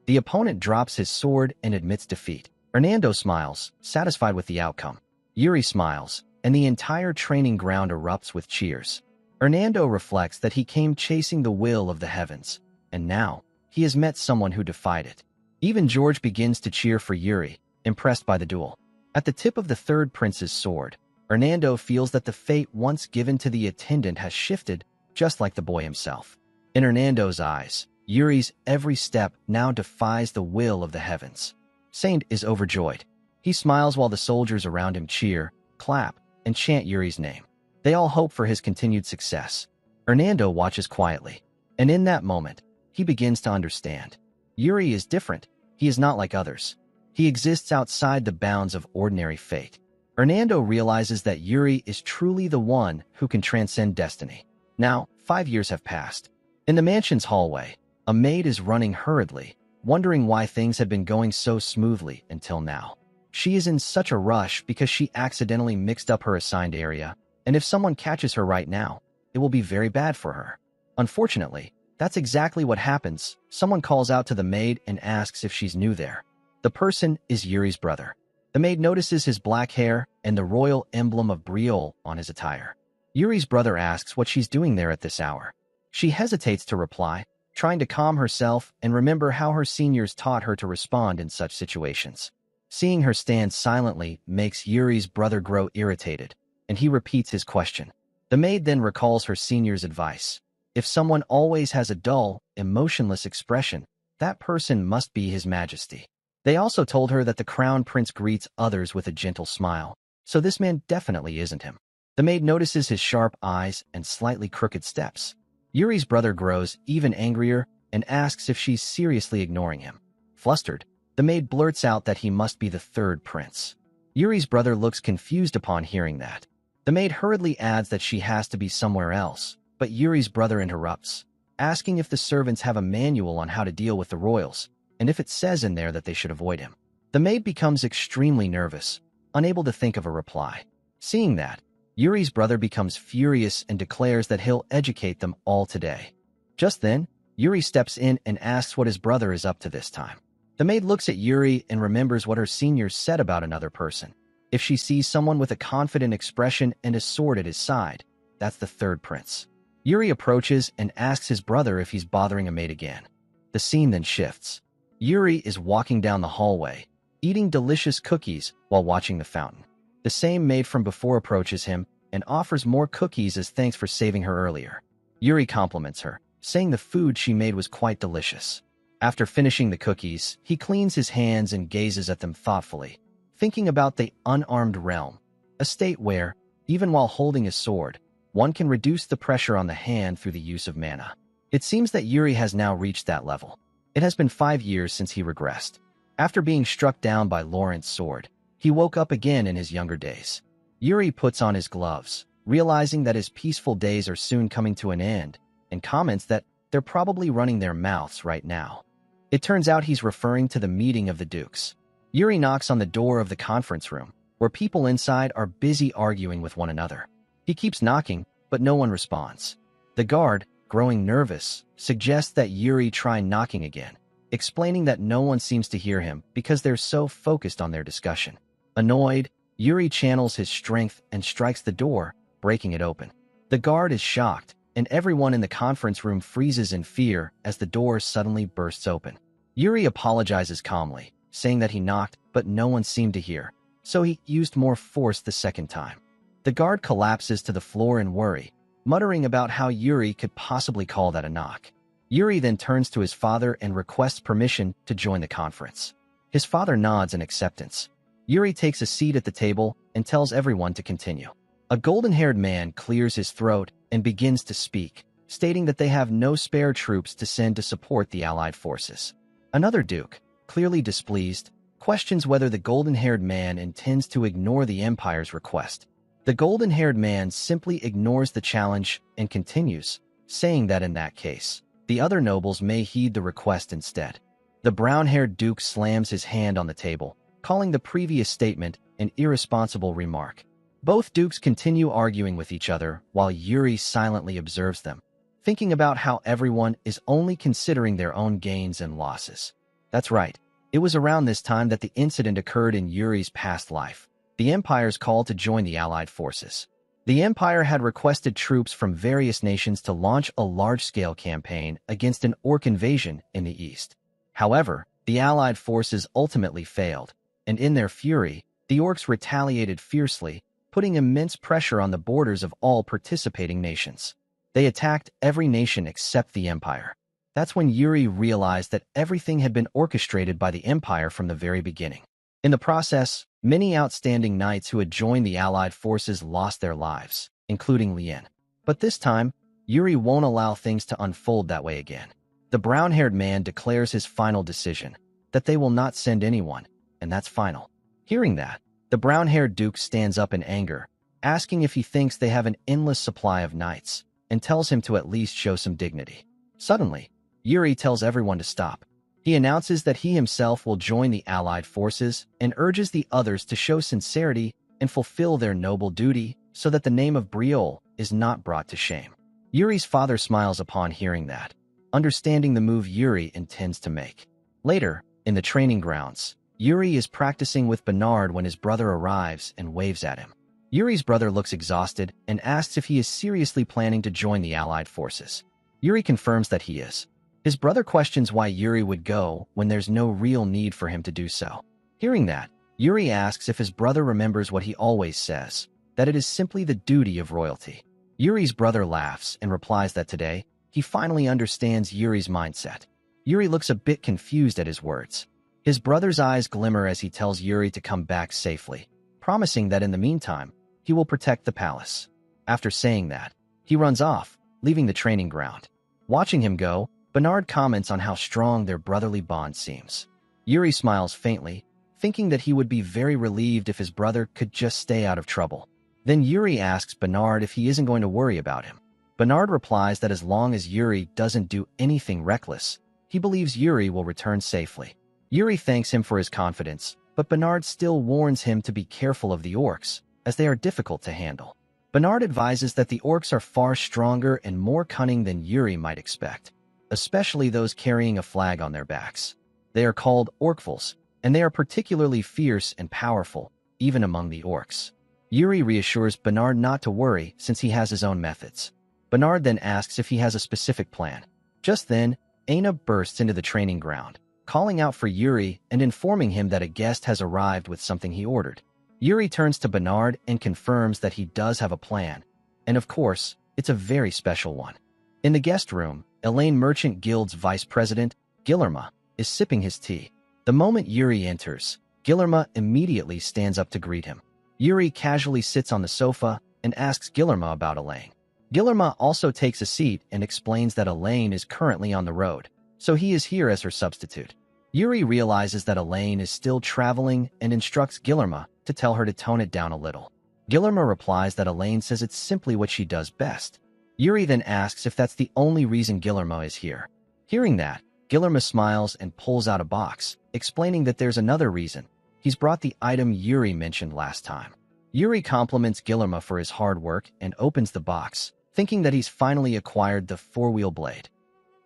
The opponent drops his sword and admits defeat. Hernando smiles, satisfied with the outcome. Yuri smiles, and the entire training ground erupts with cheers. Hernando reflects that he came chasing the will of the heavens, and now he has met someone who defied it. Even George begins to cheer for Yuri, impressed by the duel. At the tip of the third prince's sword, Hernando feels that the fate once given to the attendant has shifted, just like the boy himself. In Hernando's eyes, Yuri's every step now defies the will of the heavens. Saint is overjoyed. He smiles while the soldiers around him cheer, clap, and chant Yuri's name. They all hope for his continued success. Hernando watches quietly, and in that moment, he begins to understand. Yuri is different. He is not like others. He exists outside the bounds of ordinary fate. Hernando realizes that Yuri is truly the one who can transcend destiny. Now, 5 years have passed. In the mansion's hallway, a maid is running hurriedly, wondering why things had been going so smoothly until now. She is in such a rush because she accidentally mixed up her assigned area, and if someone catches her right now, it will be very bad for her. Unfortunately, that's exactly what happens. Someone calls out to the maid and asks if she's new there. The person is Yuri's brother. The maid notices his black hair and the royal emblem of Betrayal on his attire. Yuri's brother asks what she's doing there at this hour. She hesitates to reply, trying to calm herself and remember how her seniors taught her to respond in such situations. Seeing her stand silently makes Yuri's brother grow irritated, and he repeats his question. The maid then recalls her senior's advice. If someone always has a dull, emotionless expression, that person must be His Majesty. They also told her that the crown prince greets others with a gentle smile, so this man definitely isn't him. The maid notices his sharp eyes and slightly crooked steps. Yuri's brother grows even angrier and asks if she's seriously ignoring him. Flustered, the maid blurts out that he must be the third prince. Yuri's brother looks confused upon hearing that. The maid hurriedly adds that she has to be somewhere else, but Yuri's brother interrupts, asking if the servants have a manual on how to deal with the royals, and if it says in there that they should avoid him. The maid becomes extremely nervous, unable to think of a reply. Seeing that, Yuri's brother becomes furious and declares that he'll educate them all today. Just then, Yuri steps in and asks what his brother is up to this time. The maid looks at Yuri and remembers what her seniors said about another person. If she sees someone with a confident expression and a sword at his side, that's the third prince. Yuri approaches and asks his brother if he's bothering a maid again. The scene then shifts. Yuri is walking down the hallway, eating delicious cookies while watching the fountain. The same maid from before approaches him and offers more cookies as thanks for saving her earlier. Yuri compliments her, saying the food she made was quite delicious. After finishing the cookies, he cleans his hands and gazes at them thoughtfully, thinking about the unarmed realm, a state where, even while holding a sword, one can reduce the pressure on the hand through the use of mana. It seems that Yuri has now reached that level. It has been 5 years since he regressed. After being struck down by Laurent's sword, he woke up again in his younger days. Yuri puts on his gloves, realizing that his peaceful days are soon coming to an end, and comments that they're probably running their mouths right now. It turns out he's referring to the meeting of the dukes. Yuri knocks on the door of the conference room, where people inside are busy arguing with one another. He keeps knocking, but no one responds. The guard, growing nervous, suggests that Yuri try knocking again, explaining that no one seems to hear him because they're so focused on their discussion. Annoyed, Yuri channels his strength and strikes the door, breaking it open. The guard is shocked, and everyone in the conference room freezes in fear as the door suddenly bursts open. Yuri apologizes calmly, saying that he knocked, but no one seemed to hear, so he used more force the second time. The guard collapses to the floor in worry, muttering about how Yuri could possibly call that a knock. Yuri then turns to his father and requests permission to join the conference. His father nods in acceptance. Yuri takes a seat at the table and tells everyone to continue. A golden-haired man clears his throat and begins to speak, stating that they have no spare troops to send to support the Allied forces. Another duke, clearly displeased, questions whether the golden-haired man intends to ignore the Empire's request. The golden-haired man simply ignores the challenge and continues, saying that in that case, the other nobles may heed the request instead. The brown-haired duke slams his hand on the table, calling the previous statement an irresponsible remark. Both dukes continue arguing with each other while Yuri silently observes them, thinking about how everyone is only considering their own gains and losses. That's right. It was around this time that the incident occurred in Yuri's past life. The Empire's call to join the Allied forces. The Empire had requested troops from various nations to launch a large-scale campaign against an orc invasion in the east. However, the Allied forces ultimately failed, and in their fury, the orcs retaliated fiercely, putting immense pressure on the borders of all participating nations. They attacked every nation except the Empire. That's when Yuri realized that everything had been orchestrated by the Empire from the very beginning. In the process, many outstanding knights who had joined the Allied forces lost their lives, including Lien. But this time, Yuri won't allow things to unfold that way again. The brown-haired man declares his final decision, that they will not send anyone, and that's final. Hearing that, the brown-haired duke stands up in anger, asking if he thinks they have an endless supply of knights, and tells him to at least show some dignity. Suddenly, Yuri tells everyone to stop. He announces that he himself will join the Allied forces and urges the others to show sincerity and fulfill their noble duty so that the name of Betrayal is not brought to shame. Yuri's father smiles upon hearing that, understanding the move Yuri intends to make. Later, in the training grounds, Yuri is practicing with Bernard when his brother arrives and waves at him. Yuri's brother looks exhausted and asks if he is seriously planning to join the Allied forces. Yuri confirms that he is. His brother questions why Yuri would go when there's no real need for him to do so. Hearing that, Yuri asks if his brother remembers what he always says, that it is simply the duty of royalty. Yuri's brother laughs and replies that today, he finally understands Yuri's mindset. Yuri looks a bit confused at his words. His brother's eyes glimmer as he tells Yuri to come back safely, promising that in the meantime, he will protect the palace. After saying that, he runs off, leaving the training ground. Watching him go, Bernard comments on how strong their brotherly bond seems. Yuri smiles faintly, thinking that he would be very relieved if his brother could just stay out of trouble. Then Yuri asks Bernard if he isn't going to worry about him. Bernard replies that as long as Yuri doesn't do anything reckless, he believes Yuri will return safely. Yuri thanks him for his confidence, but Bernard still warns him to be careful of the orcs, as they are difficult to handle. Bernard advises that the orcs are far stronger and more cunning than Yuri might expect, especially those carrying a flag on their backs. They are called orcfuls, and they are particularly fierce and powerful, even among the orcs. Yuri reassures Bernard not to worry since he has his own methods. Bernard then asks if he has a specific plan. Just then, Aina bursts into the training ground, calling out for Yuri and informing him that a guest has arrived with something he ordered. Yuri turns to Bernard and confirms that he does have a plan, and of course, it's a very special one. In the guest room, Elaine Merchant Guild's vice president, Guillermo, is sipping his tea. The moment Yuri enters, Guillermo immediately stands up to greet him. Yuri casually sits on the sofa and asks Guillermo about Elaine. Guillermo also takes a seat and explains that Elaine is currently on the road, so he is here as her substitute. Yuri realizes that Elaine is still traveling and instructs Guillermo to tell her to tone it down a little. Guillermo replies that Elaine says it's simply what she does best. Yuri then asks if that's the only reason Guillermo is here. Hearing that, Guillermo smiles and pulls out a box, explaining that there's another reason. He's brought the item Yuri mentioned last time. Yuri compliments Guillermo for his hard work and opens the box, thinking that he's finally acquired the four-wheel blade.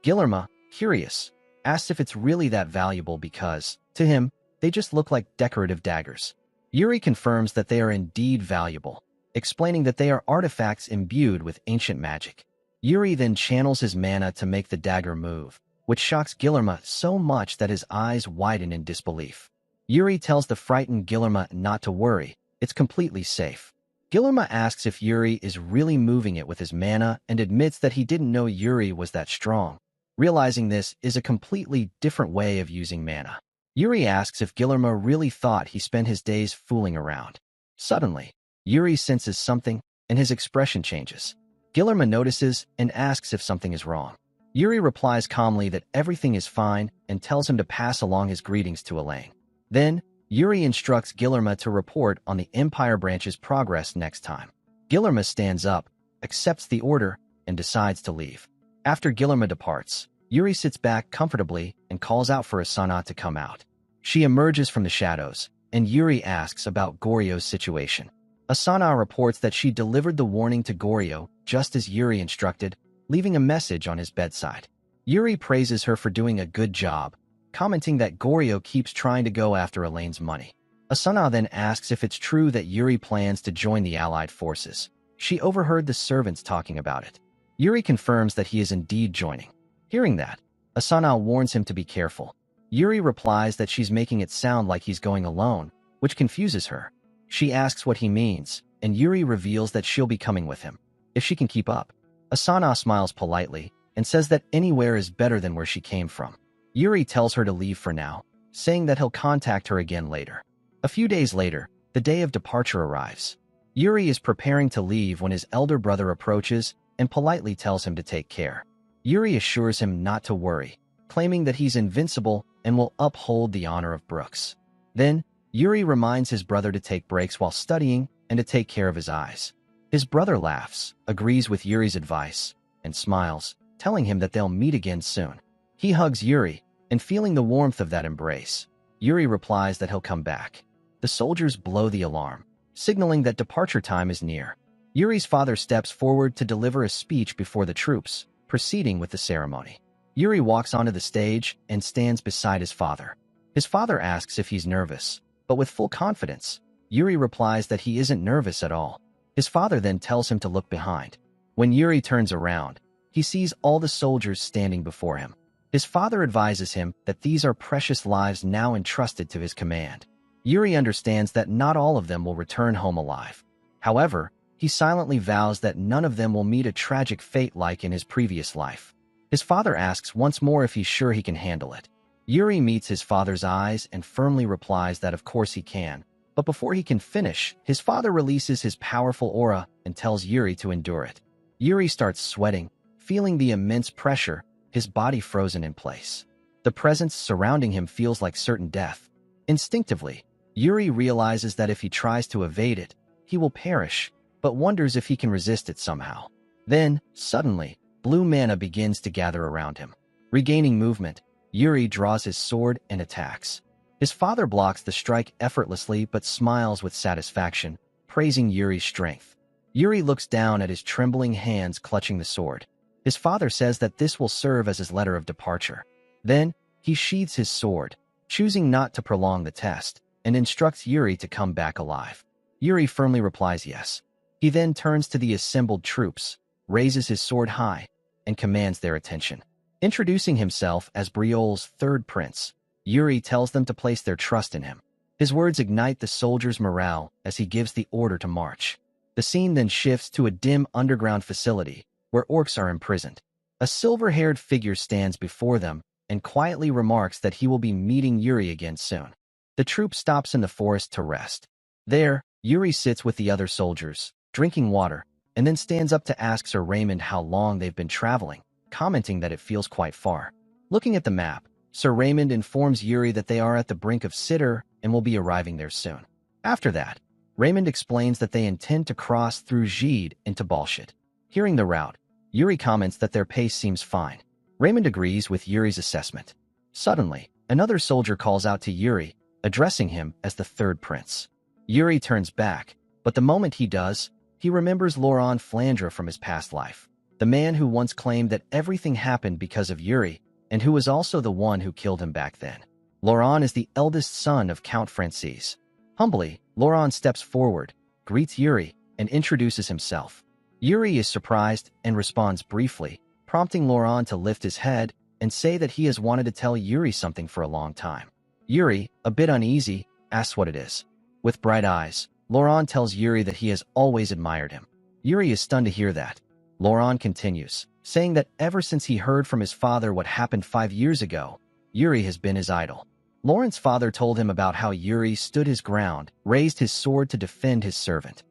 Guillermo, curious, asks if it's really that valuable because, to him, they just look like decorative daggers. Yuri confirms that they are indeed valuable, explaining that they are artifacts imbued with ancient magic. Yuri then channels his mana to make the dagger move, which shocks Guillermo so much that his eyes widen in disbelief. Yuri tells the frightened Guillermo not to worry, it's completely safe. Guillermo asks if Yuri is really moving it with his mana and admits that he didn't know Yuri was that strong. Realizing this is a completely different way of using mana. Yuri asks if Guillermo really thought he spent his days fooling around. Suddenly, Yuri senses something, and his expression changes. Guillermo notices and asks if something is wrong. Yuri replies calmly that everything is fine and tells him to pass along his greetings to Elaine. Then, Yuri instructs Guillermo to report on the Empire Branch's progress next time. Guillermo stands up, accepts the order, and decides to leave. After Guillermo departs, Yuri sits back comfortably and calls out for Asana to come out. She emerges from the shadows, and Yuri asks about Goryo's situation. Asana reports that she delivered the warning to Goryo just as Yuri instructed, leaving a message on his bedside. Yuri praises her for doing a good job, commenting that Goryo keeps trying to go after Elaine's money. Asana then asks if it's true that Yuri plans to join the Allied forces. She overheard the servants talking about it. Yuri confirms that he is indeed joining. Hearing that, Asana warns him to be careful. Yuri replies that she's making it sound like he's going alone, which confuses her. She asks what he means, and Yuri reveals that she'll be coming with him, if she can keep up. Asana smiles politely and says that anywhere is better than where she came from. Yuri tells her to leave for now, saying that he'll contact her again later. A few days later, the day of departure arrives. Yuri is preparing to leave when his elder brother approaches and politely tells him to take care. Yuri assures him not to worry, claiming that he's invincible and will uphold the honor of Brooks. Then, Yuri reminds his brother to take breaks while studying and to take care of his eyes. His brother laughs, agrees with Yuri's advice, and smiles, telling him that they'll meet again soon. He hugs Yuri, and feeling the warmth of that embrace, Yuri replies that he'll come back. The soldiers blow the alarm, signaling that departure time is near. Yuri's father steps forward to deliver a speech before the troops, proceeding with the ceremony. Yuri walks onto the stage and stands beside his father. His father asks if he's nervous, but with full confidence, Yuri replies that he isn't nervous at all. His father then tells him to look behind. When Yuri turns around, he sees all the soldiers standing before him. His father advises him that these are precious lives now entrusted to his command. Yuri understands that not all of them will return home alive. However, he silently vows that none of them will meet a tragic fate like in his previous life. His father asks once more if he's sure he can handle it. Yuri meets his father's eyes and firmly replies that of course he can. But before he can finish, his father releases his powerful aura and tells Yuri to endure it. Yuri starts sweating, feeling the immense pressure, his body frozen in place. The presence surrounding him feels like certain death. Instinctively, Yuri realizes that if he tries to evade it, he will perish, but wonders if he can resist it somehow. Then, suddenly, blue mana begins to gather around him. Regaining movement, Yuri draws his sword and attacks. His father blocks the strike effortlessly but smiles with satisfaction, praising Yuri's strength. Yuri looks down at his trembling hands clutching the sword. His father says that this will serve as his letter of departure. Then, he sheathes his sword, choosing not to prolong the test, and instructs Yuri to come back alive. Yuri firmly replies yes. He then turns to the assembled troops, raises his sword high, and commands their attention. Introducing himself as Betrayal's third prince, Yuri tells them to place their trust in him. His words ignite the soldiers' morale as he gives the order to march. The scene then shifts to a dim underground facility where orcs are imprisoned. A silver-haired figure stands before them and quietly remarks that he will be meeting Yuri again soon. The troop stops in the forest to rest. There, Yuri sits with the other soldiers, drinking water, and then stands up to ask Sir Raymond how long they've been traveling, commenting that it feels quite far. Looking at the map, Sir Raymond informs Yuri that they are at the brink of Sitter and will be arriving there soon. After that, Raymond explains that they intend to cross through Gide into Balshit. Hearing the route, Yuri comments that their pace seems fine. Raymond agrees with Yuri's assessment. Suddenly, another soldier calls out to Yuri, addressing him as the third prince. Yuri turns back, but the moment he does, he remembers Laurent Flandre from his past life, the man who once claimed that everything happened because of Yuri, and who was also the one who killed him back then. Laurent is the eldest son of Count Francis. Humbly, Laurent steps forward, greets Yuri, and introduces himself. Yuri is surprised and responds briefly, prompting Laurent to lift his head and say that he has wanted to tell Yuri something for a long time. Yuri, a bit uneasy, asks what it is. With bright eyes, Laurent tells Yuri that he has always admired him. Yuri is stunned to hear that. Laurent continues, saying that ever since he heard from his father what happened 5 years ago, Yuri has been his idol. Laurent's father told him about how Yuri stood his ground, raised his sword to defend his servant.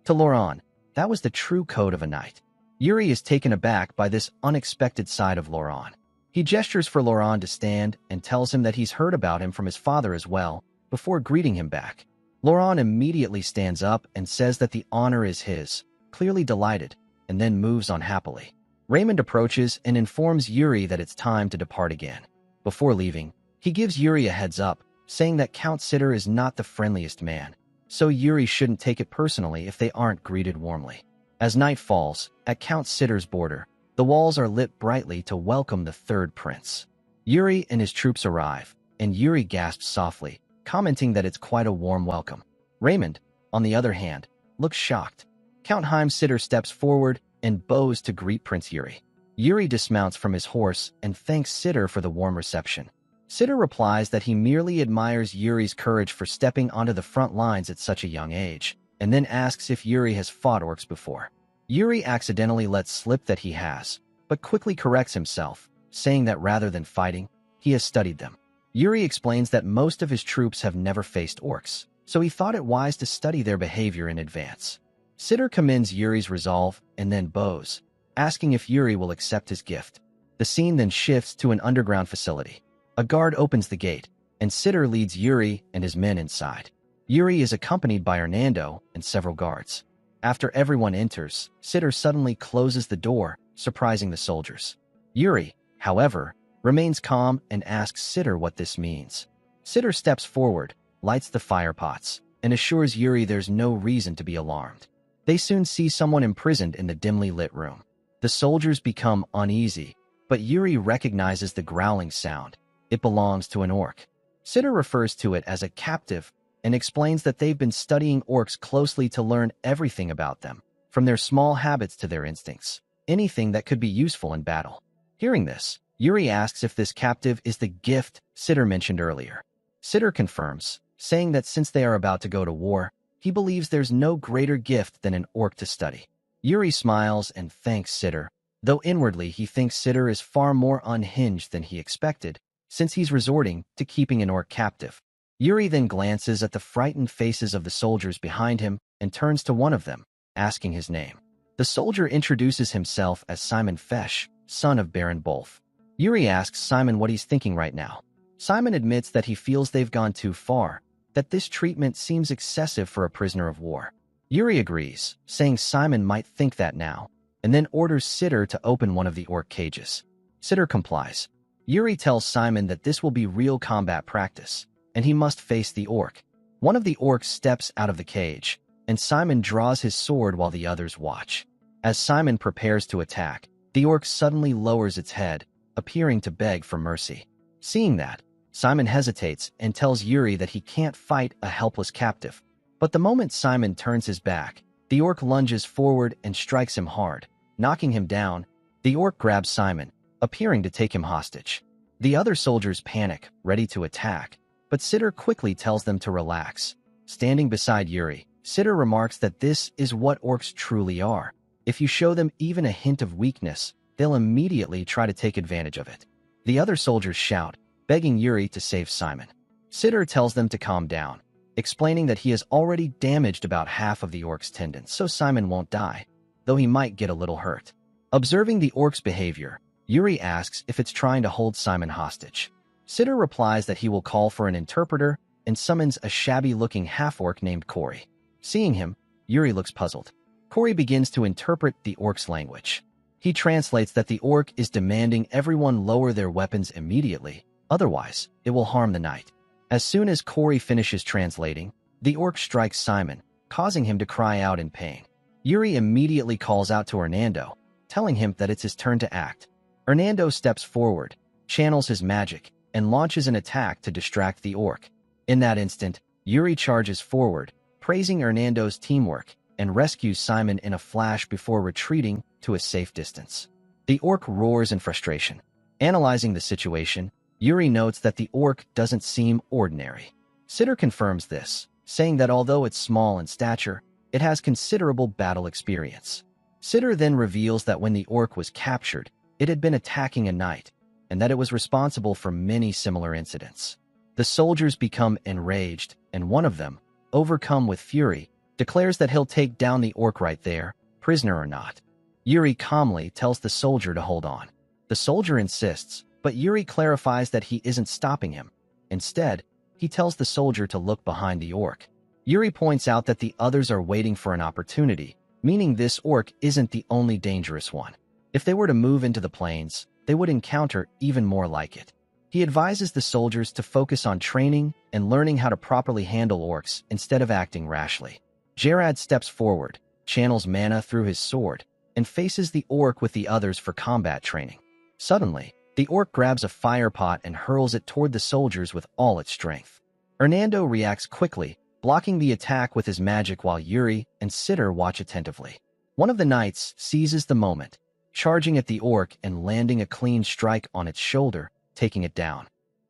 To Laurent, that was the true code of a knight. Yuri is taken aback by this unexpected side of Laurent. He gestures for Laurent to stand and tells him that he's heard about him from his father as well, before greeting him back. Laurent immediately stands up and says that the honor is his, clearly delighted, and then moves on happily. Raymond approaches and informs Yuri that it's time to depart again. Before leaving, he gives Yuri a heads up, saying that Count Sitter is not the friendliest man, so Yuri shouldn't take it personally if they aren't greeted warmly. As night falls, at Count Sitter's border, the walls are lit brightly to welcome the third prince. Yuri and his troops arrive, and Yuri gasps softly, commenting that it's quite a warm welcome. Raymond, on the other hand, looks shocked. Count Heim Sitter steps forward and bows to greet Prince Yuri. Yuri dismounts from his horse and thanks Sitter for the warm reception. Sitter replies that he merely admires Yuri's courage for stepping onto the front lines at such a young age, and then asks if Yuri has fought orcs before. Yuri accidentally lets slip that he has, but quickly corrects himself, saying that rather than fighting, he has studied them. Yuri explains that most of his troops have never faced orcs, so he thought it wise to study their behavior in advance. Sitter commends Yuri's resolve and then bows, asking if Yuri will accept his gift. The scene then shifts to an underground facility. A guard opens the gate, and Sitter leads Yuri and his men inside. Yuri is accompanied by Hernando and several guards. After everyone enters, Sitter suddenly closes the door, surprising the soldiers. Yuri, however, remains calm and asks Sitter what this means. Sitter steps forward, lights the fire pots, and assures Yuri there's no reason to be alarmed. They soon see someone imprisoned in the dimly lit room. The soldiers become uneasy, but Yuri recognizes the growling sound. It belongs to an orc. Sitter refers to it as a captive and explains that they've been studying orcs closely to learn everything about them, from their small habits to their instincts, anything that could be useful in battle. Hearing this, Yuri asks if this captive is the gift Sitter mentioned earlier. Sitter confirms, saying that since they are about to go to war, he believes there's no greater gift than an orc to study. Yuri smiles and thanks Sitter, though inwardly he thinks Sitter is far more unhinged than he expected, since he's resorting to keeping an orc captive. Yuri then glances at the frightened faces of the soldiers behind him and turns to one of them, asking his name. The soldier introduces himself as Simon Fesh, son of Baron Bolf. Yuri asks Simon what he's thinking right now. Simon admits that he feels they've gone too far, that this treatment seems excessive for a prisoner of war. Yuri agrees, saying Simon might think that now, and then orders Sitter to open one of the orc cages. Sitter complies. Yuri tells Simon that this will be real combat practice, and he must face the orc. One of the orcs steps out of the cage, and Simon draws his sword while the others watch. As Simon prepares to attack, the orc suddenly lowers its head, appearing to beg for mercy. Seeing that, Simon hesitates and tells Yuri that he can't fight a helpless captive. But the moment Simon turns his back, the orc lunges forward and strikes him hard, knocking him down. The orc grabs Simon, appearing to take him hostage. The other soldiers panic, ready to attack, but Sitter quickly tells them to relax. Standing beside Yuri, Sitter remarks that this is what orcs truly are. If you show them even a hint of weakness, they'll immediately try to take advantage of it. The other soldiers shout, begging Yuri to save Simon. Sitter tells them to calm down, explaining that he has already damaged about half of the orc's tendons, so Simon won't die, though he might get a little hurt. Observing the orc's behavior, Yuri asks if it's trying to hold Simon hostage. Sitter replies that he will call for an interpreter and summons a shabby-looking half-orc named Corey. Seeing him, Yuri looks puzzled. Corey begins to interpret the orc's language. He translates that the orc is demanding everyone lower their weapons immediately, otherwise it will harm the knight. As soon as Corey finishes translating, the orc strikes Simon, causing him to cry out in pain. Yuri immediately calls out to Hernando, telling him that it's his turn to act. Hernando steps forward, channels his magic, and launches an attack to distract the orc. In that instant, Yuri charges forward, praising Hernando's teamwork, and rescues Simon in a flash before retreating to a safe distance. The orc roars in frustration. Analyzing the situation, Yuri notes that the orc doesn't seem ordinary. Sitter confirms this, saying that although it's small in stature, it has considerable battle experience. Sitter then reveals that when the orc was captured, it had been attacking a knight, and that it was responsible for many similar incidents. The soldiers become enraged, and one of them, overcome with fury, declares that he'll take down the orc right there, prisoner or not. Yuri calmly tells the soldier to hold on. The soldier insists, but Yuri clarifies that he isn't stopping him. Instead, he tells the soldier to look behind the orc. Yuri points out that the others are waiting for an opportunity, meaning this orc isn't the only dangerous one. If they were to move into the plains, they would encounter even more like it. He advises the soldiers to focus on training and learning how to properly handle orcs instead of acting rashly. Gerard steps forward, channels mana through his sword, and faces the orc with the others for combat training. Suddenly, the orc grabs a fire pot and hurls it toward the soldiers with all its strength. Hernando reacts quickly, blocking the attack with his magic while Yuri and Sitter watch attentively. One of the knights seizes the moment, charging at the orc and landing a clean strike on its shoulder, taking it down.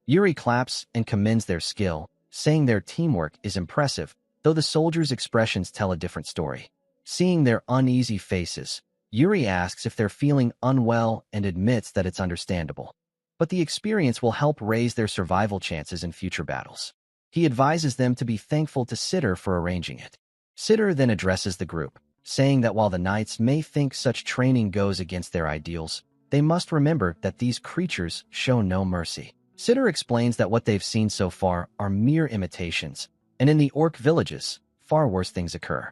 Yuri claps and commends their skill, saying their teamwork is impressive, though the soldiers' expressions tell a different story. Seeing their uneasy faces, Yuri asks if they're feeling unwell and admits that it's understandable. But the experience will help raise their survival chances in future battles. He advises them to be thankful to Sitter for arranging it. Sitter then addresses the group, saying that while the knights may think such training goes against their ideals, they must remember that these creatures show no mercy. Sitter explains that what they've seen so far are mere imitations, and in the orc villages, far worse things occur.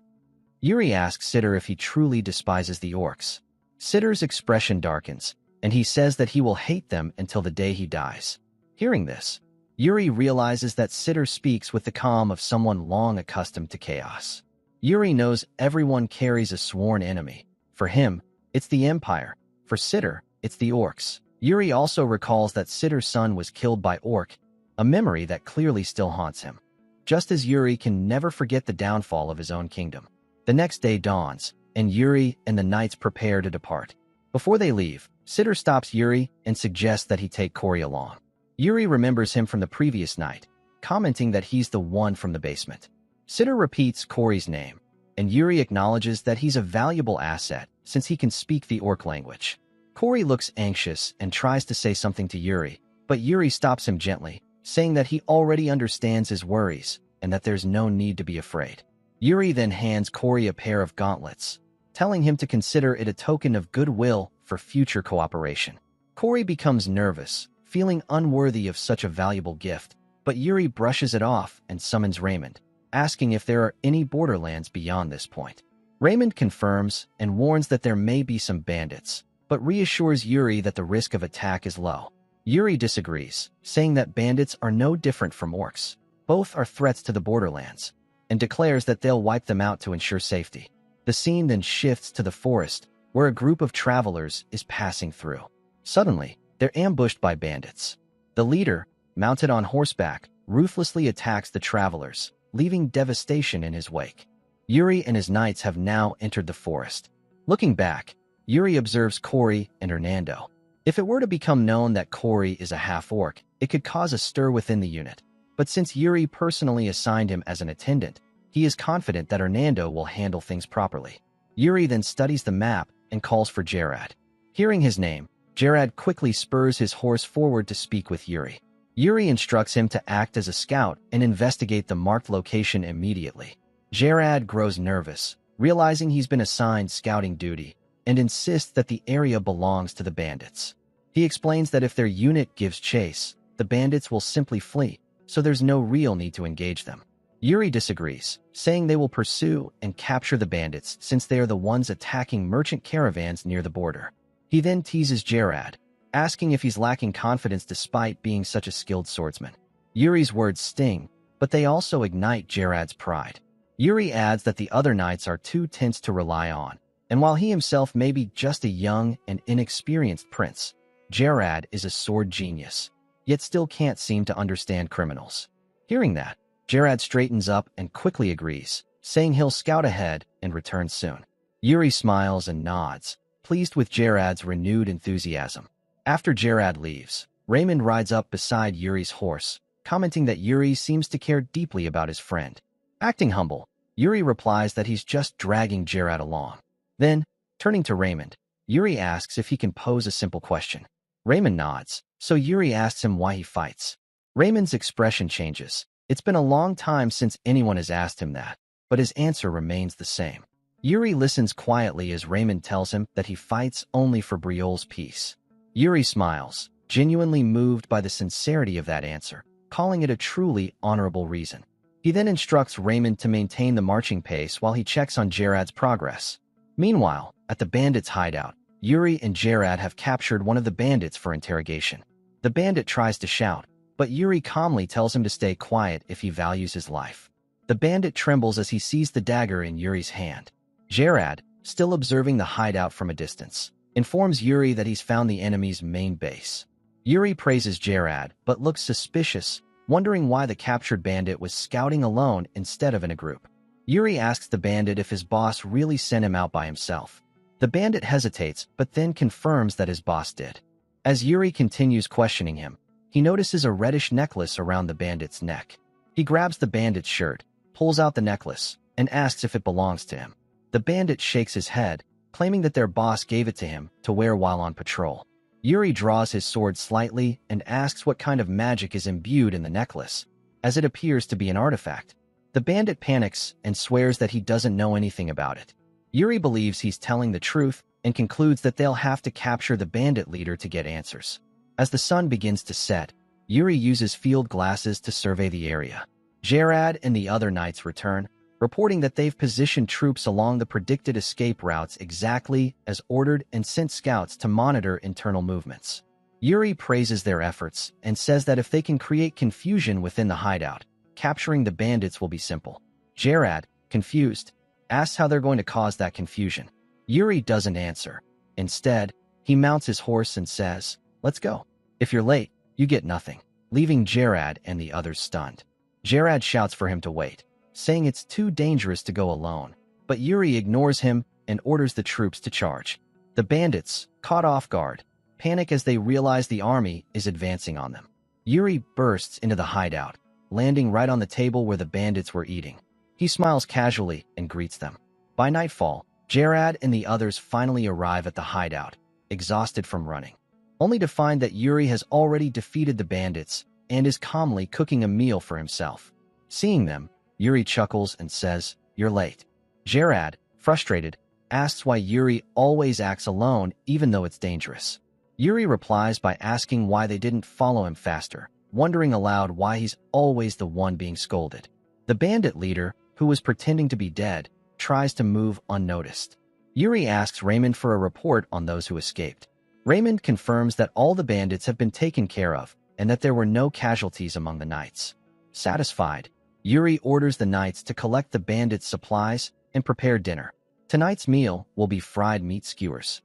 Yuri asks Sitter if he truly despises the orcs. Sitter's expression darkens, and he says that he will hate them until the day he dies. Hearing this, Yuri realizes that Sitter speaks with the calm of someone long accustomed to chaos. Yuri knows everyone carries a sworn enemy. For him, it's the Empire. For Sitter, it's the orcs. Yuri also recalls that Sitter's son was killed by orc, a memory that clearly still haunts him. Just as Yuri can never forget the downfall of his own kingdom. The next day dawns, and Yuri and the knights prepare to depart. Before they leave, Sitter stops Yuri and suggests that he take Corey along. Yuri remembers him from the previous night, commenting that he's the one from the basement. Sitter repeats Corey's name, and Yuri acknowledges that he's a valuable asset since he can speak the orc language. Corey looks anxious and tries to say something to Yuri, but Yuri stops him gently, saying that he already understands his worries and that there's no need to be afraid. Yuri then hands Corey a pair of gauntlets, telling him to consider it a token of goodwill for future cooperation. Corey becomes nervous, feeling unworthy of such a valuable gift, but Yuri brushes it off and summons Raymond, asking if there are any borderlands beyond this point. Raymond confirms and warns that there may be some bandits, but reassures Yuri that the risk of attack is low. Yuri disagrees, saying that bandits are no different from orcs. Both are threats to the borderlands, and declares that they'll wipe them out to ensure safety. The scene then shifts to the forest, where a group of travelers is passing through. Suddenly, they're ambushed by bandits. The leader, mounted on horseback, ruthlessly attacks the travelers, leaving devastation in his wake. Yuri and his knights have now entered the forest. Looking back, Yuri observes Corey and Hernando. If it were to become known that Corey is a half-orc, it could cause a stir within the unit. But since Yuri personally assigned him as an attendant, he is confident that Hernando will handle things properly. Yuri then studies the map and calls for Gerard. Hearing his name, Gerard quickly spurs his horse forward to speak with Yuri. Yuri instructs him to act as a scout and investigate the marked location immediately. Gerard grows nervous, realizing he's been assigned scouting duty, and insists that the area belongs to the bandits. He explains that if their unit gives chase, the bandits will simply flee, so there's no real need to engage them. Yuri disagrees, saying they will pursue and capture the bandits since they are the ones attacking merchant caravans near the border. He then teases Gerard, asking if he's lacking confidence despite being such a skilled swordsman. Yuri's words sting, but they also ignite Gerard's pride. Yuri adds that the other knights are too tense to rely on, and while he himself may be just a young and inexperienced prince, Gerard is a sword genius, yet still can't seem to understand criminals. Hearing that, Gerard straightens up and quickly agrees, saying he'll scout ahead and return soon. Yuri smiles and nods, pleased with Gerard's renewed enthusiasm. After Gerard leaves, Raymond rides up beside Yuri's horse, commenting that Yuri seems to care deeply about his friend. Acting humble, Yuri replies that he's just dragging Gerard along. Then, turning to Raymond, Yuri asks if he can pose a simple question. Raymond nods, so Yuri asks him why he fights. Raymond's expression changes. It's been a long time since anyone has asked him that, but his answer remains the same. Yuri listens quietly as Raymond tells him that he fights only for Briolle's peace. Yuri smiles, genuinely moved by the sincerity of that answer, calling it a truly honorable reason. He then instructs Raymond to maintain the marching pace while he checks on Gerard's progress. Meanwhile, at the bandits' hideout, Yuri and Gerard have captured one of the bandits for interrogation. The bandit tries to shout, but Yuri calmly tells him to stay quiet if he values his life. The bandit trembles as he sees the dagger in Yuri's hand. Gerard, still observing the hideout from a distance, informs Yuri that he's found the enemy's main base. Yuri praises Gerard, but looks suspicious, wondering why the captured bandit was scouting alone instead of in a group. Yuri asks the bandit if his boss really sent him out by himself. The bandit hesitates, but then confirms that his boss did. As Yuri continues questioning him, he notices a reddish necklace around the bandit's neck. He grabs the bandit's shirt, pulls out the necklace, and asks if it belongs to him. The bandit shakes his head, claiming that their boss gave it to him to wear while on patrol. Yuri draws his sword slightly and asks what kind of magic is imbued in the necklace. as it appears to be an artifact. The bandit panics and swears that he doesn't know anything about it. Yuri believes he's telling the truth and concludes that they'll have to capture the bandit leader to get answers. As the sun begins to set, Yuri uses field glasses to survey the area. Gerard and the other knights return, reporting that they've positioned troops along the predicted escape routes exactly as ordered and sent scouts to monitor internal movements. Yuri praises their efforts and says that if they can create confusion within the hideout, capturing the bandits will be simple. Gerard, confused, asks how they're going to cause that confusion. Yuri doesn't answer. Instead, he mounts his horse and says, "Let's go. If you're late, you get nothing," leaving Gerard and the others stunned. Gerard shouts for him to wait, saying it's too dangerous to go alone, but Yuri ignores him and orders the troops to charge. The bandits, caught off guard, panic as they realize the army is advancing on them. Yuri bursts into the hideout, landing right on the table where the bandits were eating. He smiles casually and greets them. By nightfall, Gerard and the others finally arrive at the hideout, exhausted from running, only to find that Yuri has already defeated the bandits and is calmly cooking a meal for himself. Seeing them, Yuri chuckles and says, "You're late." Gerard, frustrated, asks why Yuri always acts alone even though it's dangerous. Yuri replies by asking why they didn't follow him faster, wondering aloud why he's always the one being scolded. The bandit leader, who was pretending to be dead, tries to move unnoticed. Yuri asks Raymond for a report on those who escaped. Raymond confirms that all the bandits have been taken care of and that there were no casualties among the knights. Satisfied, Yuri orders the knights to collect the bandits' supplies and prepare dinner. Tonight's meal will be fried meat skewers.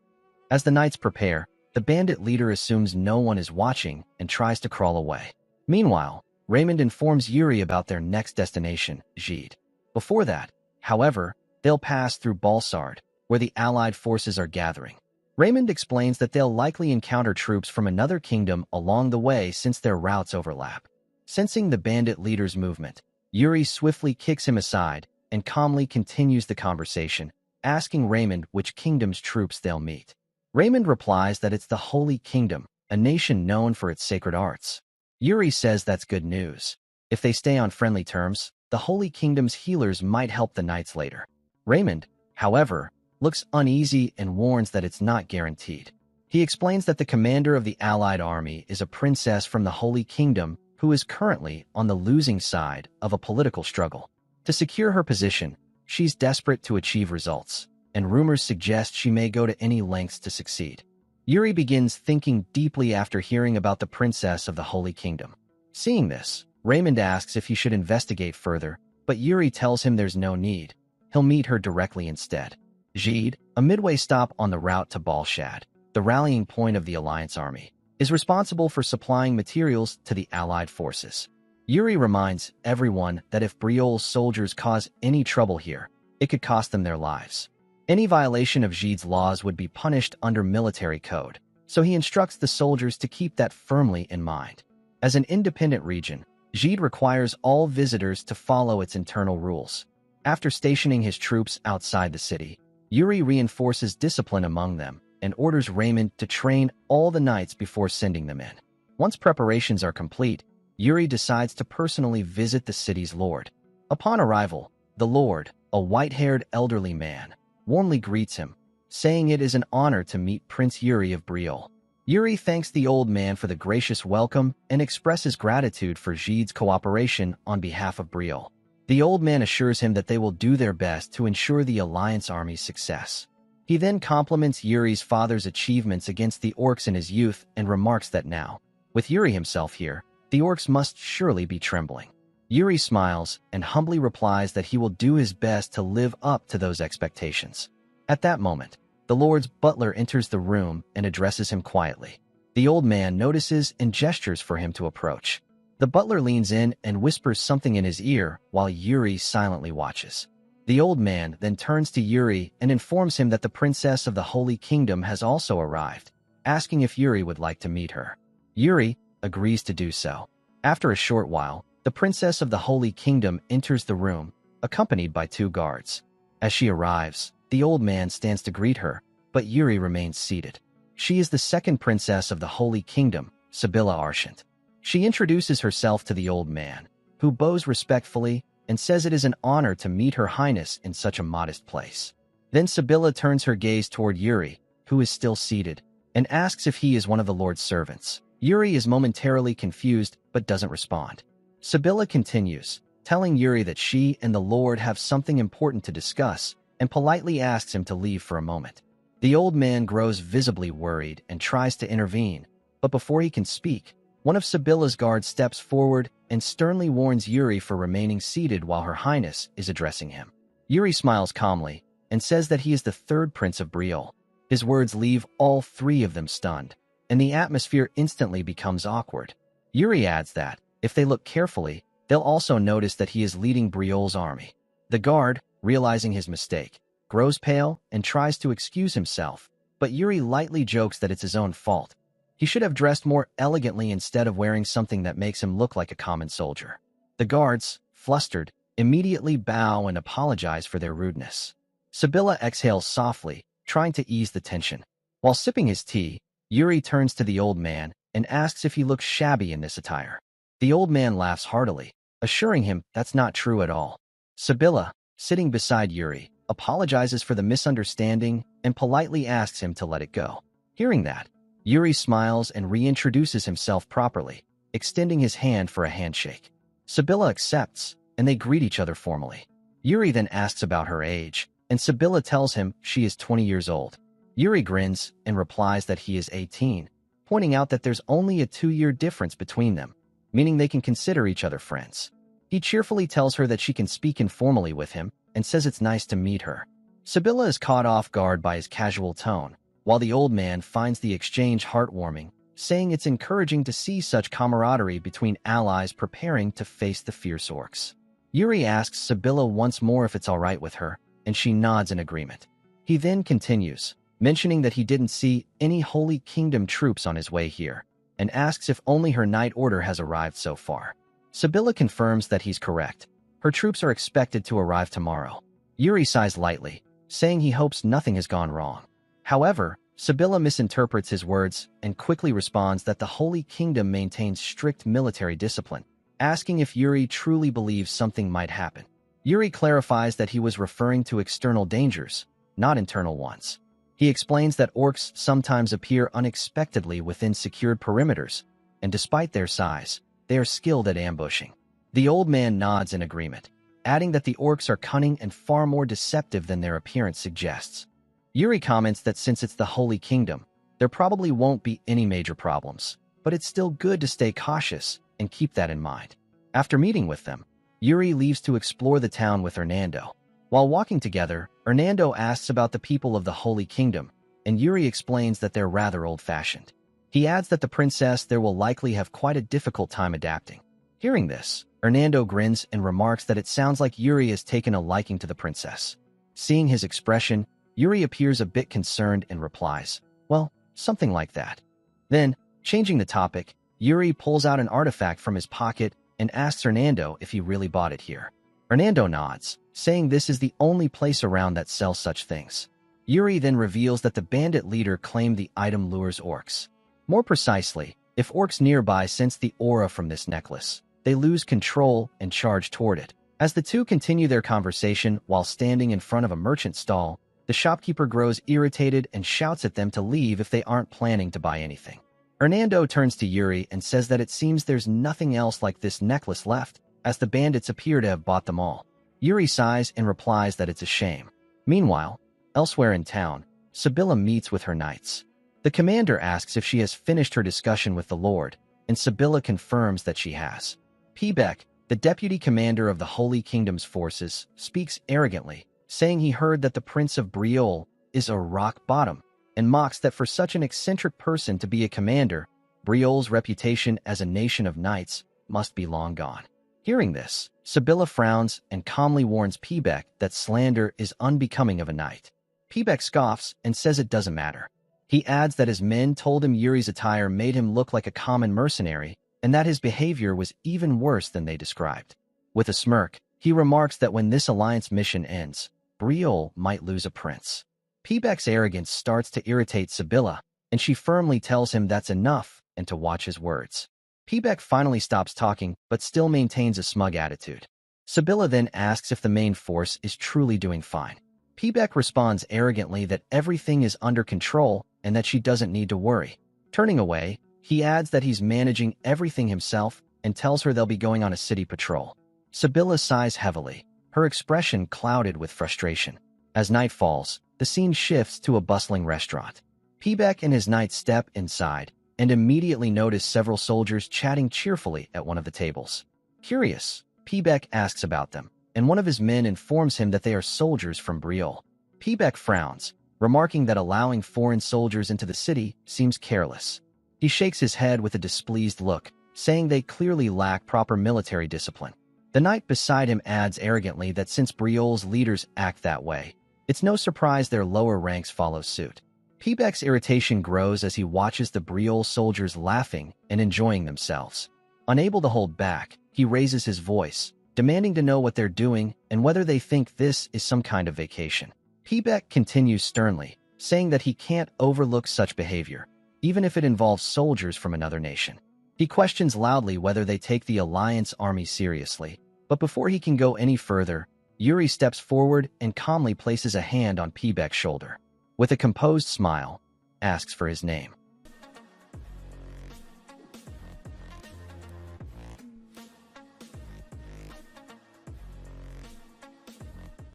As the knights prepare, the bandit leader assumes no one is watching and tries to crawl away. Meanwhile, Raymond informs Yuri about their next destination, Gide. Before that, however, they'll pass through Balsard, where the Allied forces are gathering. Raymond explains that they'll likely encounter troops from another kingdom along the way since their routes overlap. Sensing the bandit leader's movement, Yuri swiftly kicks him aside and calmly continues the conversation, asking Raymond which kingdom's troops they'll meet. Raymond replies that it's the Holy Kingdom, a nation known for its sacred arts. Yuri says that's good news. If they stay on friendly terms, the Holy Kingdom's healers might help the knights later. Raymond, however, looks uneasy and warns that it's not guaranteed. He explains that the commander of the Allied army is a princess from the Holy Kingdom who is currently on the losing side of a political struggle. To secure her position, she's desperate to achieve results, and rumors suggest she may go to any lengths to succeed. Yuri begins thinking deeply after hearing about the princess of the Holy Kingdom. Seeing this, Raymond asks if he should investigate further, but Yuri tells him there's no need. He'll meet her directly instead. Gide, a midway stop on the route to Balshad, the rallying point of the Alliance army, is responsible for supplying materials to the Allied forces. Yuri reminds everyone that if Briol's soldiers cause any trouble here, it could cost them their lives. Any violation of Gide's laws would be punished under military code, so he instructs the soldiers to keep that firmly in mind. As an independent region, Gide requires all visitors to follow its internal rules. After stationing his troops outside the city, Yuri reinforces discipline among them and orders Raymond to train all the knights before sending them in. Once preparations are complete, Yuri decides to personally visit the city's lord. Upon arrival, the lord, a white-haired elderly man, warmly greets him, saying it is an honor to meet Prince Yuri of Briol. Yuri thanks the old man for the gracious welcome and expresses gratitude for Gide's cooperation on behalf of Briol. The old man assures him that they will do their best to ensure the Alliance army's success. He then compliments Yuri's father's achievements against the orcs in his youth and remarks that now, with Yuri himself here, the orcs must surely be trembling. Yuri smiles and humbly replies that he will do his best to live up to those expectations. At that moment, the Lord's butler enters the room and addresses him quietly. The old man notices and gestures for him to approach. The butler leans in and whispers something in his ear while Yuri silently watches. The old man then turns to Yuri and informs him that the princess of the Holy Kingdom has also arrived, asking if Yuri would like to meet her. Yuri agrees to do so. After a short while, the princess of the Holy Kingdom enters the room, accompanied by 2 guards. As she arrives, the old man stands to greet her, but Yuri remains seated. She is the second princess of the Holy Kingdom, Sibylla Arshant. She introduces herself to the old man, who bows respectfully and says it is an honor to meet Her Highness in such a modest place. Then Sibylla turns her gaze toward Yuri, who is still seated, and asks if he is one of the Lord's servants. Yuri is momentarily confused but doesn't respond. Sibylla continues, telling Yuri that she and the Lord have something important to discuss, and politely asks him to leave for a moment. The old man grows visibly worried and tries to intervene, but before he can speak, one of Sibylla's guards steps forward and sternly warns Yuri for remaining seated while Her Highness is addressing him. Yuri smiles calmly and says that he is the third prince of Betrayal. His words leave all three of them stunned, and the atmosphere instantly becomes awkward. Yuri adds that, if they look carefully, they'll also notice that he is leading Betrayal's army. The guard, realizing his mistake, grows pale and tries to excuse himself, but Yuri lightly jokes that it's his own fault. He should have dressed more elegantly instead of wearing something that makes him look like a common soldier. The guards, flustered, immediately bow and apologize for their rudeness. Sibylla exhales softly, trying to ease the tension. While sipping his tea, Yuri turns to the old man and asks if he looks shabby in this attire. The old man laughs heartily, assuring him that's not true at all. Sibylla, sitting beside Yuri, apologizes for the misunderstanding and politely asks him to let it go. Hearing that, Yuri smiles and reintroduces himself properly, extending his hand for a handshake. Sibylla accepts, and they greet each other formally. Yuri then asks about her age, and Sibylla tells him she is 20 years old. Yuri grins and replies that he is 18, pointing out that there's only a 2-year difference between them, meaning they can consider each other friends. He cheerfully tells her that she can speak informally with him and says it's nice to meet her. Sibylla is caught off guard by his casual tone, while the old man finds the exchange heartwarming, saying it's encouraging to see such camaraderie between allies preparing to face the fierce orcs. Yuri asks Sibylla once more if it's all right with her, and she nods in agreement. He then continues, mentioning that he didn't see any Holy Kingdom troops on his way here, and asks if only her Knight Order has arrived so far. Sibylla confirms that he's correct. Her troops are expected to arrive tomorrow. Yuri sighs lightly, saying he hopes nothing has gone wrong. However, Sibylla misinterprets his words and quickly responds that the Holy Kingdom maintains strict military discipline, asking if Yuri truly believes something might happen. Yuri clarifies that he was referring to external dangers, not internal ones. He explains that orcs sometimes appear unexpectedly within secured perimeters, and despite their size, they are skilled at ambushing. The old man nods in agreement, adding that the orcs are cunning and far more deceptive than their appearance suggests. Yuri comments that since it's the Holy Kingdom, there probably won't be any major problems, but it's still good to stay cautious and keep that in mind. After meeting with them, Yuri leaves to explore the town with Hernando. While walking together, Hernando asks about the people of the Holy Kingdom, and Yuri explains that they're rather old-fashioned. He adds that the princess there will likely have quite a difficult time adapting. Hearing this, Hernando grins and remarks that it sounds like Yuri has taken a liking to the princess. Seeing his expression, Yuri appears a bit concerned and replies, "Well, something like that." Then, changing the topic, Yuri pulls out an artifact from his pocket and asks Hernando if he really bought it here. Hernando nods, saying this is the only place around that sells such things. Yuri then reveals that the bandit leader claimed the item lures orcs. More precisely, if orcs nearby sense the aura from this necklace, they lose control and charge toward it. As the two continue their conversation while standing in front of a merchant stall, the shopkeeper grows irritated and shouts at them to leave if they aren't planning to buy anything. Hernando turns to Yuri and says that it seems there's nothing else like this necklace left, as the bandits appear to have bought them all. Yuri sighs and replies that it's a shame. Meanwhile, elsewhere in town, Sibylla meets with her knights. The commander asks if she has finished her discussion with the Lord, and Sibylla confirms that she has. Pibek, the deputy commander of the Holy Kingdom's forces, speaks arrogantly, saying he heard that the Prince of Betrayal is a rock bottom, and mocks that for such an eccentric person to be a commander, Betrayal's reputation as a nation of knights must be long gone. Hearing this, Sibylla frowns and calmly warns Pibek that slander is unbecoming of a knight. Pibek scoffs and says it doesn't matter. He adds that his men told him Yuri's attire made him look like a common mercenary, and that his behavior was even worse than they described. With a smirk, he remarks that when this alliance mission ends, Betrayal might lose a prince. Pibek's arrogance starts to irritate Sibylla, and she firmly tells him that's enough and to watch his words. Pibek finally stops talking, but still maintains a smug attitude. Sibylla then asks if the main force is truly doing fine. Pibek responds arrogantly that everything is under control and that she doesn't need to worry. Turning away, he adds that he's managing everything himself and tells her they'll be going on a city patrol. Sibylla sighs heavily, her expression clouded with frustration. As night falls, the scene shifts to a bustling restaurant. Pibek and his knight step inside and immediately notice several soldiers chatting cheerfully at one of the tables. Curious, Pibek asks about them, and one of his men informs him that they are soldiers from Betrayal. Pibek frowns, remarking that allowing foreign soldiers into the city seems careless. He shakes his head with a displeased look, saying they clearly lack proper military discipline. The knight beside him adds arrogantly that since Betrayal's leaders act that way, it's no surprise their lower ranks follow suit. Pibek's irritation grows as he watches the Betrayal soldiers laughing and enjoying themselves. Unable to hold back, he raises his voice, demanding to know what they're doing and whether they think this is some kind of vacation. Pibek continues sternly, saying that he can't overlook such behavior, even if it involves soldiers from another nation. He questions loudly whether they take the Alliance army seriously, but before he can go any further, Yuri steps forward and calmly places a hand on Pibek's shoulder. With a composed smile, asks for his name.